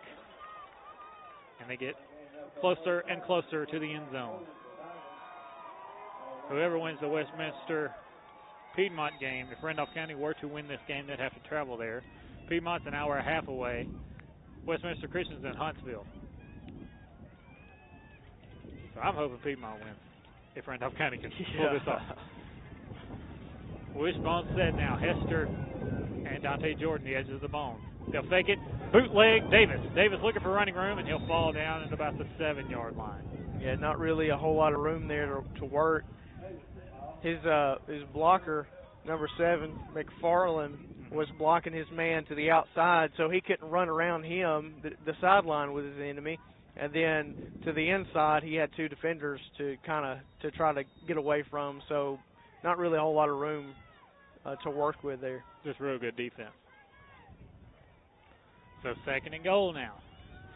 And they get closer and closer to the end zone. Whoever wins the Westminster Piedmont game, if Randolph County were to win this game, they'd have to travel there. Piedmont's an hour and a half away. Westminster Christian's in Huntsville. So I'm hoping Piedmont wins if Randolph County can pull this off. Wishbone set now. Hester and Dante Jordan, the edge of the bone. They'll fake it. Bootleg Davis. Davis looking for running room, and he'll fall down at about the 7-yard line. Yeah, not really a whole lot of room there to work. His blocker, number 7, McFarland, was blocking his man to the outside, so he couldn't run around him. The sideline was his enemy, and then to the inside, he had 2 defenders to try to get away from. So, not really a whole lot of room to work with there. Just real good defense. So 2nd and goal now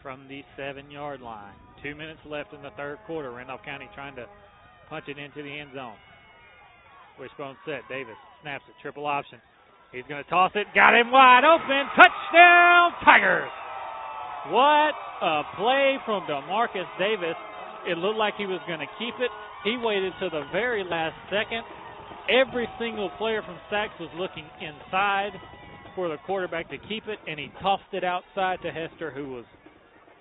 from the 7-yard line. 2 minutes left in the third quarter. Randolph County trying to punch it into the end zone. Wishbone set. Davis snaps it. Triple option. He's going to toss it. Got him wide open. Touchdown, Tigers. What a play from DeMarcus Davis. It looked like he was going to keep it. He waited to the very last second. Every single player from Sachs was looking inside for the quarterback to keep it, and he tossed it outside to Hester, who was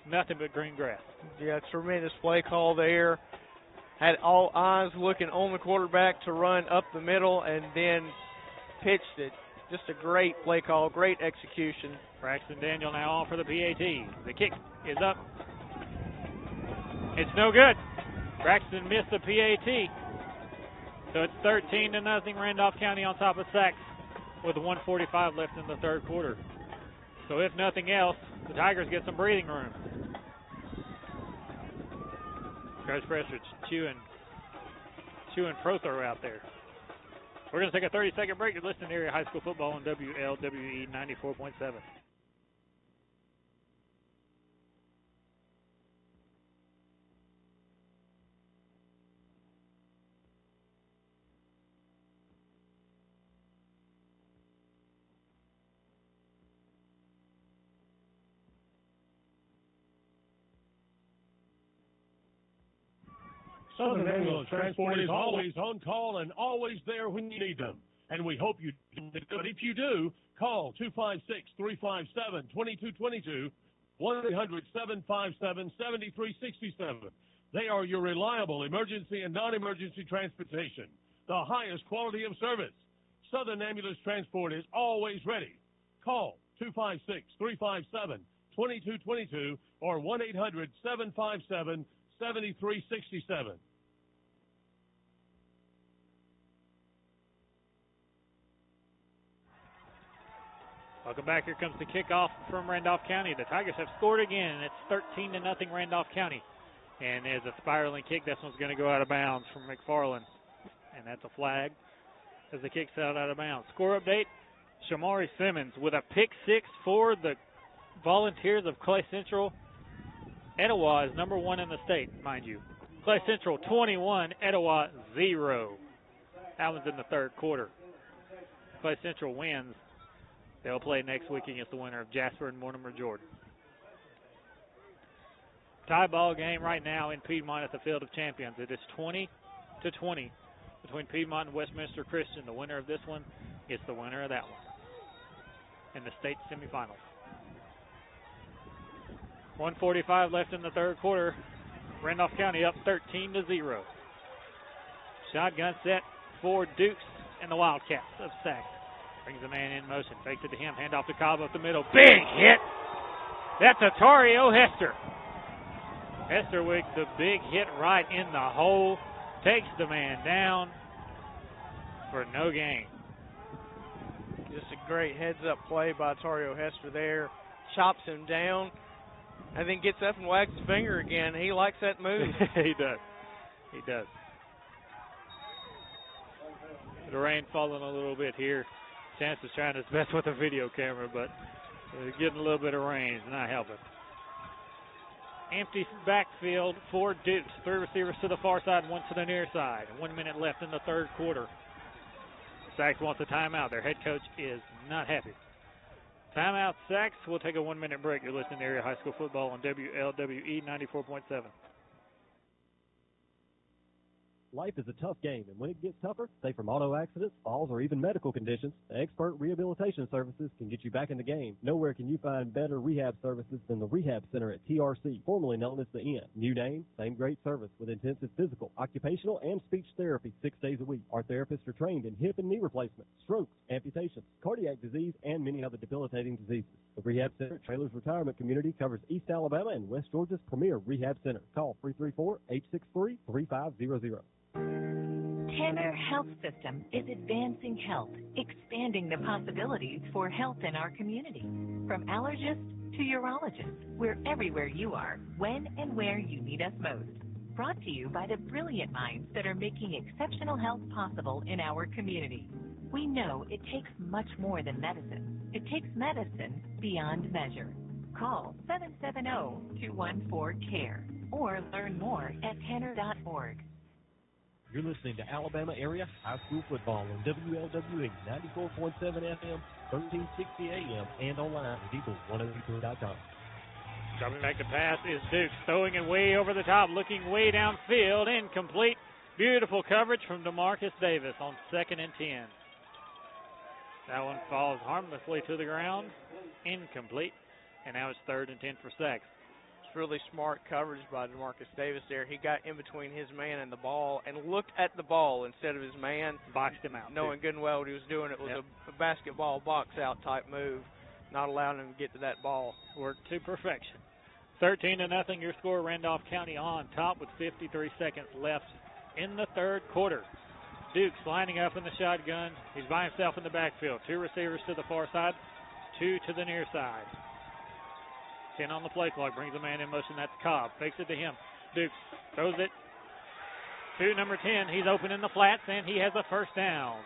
nothing but green grass. Yeah, tremendous play call there. Had all eyes looking on the quarterback to run up the middle and then pitched it. Just a great play call, great execution. Braxton Daniel now on for the PAT. The kick is up. It's no good. Braxton missed the PAT. So it's 13-0 Randolph County on top of Sachs with 1:45 left in the third quarter. So if nothing else, the Tigers get some breathing room. Coach Prestridge chewing Prothrow out there. We're going to take a 30-second break. You're listening to Area High School Football on WLWE 94.7. Southern Ambulance Transport is always on call and always there when you need them. And we hope you do. But if you do, call 256-357-2222, 1-800-757-7367. They are your reliable emergency and non-emergency transportation, the highest quality of service. Southern Ambulance Transport is always ready. Call 256-357-2222. 2222 or 1-800-757-7367. Welcome back. Here comes the kickoff from Randolph County. The Tigers have scored again. It's 13-0 Randolph County. And there's a spiraling kick. This one's going to go out of bounds from McFarland. And that's a flag as the kick's out of bounds. Score update, Shamari Simmons with a pick six for the Volunteers of Clay Central. Etowah is number one in the state, mind you. Clay Central 21, Etowah 0. That one's in the third quarter. Clay Central wins. They'll play next week against the winner of Jasper and Mortimer Jordan. Tie ball game right now in Piedmont at the Field of Champions. It is 20-20 between Piedmont and Westminster Christian. The winner of this one is the winner of that one in the state semifinals. 1:45 left in the third quarter. Randolph County up 13-0. Shotgun set for Dukes and the Wildcats of Sac. Brings the man in motion. Fakes it to him. Hand off to Cobb up the middle. Big hit. That's Atario Hester. Hester with the big hit right in the hole. Takes the man down for no gain. Just a great heads-up play by Atario Hester there. Chops him down and then gets up and wags his finger again. He likes that move. He does. He does. The rain falling a little bit here. Chance is trying his best with the video camera, but getting a little bit of rain is not helping. Empty backfield for Dukes. Three receivers to the far side, one to the near side. 1 minute left in the third quarter. Sacs wants a timeout. Their head coach is not happy. Timeout, Sacs. We'll take a 1 minute break. You're listening to Area High School Football on WLWE 94.7. Life is a tough game, and when it gets tougher, say from auto accidents, falls, or even medical conditions, the Expert Rehabilitation Services can get you back in the game. Nowhere can you find better rehab services than the Rehab Center at TRC, formerly known as the Inn. New name, same great service with intensive physical, occupational, and speech therapy 6 days a week. Our therapists are trained in hip and knee replacement, strokes, amputations, cardiac disease, and many other debilitating diseases. The Rehab Center at Trailers Retirement Community covers East Alabama and West Georgia's premier rehab center. Call 334-863-3500. Tanner Health System is advancing health, expanding the possibilities for health in our community. From allergists to urologists, we're everywhere you are, when and where you need us most. Brought to you by the brilliant minds that are making exceptional health possible in our community. We know it takes much more than medicine. It takes medicine beyond measure. Call 770-214-CARE or learn more at tanner.org. You're listening to Alabama Area High School Football on WLWE 94.7 FM, 1360 AM, and online at Eagle102.com. Dropping back to pass is Dukes, throwing it way over the top, looking way downfield, incomplete. Beautiful coverage from DeMarcus Davis on 2nd and 10. That one falls harmlessly to the ground, incomplete, and now it's 3rd and 10 for Sacs. Really smart coverage by DeMarcus Davis there. He got in between his man and the ball and looked at the ball instead of his man. Boxed him out. Knowing good and well what he was doing. It was a basketball box-out type move, not allowing him to get to that ball. Worked to perfection. 13-0 your score. Randolph County on top with 53 seconds left in the third quarter. Dukes lining up in the shotgun. He's by himself in the backfield. 2 receivers to the far side, 2 to the near side. 10 on the play clock, brings a man in motion. That's Cobb. Fakes it to him. Dukes throws it to number 10. He's open in the flats, and he has a first down.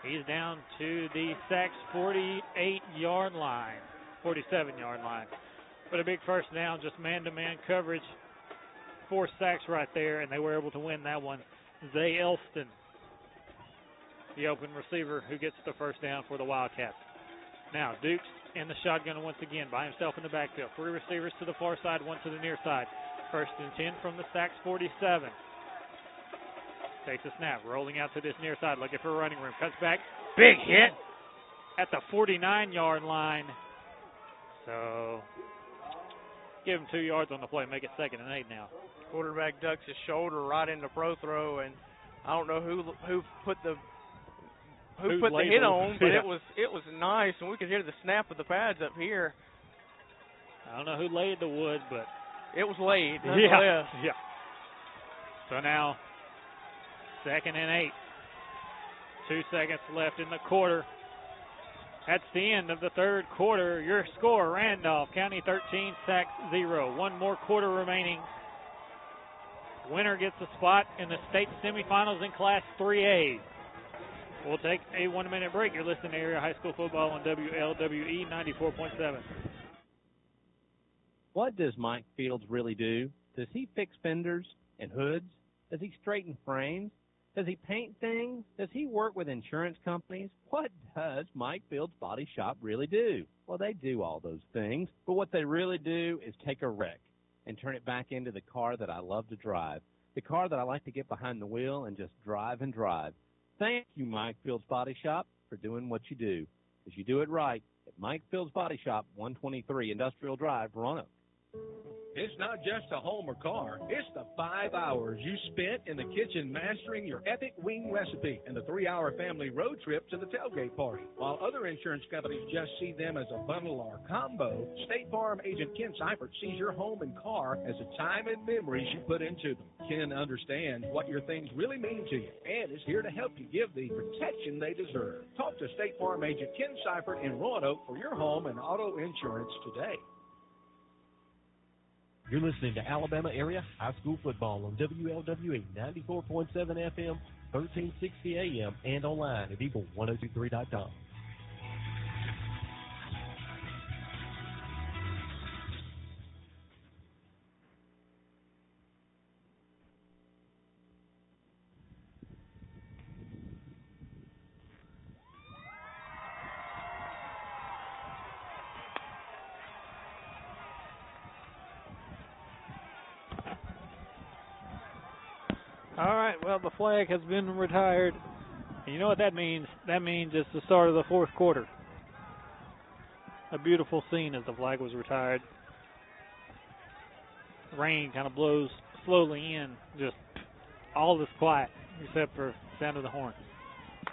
He's down to the Sacs 47-yard line. But a big first down, just man-to-man coverage for Sacs right there, and they were able to win that one. Zay Elston, the open receiver who gets the first down for the Wildcats. Now, Dukes in the shotgun once again by himself in the backfield. 3 receivers to the far side, 1 to the near side. 1st and 10 from the Sacs 47. Takes a snap, rolling out to this near side, looking for a running room. Cuts back, big hit at the 49-yard line. So, give him 2 yards on the play, make it 2nd and 8 now. Quarterback ducks his shoulder right into pro throw, and I don't know who put the hit on, but it was nice, and we could hear the snap of the pads up here. I don't know who laid the wood, but it was laid. Nonetheless. Yeah. So now, 2nd and 8. 2 seconds left in the quarter. That's the end of the third quarter. Your score, Randolph County 13, Sacs 0. One more quarter remaining. Winner gets a spot in the state semifinals in Class 3A. We'll take a 1-minute break. You're listening to Area High School Football on WLWE 94.7. What does Mike Fields really do? Does he fix fenders and hoods? Does he straighten frames? Does he paint things? Does he work with insurance companies? What does Mike Fields Body Shop really do? Well, they do all those things, but what they really do is take a wreck and turn it back into the car that I love to drive, the car that I like to get behind the wheel and just drive and drive. Thank you, Mike Fields Body Shop, for doing what you do, because you do it right at Mike Fields Body Shop, 123 Industrial Drive, Roanoke. It's not just a home or car. It's the 5 hours you spent in the kitchen mastering your epic wing recipe and the 3-hour family road trip to the tailgate party. While other insurance companies just see them as a bundle or combo, State Farm agent Ken Seifert sees your home and car as a time and memories you put into them. Ken understands what your things really mean to you and is here to help you give the protection they deserve. Talk to State Farm agent Ken Seifert in Roanoke for your home and auto insurance today. You're listening to Alabama Area High School Football on WLWE 94.7 FM, 1360 AM, and online at Eagle1023.com. All right, well, the flag has been retired. And you know what that means? That means it's the start of the fourth quarter. A beautiful scene as the flag was retired. Rain kind of blows slowly in. Just all is quiet except for the sound of the horn.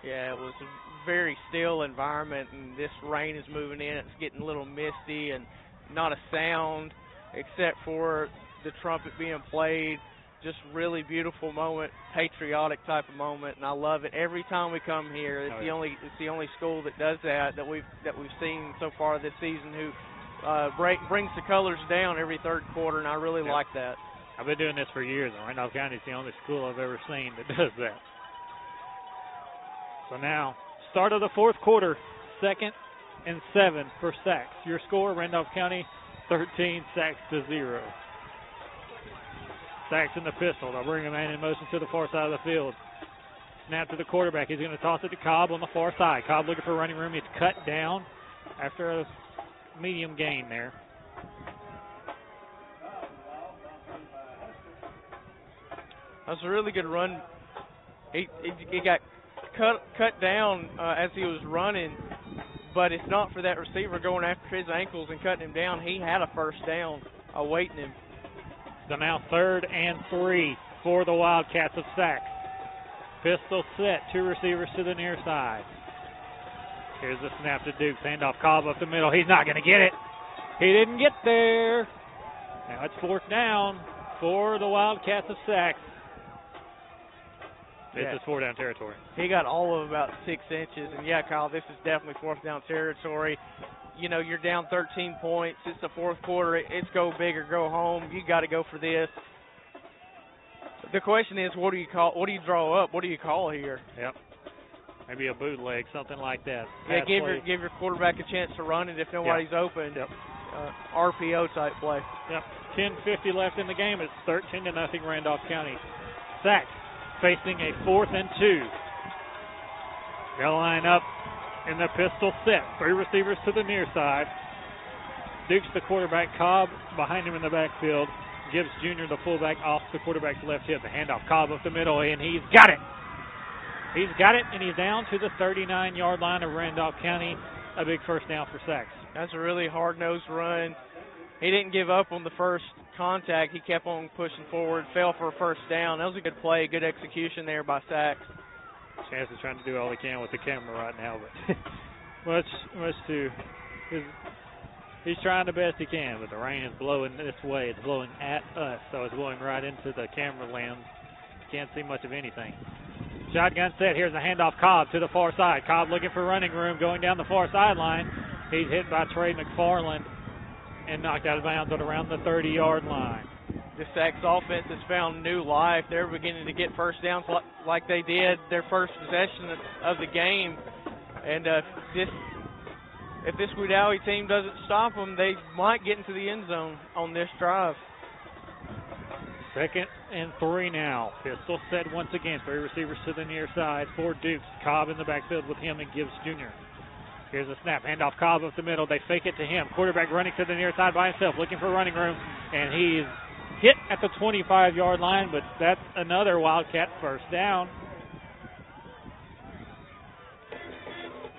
Yeah, it was a very still environment, and this rain is moving in. It's getting a little misty and not a sound except for the trumpet being played. Just really beautiful moment, patriotic type of moment, and I love it every time we come here. It's the only school that does that we've seen so far this season who brings the colors down every third quarter, and I really like that. I've been doing this for years, and Randolph County is the only school I've ever seen that does that. So now, start of the fourth quarter, 2nd and 7 for Sacs. Your score, Randolph County 13, Sacs 0. Sacs in the pistol. They'll bring a man in motion to the far side of the field. Snap to the quarterback. He's going to toss it to Cobb on the far side. Cobb looking for running room. He's cut down after a medium gain there. That's a really good run. He got cut down as he was running, but it's not for that receiver going after his ankles and cutting him down. He had a first down awaiting him. So now 3rd and 3 for the Wildcats of Sacs. Pistol set, 2 receivers to the near side. Here's the snap to Dukes. Handoff, Cobb up the middle. He's not going to get it. He didn't get there. Now it's 4th down for the Wildcats of Sacs. This is 4th down territory. He got all of about 6 inches. And, yeah, Kyle, this is definitely 4th down territory. You know, you're down 13 points. It's the fourth quarter. It's go big or go home. You got to go for this. The question is, what do you call? What do you draw up? What do you call here? Yep. Maybe a bootleg, something like that. Yeah, give your quarterback a chance to run it if nobody's open. Yep. RPO type play. Yep. 10:50 left in the game. It's 13-0 Randolph County. Sacs facing a 4th and 2. They'll line up in the pistol set. 3 receivers to the near side. Dukes the quarterback. Cobb behind him in the backfield. Gibbs Jr., the fullback, off the quarterback's left hip. The handoff. Cobb up the middle, and he's got it. He's got it, and he's down to the 39-yard line of Randolph County. A big first down for Sacs. That's a really hard-nosed run. He didn't give up on the first contact. He kept on pushing forward, fell for a first down. That was a good play, good execution there by Sacs. Chance is trying to do all he can with the camera right now, but much to his He's trying the best he can, but the rain is blowing this way. It's blowing at us, so it's blowing right into the camera lens. Can't see much of anything. Shotgun set. Here's a handoff. Cobb to the far side. Cobb looking for running room, going down the far sideline. He's hit by Trey McFarland and knocked out of bounds at around the 30-yard line. The Sacs offense has found new life. They're beginning to get first downs like they did their first possession of the game. And if this Wedowee team doesn't stop them, they might get into the end zone on this drive. 2nd and 3 now. Pistol set once again. 3 receivers to the near side for Dukes. Cobb in the backfield with him and Gibbs Jr. Here's a snap. Handoff. Cobb up the middle. They fake it to him. Quarterback running to the near side by himself, looking for running room. And he's hit at the 25-yard line, but that's another Wildcat first down.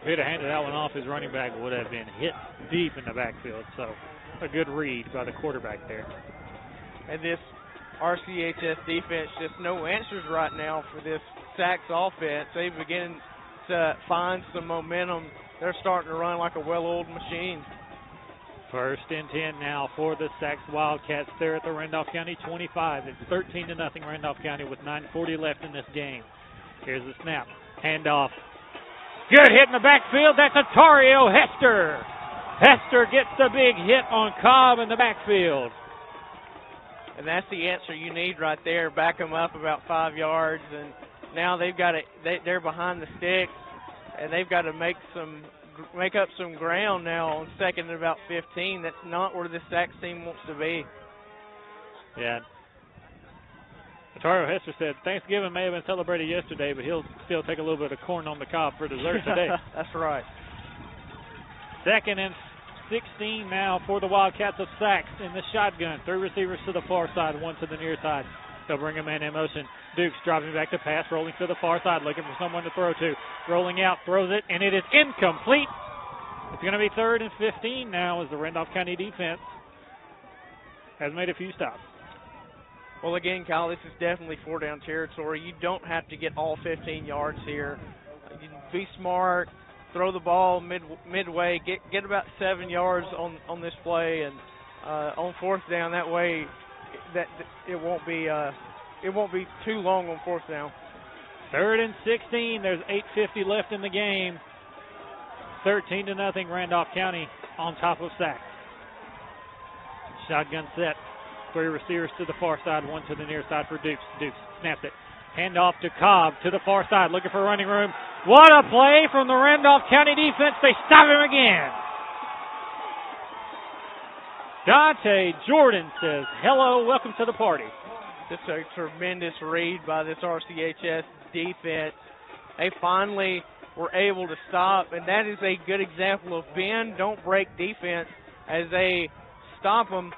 If he'd have handed that one off, his running back would have been hit deep in the backfield. So a good read by the quarterback there. And this RCHS defense, just no answers right now for this Sacs offense. They begin to find some momentum. They're starting to run like a well-oiled machine. 1st and 10 now for the Sacs Wildcats. They're at the Randolph County 25. It's 13-0 Randolph County with 9:40 left in this game. Here's the snap. Handoff. Good hit in the backfield. That's Atario Hester. Hester gets the big hit on Cobb in the backfield. And that's the answer you need right there. Back them up about 5 yards, and now they've got it. They're behind the sticks, and they've got to make up some ground now on 2nd and about 15. That's not where the Sacs team wants to be. Yeah. Atario Hester said Thanksgiving may have been celebrated yesterday, but he'll still take a little bit of corn on the cob for dessert today. That's right. 2nd and 16 now for the Wildcats of Sacs in the shotgun. 3 receivers to the far side, 1 to the near side. They'll bring a man in motion. Dukes dropping back to pass, rolling to the far side, looking for someone to throw to. Rolling out, throws it, and it is incomplete. It's going to be 3rd and 15 now as the Randolph County defense has made a few stops. Well, again, Kyle, this is definitely 4-down territory. You don't have to get all 15 yards here. You be smart, throw the ball midway, get about 7 yards on this play, and on 4th down. That way, that it won't be too long on 4th down. 3rd and 16. There's 8:50 left in the game. 13-0 Randolph County on top of Sacs. Shotgun set. 3 receivers to the far side, 1 to the near side for Dukes. Dukes snaps it. Handoff to Cobb to the far side, looking for running room. What a play from the Randolph County defense. They stop him again. Dante Jordan says, hello, welcome to the party. This is a tremendous read by this RCHS defense. They finally were able to stop, and that is a good example of bend, don't break defense as they stop them,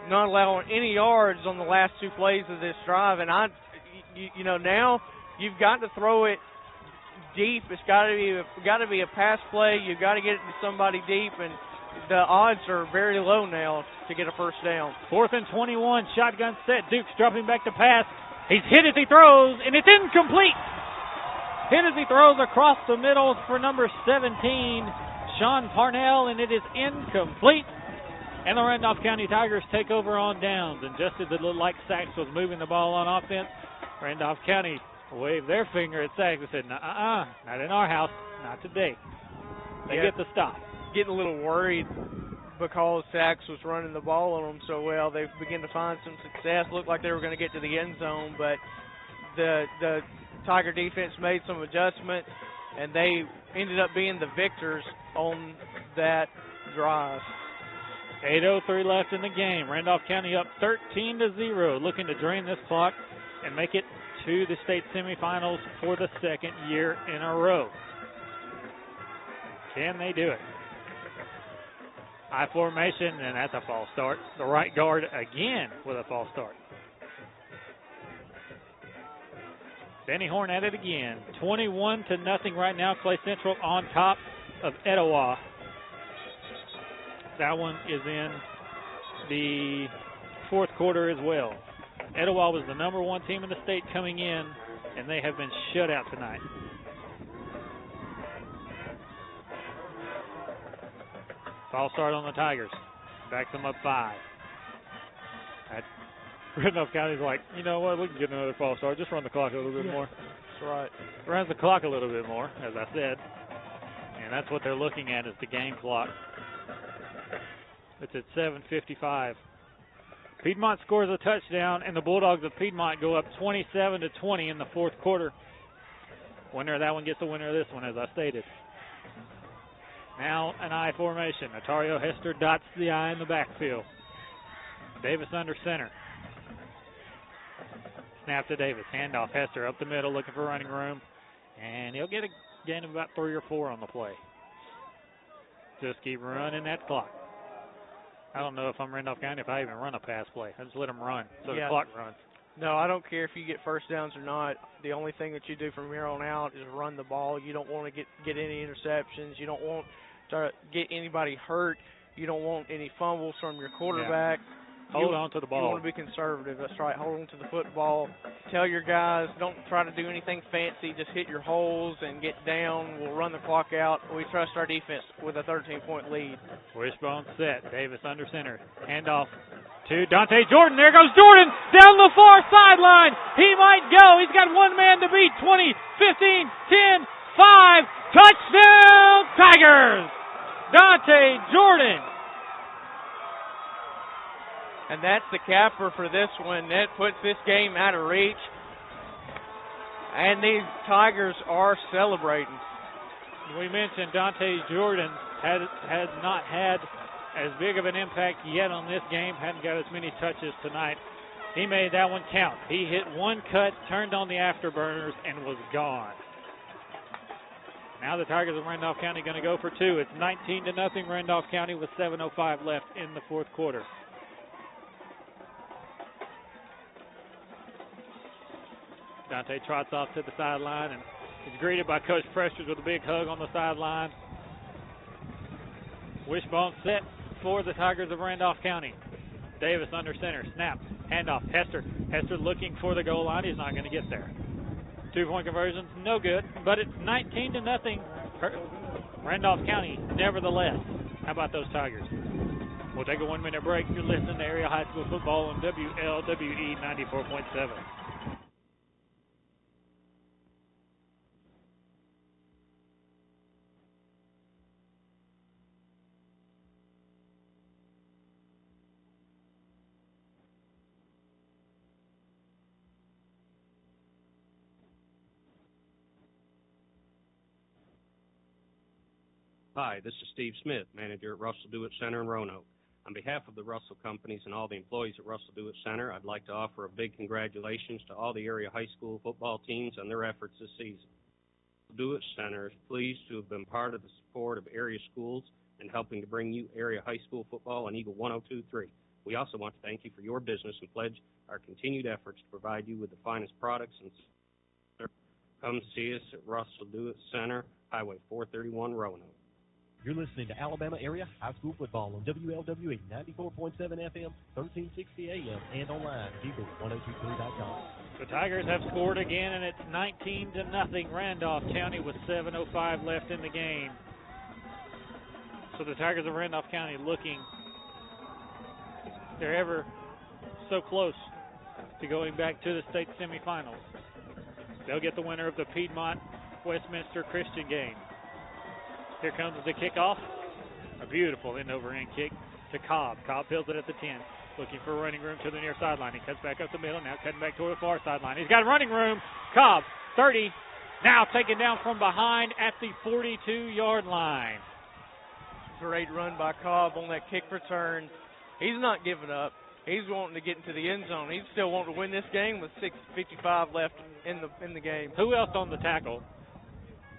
not allowing any yards on the last 2 plays of this drive. And now you've got to throw it deep. It's got to be a pass play. You've got to get it to somebody deep, and the odds are very low now to get a first down. 4th and 21, shotgun set. Dukes dropping back to pass. He's hit as he throws, and it's incomplete. Hit as he throws across the middle for number 17, Sean Parnell, and it is incomplete. And the Randolph County Tigers take over on downs. And just as it looked like Sacs was moving the ball on offense, Randolph County waved their finger at Sacs and said, not in our house, not today. They get the stop. Getting a little worried because Sacs was running the ball on them so well. They began to find some success. Looked like they were going to get to the end zone, but the Tiger defense made some adjustments, and they ended up being the victors on that drive. 8:03 left in the game. Randolph County up 13-0, looking to drain this clock and make it to the state semifinals for the 2nd year in a row. Can they do it? High formation, and that's a false start. The right guard again with a false start. Benny Horn at it again. 21-0 right now. Clay Central on top of Etowah. That one is in the 4th quarter as well. Etowah was the number 1 team in the state coming in, and they have been shut out tonight. False start on the Tigers. Backs them up 5. Randolph County's like, you know what, we can get another false start. Just run the clock a little bit more. That's right. Runs the clock a little bit more, as I said. And that's what they're looking at is the game clock. It's at 7:55. Piedmont scores a touchdown, and the Bulldogs of Piedmont go up 27-20 in the fourth quarter. Winner of that one gets the winner of this one, as I stated. Now an I formation. Otario Hester dots the I in the backfield. Davis under center. Snap to Davis. Handoff. Hester up the middle looking for running room. And he'll get a gain of about 3 or 4 on the play. Just keep running that clock. I don't know if I'm Randolph County if I even run a pass play. I just let them run so the clock runs. No, I don't care if you get first downs or not. The only thing that you do from here on out is run the ball. You don't want to get any interceptions. You don't want to get anybody hurt. You don't want any fumbles from your quarterback. Yeah. Hold on to the ball. You want to be conservative. That's right. Hold on to the football. Tell your guys, don't try to do anything fancy. Just hit your holes and get down. We'll run the clock out. We trust our defense with a 13-point lead. Wishbone set. Davis under center. Handoff to Dante Jordan. There goes Jordan down the far sideline. He might go. He's got one man to beat. 20, 15, 10, 5. Touchdown, Tigers! Dante Jordan. And that's the capper for this one. That puts this game out of reach. And these Tigers are celebrating. We mentioned Dante Jordan has not had as big of an impact yet on this game. Hadn't got as many touches tonight. He made that one count. He hit one cut, turned on the afterburners, and was gone. Now the Tigers of Randolph County going to go for 2. It's 19-0 Randolph County with 7:05 left in the fourth quarter. Dante trots off to the sideline and is greeted by Coach Presters with a big hug on the sideline. Wishbone set for the Tigers of Randolph County. Davis under center. Snap. Handoff. Hester. Hester looking for the goal line. He's not going to get there. 2-point conversions, no good. But it's 19-0 Randolph County, nevertheless. How about those Tigers? We'll take a 1-minute break. You're listening to Area High School Football on WLWE 94.7. Hi, this is Steve Smith, manager at Russell Dewitt Center in Roanoke. On behalf of the Russell companies and all the employees at Russell Dewitt Center, I'd like to offer a big congratulations to all the area high school football teams on their efforts this season. Dewitt Center is pleased to have been part of the support of area schools and helping to bring you area high school football on Eagle 102.3. We also want to thank you for your business and pledge our continued efforts to provide you with the finest products and services. Come see us at Russell Dewitt Center, Highway 431, Roanoke. You're listening to Alabama Area High School Football on WLWE 94.7 FM, 1360 AM, and online at Eagle1023.com. The Tigers have scored again, and it's 19-0 Randolph County with 7:05 left in the game. So the Tigers of Randolph County looking, they're ever so close to going back to the state semifinals. They'll get the winner of the Piedmont-Westminster Christian game. Here comes the kickoff. A beautiful end-over-end kick to Cobb. Cobb fills it at the 10. Looking for running room to the near sideline. He cuts back up the middle. Now cutting back toward the far sideline. He's got running room. Cobb, 30. Now taken down from behind at the 42-yard line. Great run by Cobb on that kick return. He's not giving up. He's wanting to get into the end zone. He's still wanting to win this game with 6:55 left in the game. Who else on the tackle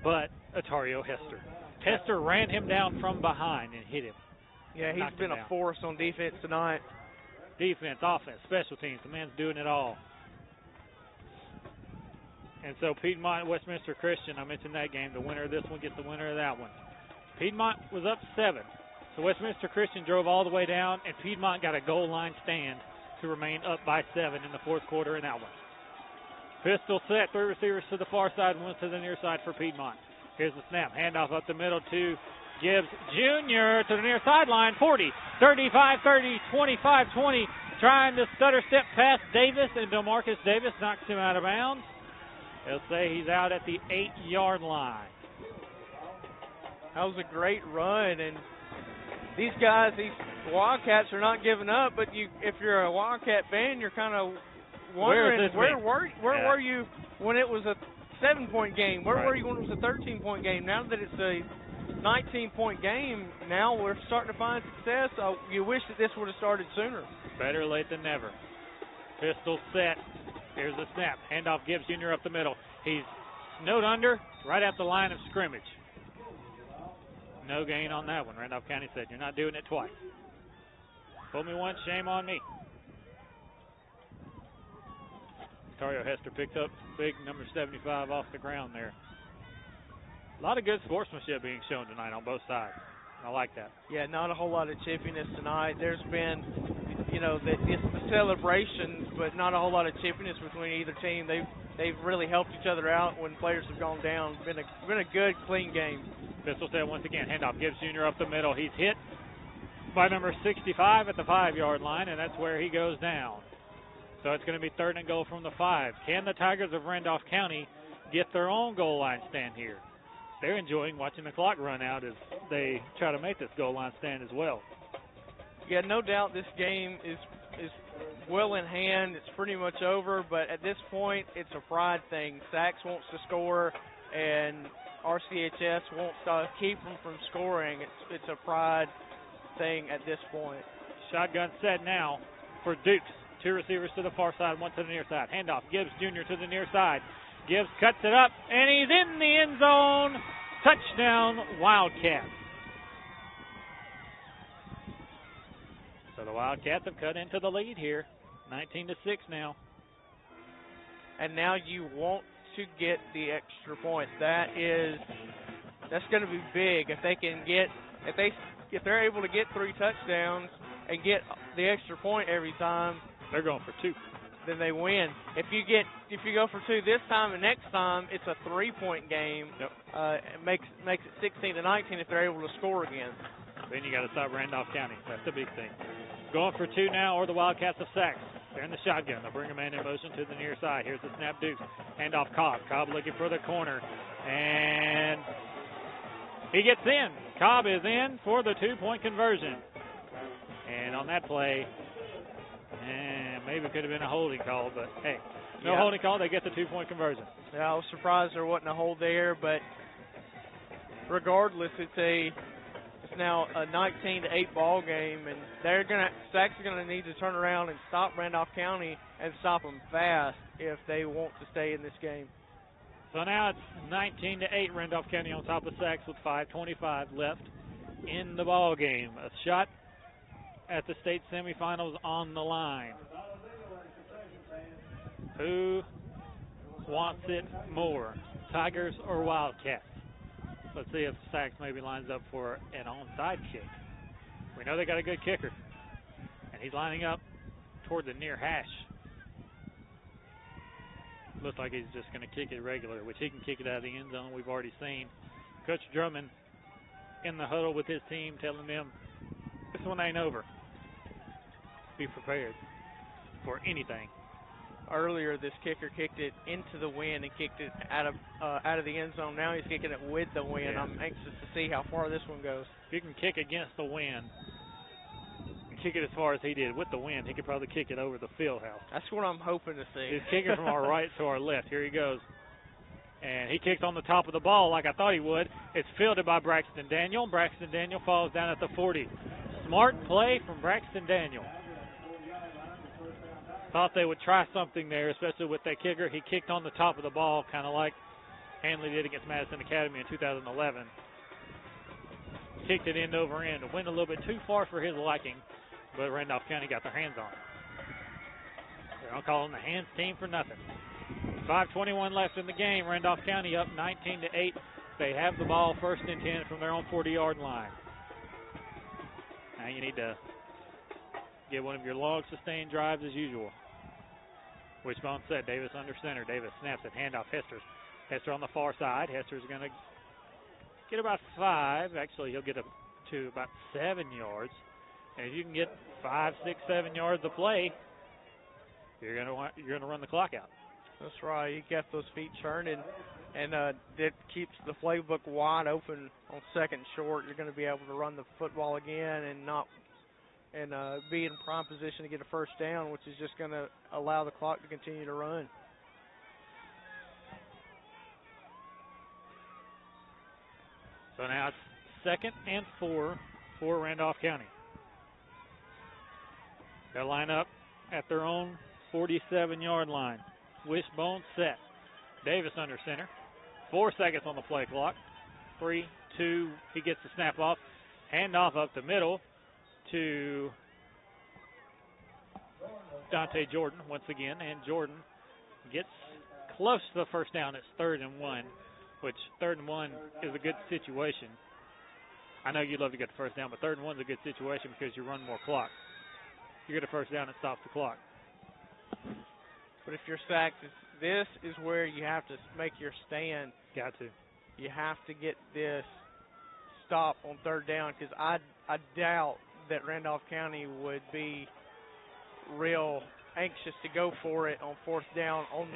but Otario Hester? Hester ran him down from behind and hit him. Yeah, he's been a force on defense tonight. Defense, offense, special teams. The man's doing it all. And so Piedmont, Westminster Christian, I mentioned that game. The winner of this one gets the winner of that one. Piedmont was up 7. So Westminster Christian drove all the way down, and Piedmont got a goal line stand to remain up by 7 in the fourth quarter in that one. Pistol set, 3 receivers to the far side, 1 to the near side for Piedmont. Here's the snap. Handoff up the middle to Gibbs Jr. to the near sideline, 40, 35, 30, 25, 20, trying to stutter step past Davis, and DeMarcus Davis knocks him out of bounds. They'll say he's out at the 8-yard line. That was a great run, and these guys, these Wildcats are not giving up, but if you're a Wildcat fan, you're kind of wondering where were you when it was a 7-point game? Where were you when it was a 13-point game? Now that it's a 19-point game, now we're starting to find success. You wish that this would have started sooner. Better late than never. Pistol set. Here's the snap. Handoff Gibbs Jr. up the middle. He's snowed under right at the line of scrimmage. No gain on that one. Randolph County said, you're not doing it twice. Fool me once, shame on me. Ontario Hester picked up big number 75 off the ground there. A lot of good sportsmanship being shown tonight on both sides. I like that. Yeah, not a whole lot of chippiness tonight. There's been, it's the celebrations, but not a whole lot of chippiness between either team. They've really helped each other out when players have gone down. Been a good, clean game. Pistol set once again. Handoff Gibbs Jr. up the middle. He's hit by number 65 at the 5-yard line, and that's where he goes down. So it's going to be 3rd and goal from the 5. Can the Tigers of Randolph County get their own goal line stand here? They're enjoying watching the clock run out as they try to make this goal line stand as well. Yeah, no doubt this game is well in hand. It's pretty much over, but at this point, it's a pride thing. Sachs wants to score, and RCHS wants to keep them from scoring. It's a pride thing at this point. Shotgun set now for Dukes. 2 receivers to the far side, 1 to the near side. Handoff, Gibbs Jr. to the near side. Gibbs cuts it up, and he's in the end zone. Touchdown, Wildcats. So the Wildcats have cut into the lead here, 19-6 now. And now you want to get the extra point. That's going to be big if they're able to get 3 touchdowns and get the extra point every time. They're going for 2. Then they win. If you go for 2 this time and next time, it's a 3-point game. Yep. It makes it 16-19 if they're able to score again. Then you got to stop Randolph County. That's the big thing. Going for 2 now, or the Wildcats of Sachs. They're in the shotgun. They'll bring a man in motion to the near side. Here's the snap, Dukes. Handoff Cobb. Cobb looking for the corner, and he gets in. Cobb is in for the 2-point conversion. And on that play, maybe it could have been a holding call, but hey, no holding call. They get the 2-point conversion. Yeah, I was surprised there wasn't a hold there, but regardless, it's now a 19-8 ball game, and Sachs are gonna need to turn around and stop Randolph County and stop them fast if they want to stay in this game. So now it's 19-8, Randolph County on top of Sachs with 5:25 left in the ball game. A shot at the state semifinals on the line. Who wants it more, Tigers or Wildcats? Let's see if Sachs maybe lines up for an onside kick. We know they got a good kicker, and he's lining up toward the near hash. Looks like he's just going to kick it regular, which he can kick it out of the end zone. We've already seen Coach Drummond in the huddle with his team telling them this one ain't over. Be prepared for anything. Earlier, this kicker kicked it into the wind and kicked it out of the end zone. Now he's kicking it with the wind. Yeah. I'm anxious to see how far this one goes. If you can kick against the wind and kick it as far as he did with the wind, he could probably kick it over the field house. That's what I'm hoping to see. He's kicking from our right to our left. Here he goes. And he kicked on the top of the ball like I thought he would. It's fielded by Braxton Daniel. Braxton Daniel falls down at the 40. Smart play from Braxton Daniel. Thought they would try something there, especially with that kicker. He kicked on the top of the ball, kind of like Hanley did against Madison Academy in 2011. Kicked it end over end. Went a little bit too far for his liking, but Randolph County got their hands on it. They're not calling the hands team for nothing. 5:21 left in the game. Randolph County up 19-8. They have the ball 1st and 10 from their own 40-yard line. Now you need to get one of your long sustained drives as usual. Wishbone set. Davis under center. Davis snaps it. Handoff Hester. Hester on the far side. Hester's going to get about 5. Actually, he'll get up to about 7 yards. And if you can get 5, 6, 7 yards of play, you're gonna run the clock out. That's right. You got those feet churning, and that keeps the playbook wide open on second short. You're going to be able to run the football again and be in prime position to get a first down, which is just going to allow the clock to continue to run. So now it's 2nd and 4 for Randolph County. They'll line up at their own 47-yard line. Wishbone set. Davis under center. 4 seconds on the play clock. 3, 2, he gets the snap off. Handoff up the middle to Dante Jordan once again. And Jordan gets close to the first down. It's 3rd and 1, which 3rd and 1 is a good situation. I know you'd love to get the first down, but 3rd and 1 is a good situation because you run more clock. You get a first down, it stops the clock. But if you're sacked, this is where you have to make your stand. Got to. You have to get this stop on 3rd down because I doubt that Randolph County would be real anxious to go for it on 4th down on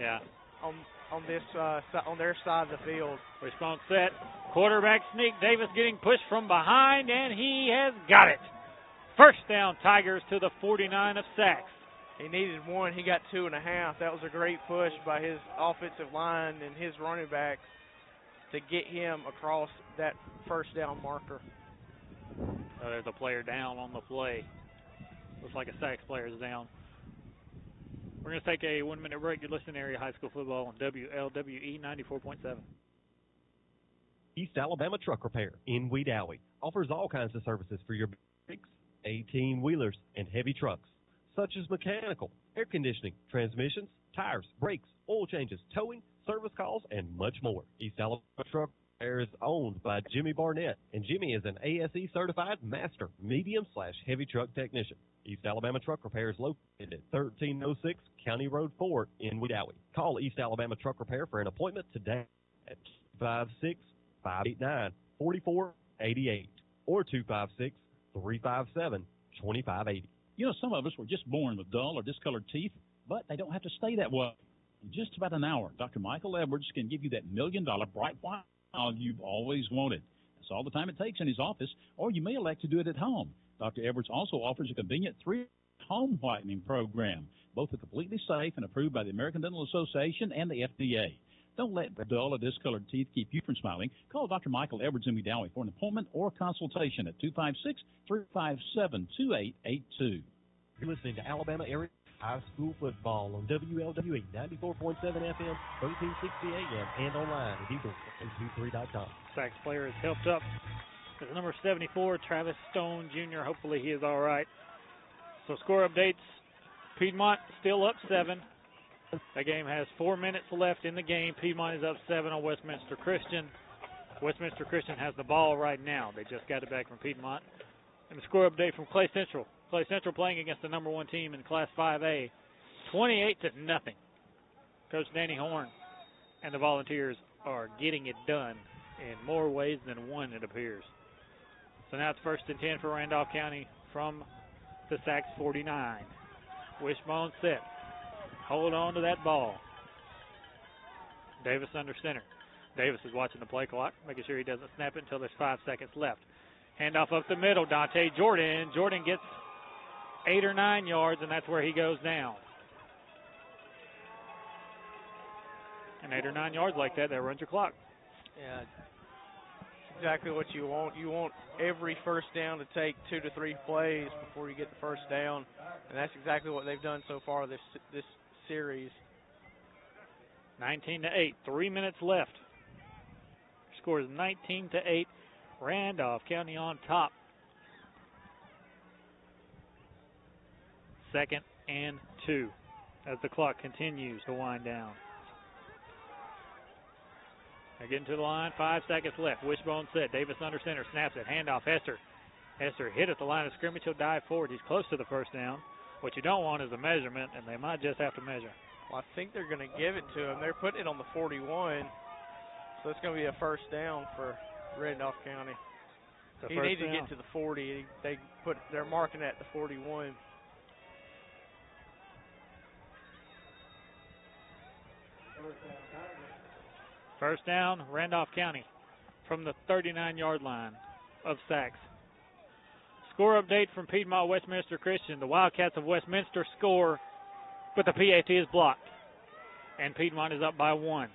their side of the field. Response set. Quarterback sneak. Davis getting pushed from behind, and he has got it. First down, Tigers to the 49 of Sachs. He needed 1. He got 2.5. That was a great push by his offensive line and his running backs to get him across that first down marker. There's a player down on the play. Looks like a Sachs player is down. We're going to take a 1-minute break. You're listening to Area High School Football on WLWE 94.7. East Alabama Truck Repair in Wedowee offers all kinds of services for your bikes, 18-wheelers, and heavy trucks, such as mechanical, air conditioning, transmissions, tires, brakes, oil changes, towing, service calls, and much more. East Alabama Truck Repair is owned by Jimmy Barnett, and Jimmy is an ASE certified master medium/heavy truck technician. East Alabama Truck Repair is located at 1306 County Road 4 in Wedowee. Call East Alabama Truck Repair for an appointment today at 256-589-4488 or 256-357-2580. You know, some of us were just born with dull or discolored teeth, but they don't have to stay that way. In just about an hour, Dr. Michael Edwards can give you that $1 million bright white smile you've always wanted. That's all the time it takes in his office, or you may elect to do it at home. Dr. Edwards also offers a convenient 3-home whitening program. Both are completely safe and approved by the American Dental Association and the FDA. Don't let dull or discolored teeth keep you from smiling. Call Dr. Michael Edwards in Wedowee for an appointment or consultation at 256-357-2882. You're listening to Alabama Area High School Football on WLWE 94.7 FM, 1360 AM, and online at eagle823.com. Sachs player is helped up. It's number 74, Travis Stone Jr. Hopefully he is all right. So score updates. Piedmont still up 7. The game has 4 minutes left in the game. Piedmont is up 7 on Westminster Christian. Westminster Christian has the ball right now. They just got it back from Piedmont. And the score update from Clay Central. Clay Central playing against the number 1 team in Class 5A. 28-0. Coach Danny Horn and the Volunteers are getting it done in more ways than one, it appears. So now it's 1st and 10 for Randolph County from the Sachs 49. Wishbone set. Hold on to that ball. Davis under center. Davis is watching the play clock, making sure he doesn't snap it until there's 5 seconds left. Handoff up the middle. Dante Jordan. Jordan gets 8 or 9 yards, and that's where he goes down. And 8 or 9 yards like that runs your clock. Yeah, exactly what you want. You want every first down to take 2 to 3 plays before you get the first down, and that's exactly what they've done so far this series. 19-8, 3 minutes left. Score is 19-8. Randolph County on top. 2nd and 2 as the clock continues to wind down. They're getting to the line. 5 seconds left. Wishbone set. Davis under center. Snaps it. Handoff. Hester. Hester hit at the line of scrimmage. He'll dive forward. He's close to the first down. What you don't want is a measurement, and they might just have to measure. Well, I think they're going to give it to him. They're putting it on the 41, so it's going to be a first down for Randolph County. So He needs to get to the 40. They're marking at the 41. First down, Randolph County from the 39-yard line of Sachs. Score update from Piedmont Westminster Christian. The Wildcats of Westminster score, but the PAT is blocked. And Piedmont is up by 1.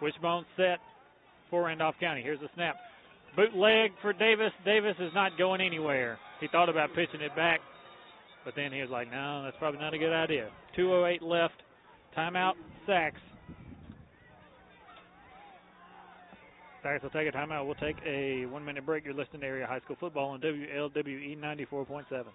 Wishbone set for Randolph County. Here's the snap. Bootleg for Davis. Davis is not going anywhere. He thought about pitching it back, but then he was like, no, that's probably not a good idea. 2:08 left. Timeout, Sachs. Sachs will take a timeout. We'll take a 1-minute break. You're listening to Area High School Football on WLWE 94.7.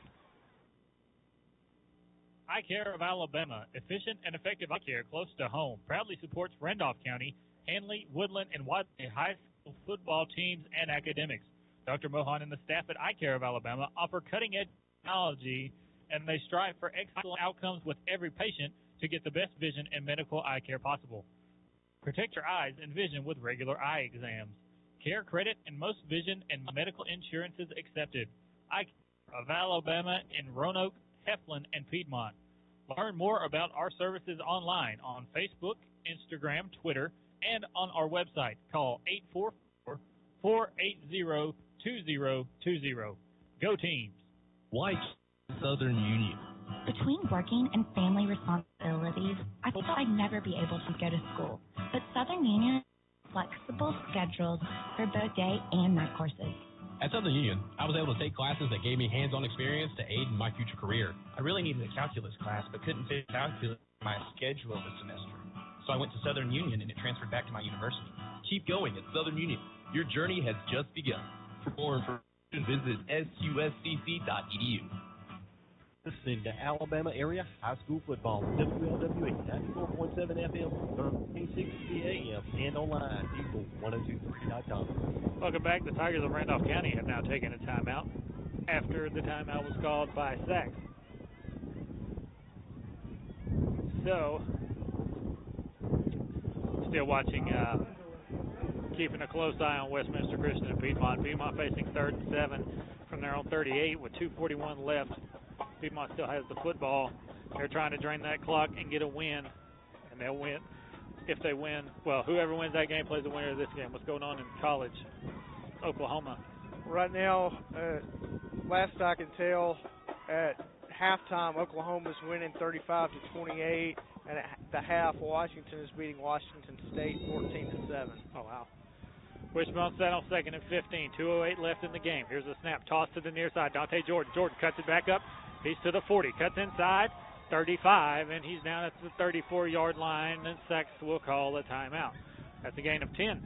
Eye Care of Alabama, efficient and effective eye care close to home, proudly supports Randolph County, Hanley, Woodland, and Wadley high school football teams and academics. Dr. Mohan and the staff at Eye Care of Alabama offer cutting-edge technology, and they strive for excellent outcomes with every patient to get the best vision and medical eye care possible. Protect your eyes and vision with regular eye exams. Care credit and most vision and medical insurances accepted. Eye Care of Alabama in Roanoke, Heflin, and Piedmont. Learn more about our services online on Facebook, Instagram, Twitter, and on our website. Call 844-480-2020. Go Teams. White Southern Union. Between working and family responsibilities, I thought I'd never be able to go to school. But Southern Union has flexible schedules for both day and night courses. At Southern Union, I was able to take classes that gave me hands-on experience to aid in my future career. I really needed a calculus class, but couldn't fit calculus in my schedule this semester. So I went to Southern Union, and it transferred back to my university. Keep going at Southern Union. Your journey has just begun. For more information, visit suscc.edu. Listening to Alabama Area High School Football, WLWE 94.7 FM, 1360 AM, and online, Eagle1023.com. Welcome back. The Tigers of Randolph County have now taken a timeout after the timeout was called by Sachs. So, still watching, keeping a close eye on Westminster Christian and Piedmont. Piedmont facing 3rd and 7 from their own 38 with 2:41 left. Piedmont still has the football. They're trying to drain that clock and get a win, and they'll win. If they win, well, whoever wins that game plays the winner of this game. What's going on in college, Oklahoma? Right now, last I can tell, at halftime, Oklahoma's winning 35-28, and at the half, Washington is beating Washington State 14-7. Oh wow! Wishbone set on 2nd and 15. 2:08 left in the game. Here's a snap, toss to the near side. Dante Jordan. Jordan cuts it back up. He's to the 40. Cuts inside. 35, and he's down at the 34-yard line, and Sachs will call a timeout. That's a gain of 10.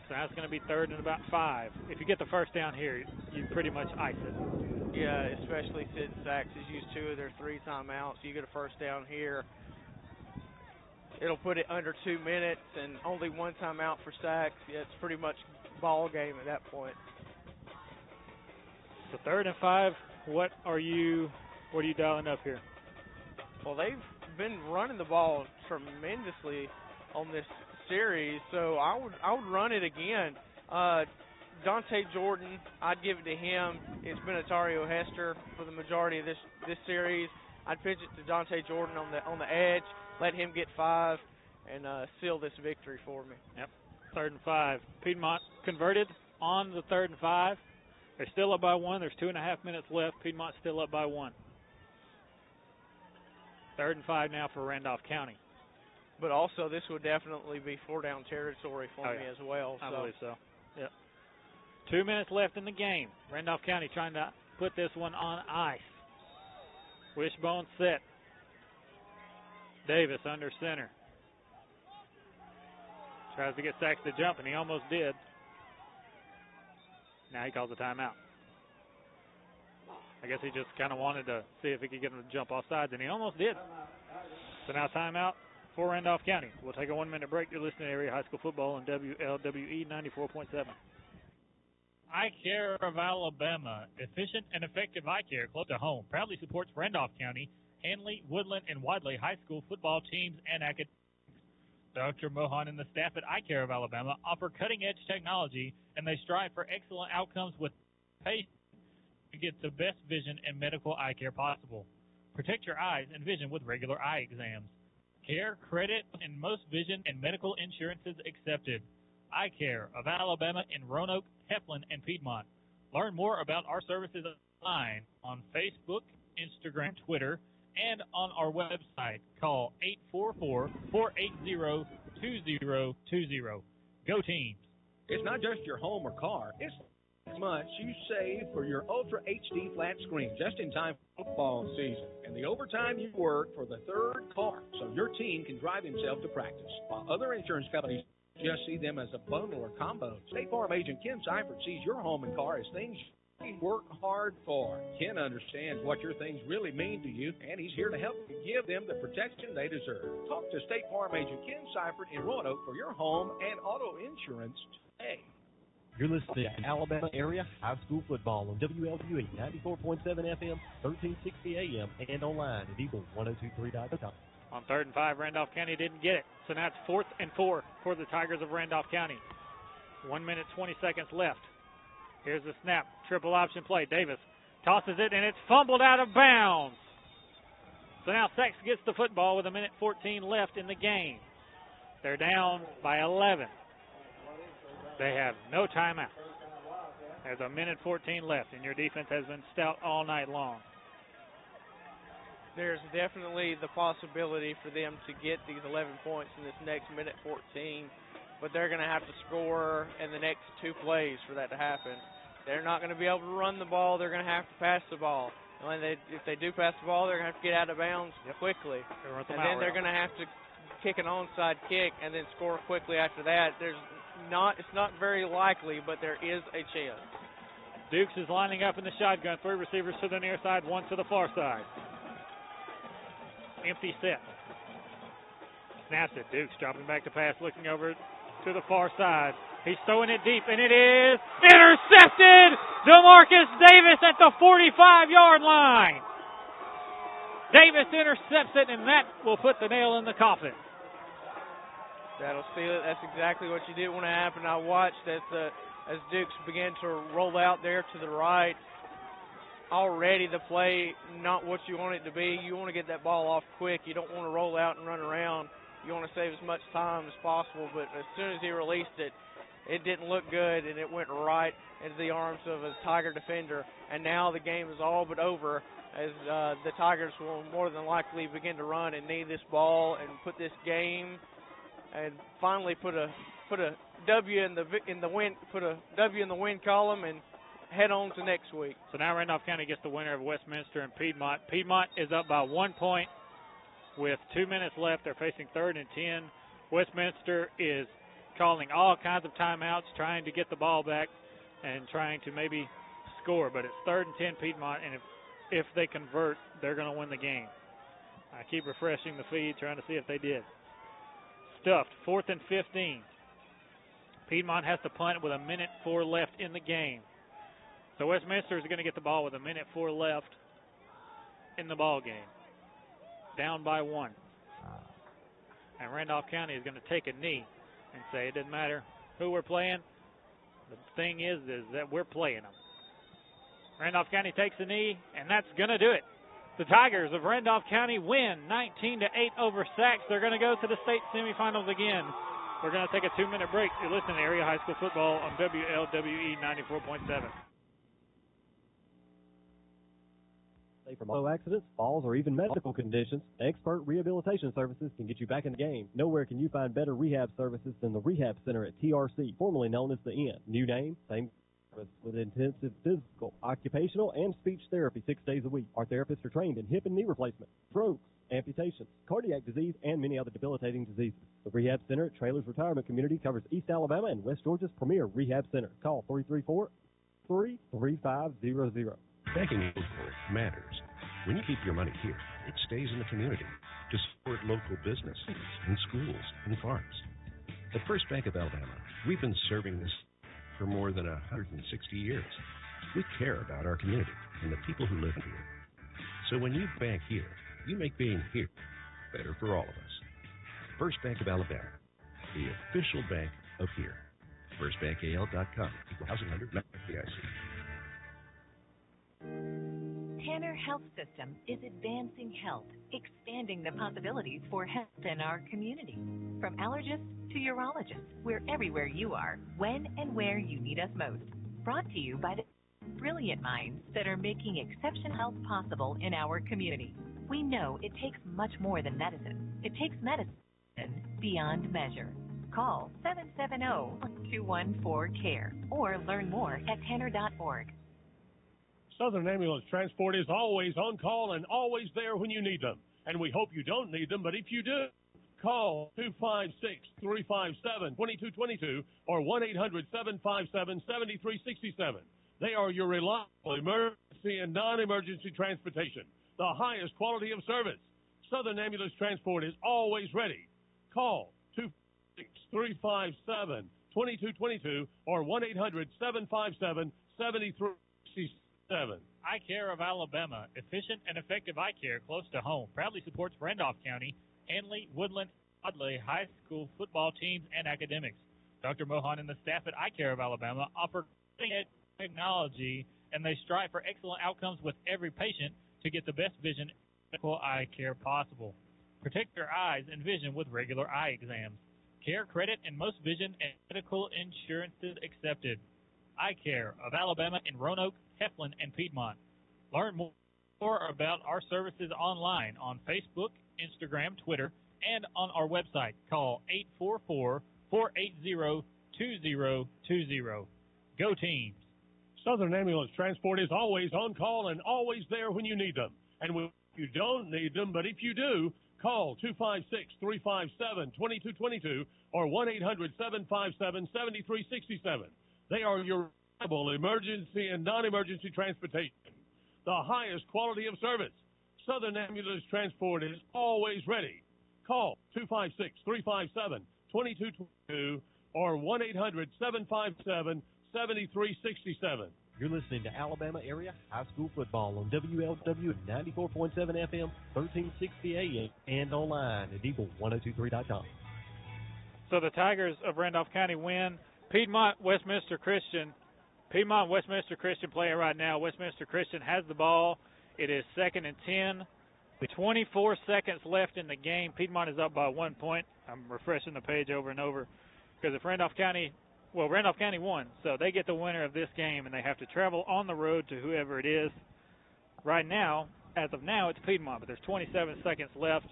So now it's going to be 3rd and about 5. If you get the first down here, you pretty much ice it. Yeah, especially since Sachs has used 2 of their 3 timeouts. You get a first down here, it'll put it under 2 minutes, and only 1 timeout for Sachs. Yeah, it's pretty much ball game at that point. So 3rd and 5. What are you dialing up here? Well, they've been running the ball tremendously on this series, so I would run it again. Dante Jordan, I'd give it to him. It's been Atario Hester for the majority of this series. I'd pitch it to Dante Jordan on the edge, let him get 5, and seal this victory for me. Yep, 3rd and 5. Piedmont converted on the 3rd and 5. They're still up by 1. There's 2.5 minutes left. Piedmont's still up by 1. 3rd and 5 now for Randolph County. But also, this would definitely be 4-down territory for me as well. I believe so. Yep. 2 minutes left in the game. Randolph County trying to put this one on ice. Wishbone set. Davis under center. Tries to get Sachs to jump, and he almost did. Now he calls a timeout. I guess he just kind of wanted to see if he could get him to jump off sides, and he almost did. So now timeout for Randolph County. We'll take a 1-minute break. You're listening to Area High School Football on WLWE 94.7. Eye Care of Alabama, efficient and effective eye care close to home, proudly supports Randolph County, Hanley, Woodland, and Wadley high school football teams and academics. Dr. Mohan and the staff at Eye Care of Alabama offer cutting-edge technology, and they strive for excellent outcomes with patients to get the best vision and medical eye care possible. Protect your eyes and vision with regular eye exams. Care, credit, and most vision and medical insurances accepted. Eye Care of Alabama in Roanoke, Heflin, and Piedmont. Learn more about our services online on Facebook, Instagram, Twitter, and on our website. Call 844-480-2020. Go Teams! It's not just your home or car. It's as much you save for your Ultra HD flat screen just in time for football season. And the overtime you work for the third car so your team can drive himself to practice. While other insurance companies just see them as a bundle or combo, State Farm agent Ken Seifert sees your home and car as things you work hard for. Ken understands what your things really mean to you, and he's here to help you give them the protection they deserve. Talk to State Farm agent Ken Seifert in Roanoke for your home and auto insurance today. You're listening to Alabama Area High School Football on WLWE 94.7 FM, 1360 AM, and online at Eagle1023.com. On 3rd and 5, Randolph County didn't get it, so now it's 4th and 4 for the Tigers of Randolph County. 1 minute, 20 seconds left. Here's the snap, triple option play. Davis tosses it, and it's fumbled out of bounds. So now Sex gets the football with 1 minute 14 left in the game. They're down by 11. They have no timeout. There's 1 minute 14 left, and your defense has been stout all night long. There's definitely the possibility for them to get these 11 points in this next minute 14, but they're going to have to score in the next 2 plays for that to happen. They're not going to be able to run the ball. They're going to have to pass the ball. And if they do pass the ball, they're going to have to get out of bounds quickly. And then they're going to have to kick an onside kick and then score quickly after that. It's not very likely, but there is a chance. Dukes is lining up in the shotgun. 3 receivers to the near side, 1 to the far side. Empty set. Snaps it. Dukes dropping back to pass, looking over to the far side. He's throwing it deep, and it is intercepted! DeMarcus Davis at the 45-yard line. Davis intercepts it, and that will put the nail in the coffin. That'll seal it. That's exactly what you didn't want to happen. I watched as Dukes began to roll out there to the right. Already the play, not what you want it to be. You want to get that ball off quick. You don't want to roll out and run around. You want to save as much time as possible. But as soon as he released it, it didn't look good, and it went right into the arms of a Tiger defender. And now the game is all but over, as the Tigers will more than likely begin to run and knee this ball and put this game and finally put a W in the win, put a W in the win column and head on to next week. So now Randolph County gets the winner of Westminster and Piedmont. Piedmont is up by 1 point with 2 minutes left. They're facing 3rd and 10. Westminster is calling all kinds of timeouts, trying to get the ball back and trying to maybe score. But it's 3rd and 10 Piedmont, and if they convert, they're going to win the game. I keep refreshing the feed, trying to see if they did. Stuffed, 4th and 15. Piedmont has to punt with 1 minute 4 left in the game. So Westminster is going to get the ball with 1 minute 4 left in the ball game. Down by 1. And Randolph County is going to take a knee and say it doesn't matter who we're playing. The thing is that we're playing them. Randolph County takes a knee, and that's going to do it. The Tigers of Randolph County win 19-8 over Sacs. They're going to go to the state semifinals again. We're going to take a 2-minute break. You're listening to Area High School Football on WLWE 94.7. From auto accidents, falls, or even medical conditions, expert rehabilitation services can get you back in the game. Nowhere can you find better rehab services than the Rehab Center at TRC, formerly known as the Inn. New name, same service, with intensive physical, occupational, and speech therapy 6 days a week. Our therapists are trained in hip and knee replacement, strokes, amputations, cardiac disease, and many other debilitating diseases. The Rehab Center at Trailers Retirement Community covers East Alabama and West Georgia's premier rehab center. Call 334-33500. Banking local matters. When you keep your money here, it stays in the community to support local businesses and schools and farms. At First Bank of Alabama, we've been serving this for more than 160 years. We care about our community and the people who live here. So when you bank here, you make being here better for all of us. First Bank of Alabama, the official bank of here. FirstBankAL.com. Equal housing lender, member FDIC. Tanner Health System is advancing health, expanding the possibilities for health in our community. From allergists to urologists, we're everywhere you are, when and where you need us most. Brought to you by the brilliant minds that are making exceptional health possible in our community. We know it takes much more than medicine. It takes medicine beyond measure. Call 770-214-CARE or learn more at tanner.org. Southern Ambulance Transport is always on call and always there when you need them. And we hope you don't need them, but if you do, call 256-357-2222 or 1-800-757-7367. They are your reliable emergency and non-emergency transportation, the highest quality of service. Southern Ambulance Transport is always ready. Call 256-357-2222 or 1-800-757-7367. Eye Care of Alabama, efficient and effective eye care close to home, proudly supports Randolph County, Hanley, Woodland, Audley High School football teams and academics. Dr. Mohan and the staff at Eye Care of Alabama offer cutting-edge technology, and they strive for excellent outcomes with every patient to get the best vision and medical eye care possible. Protect your eyes and vision with regular eye exams. Care credit and most vision and medical insurances accepted. Eye Care of Alabama in Roanoke, Heflin, and Piedmont. Learn more about our services online on Facebook, Instagram, Twitter, and on our website. Call 844-480-2020. Go Teams! Southern Ambulance Transport is always on call and always there when you need them. And you don't need them, but if you do, call 256-357-2222 or 1-800-757-7367. They are your reliable emergency and non-emergency transportation, the highest quality of service. Southern Ambulance Transport is always ready. Call 256-357-2222 or 1-800-757-7367. You're listening to Alabama Area High School Football on WLW 94.7 FM, 1360 AM, and online at Eagle1023.com. So the Tigers of Randolph County win. Piedmont Westminster Christian playing right now. Westminster Christian has the ball. It is 2nd and 10. 24 seconds left in the game. Piedmont is up by 1 point. I'm refreshing the page over and over because if Randolph County won, so they get the winner of this game, and they have to travel on the road to whoever it is. Right now, as of now, it's Piedmont, but there's 27 seconds left,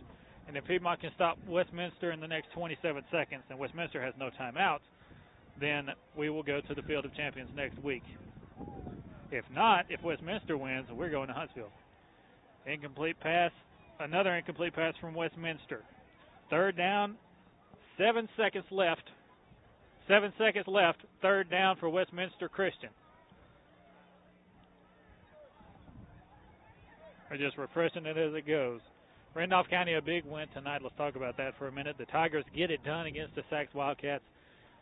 and if Piedmont can stop Westminster in the next 27 seconds, and Westminster has no timeouts, then we will go to the Field of Champions next week. If not, if Westminster wins, we're going to Huntsville. Incomplete pass, another incomplete pass from Westminster. 3rd down, 7 seconds left. 7 seconds left, 3rd down for Westminster Christian. We're just refreshing it as it goes. Randolph County, a big win tonight. Let's talk about that for a minute. The Tigers get it done against the Sacs Wildcats.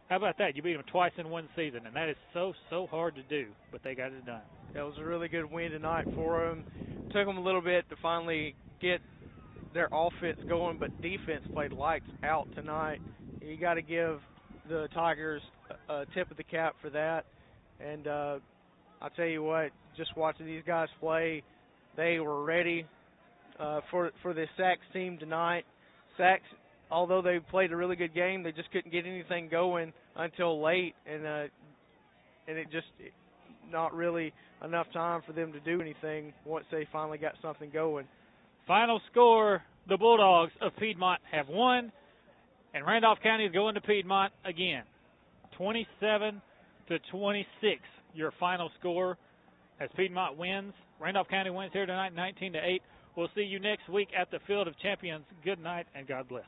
How about that? You beat them twice in one season, and that is so hard to do, but they got it done. That was a really good win tonight for them. Took them a little bit to finally get their offense going, but defense played lights out tonight. You got to give the Tigers a tip of the cap for that. And I'll tell you what, just watching these guys play, they were ready for this Sacs team tonight. Sacs, although they played a really good game, they just couldn't get anything going until late, and it just not really enough time for them to do anything once they finally got something going. Final score, the Bulldogs of Piedmont have won, and Randolph County is going to Piedmont again. 27-26, your final score as Piedmont wins. Randolph County wins here tonight 19-8. We'll see you next week at the Field of Champions. Good night and God bless.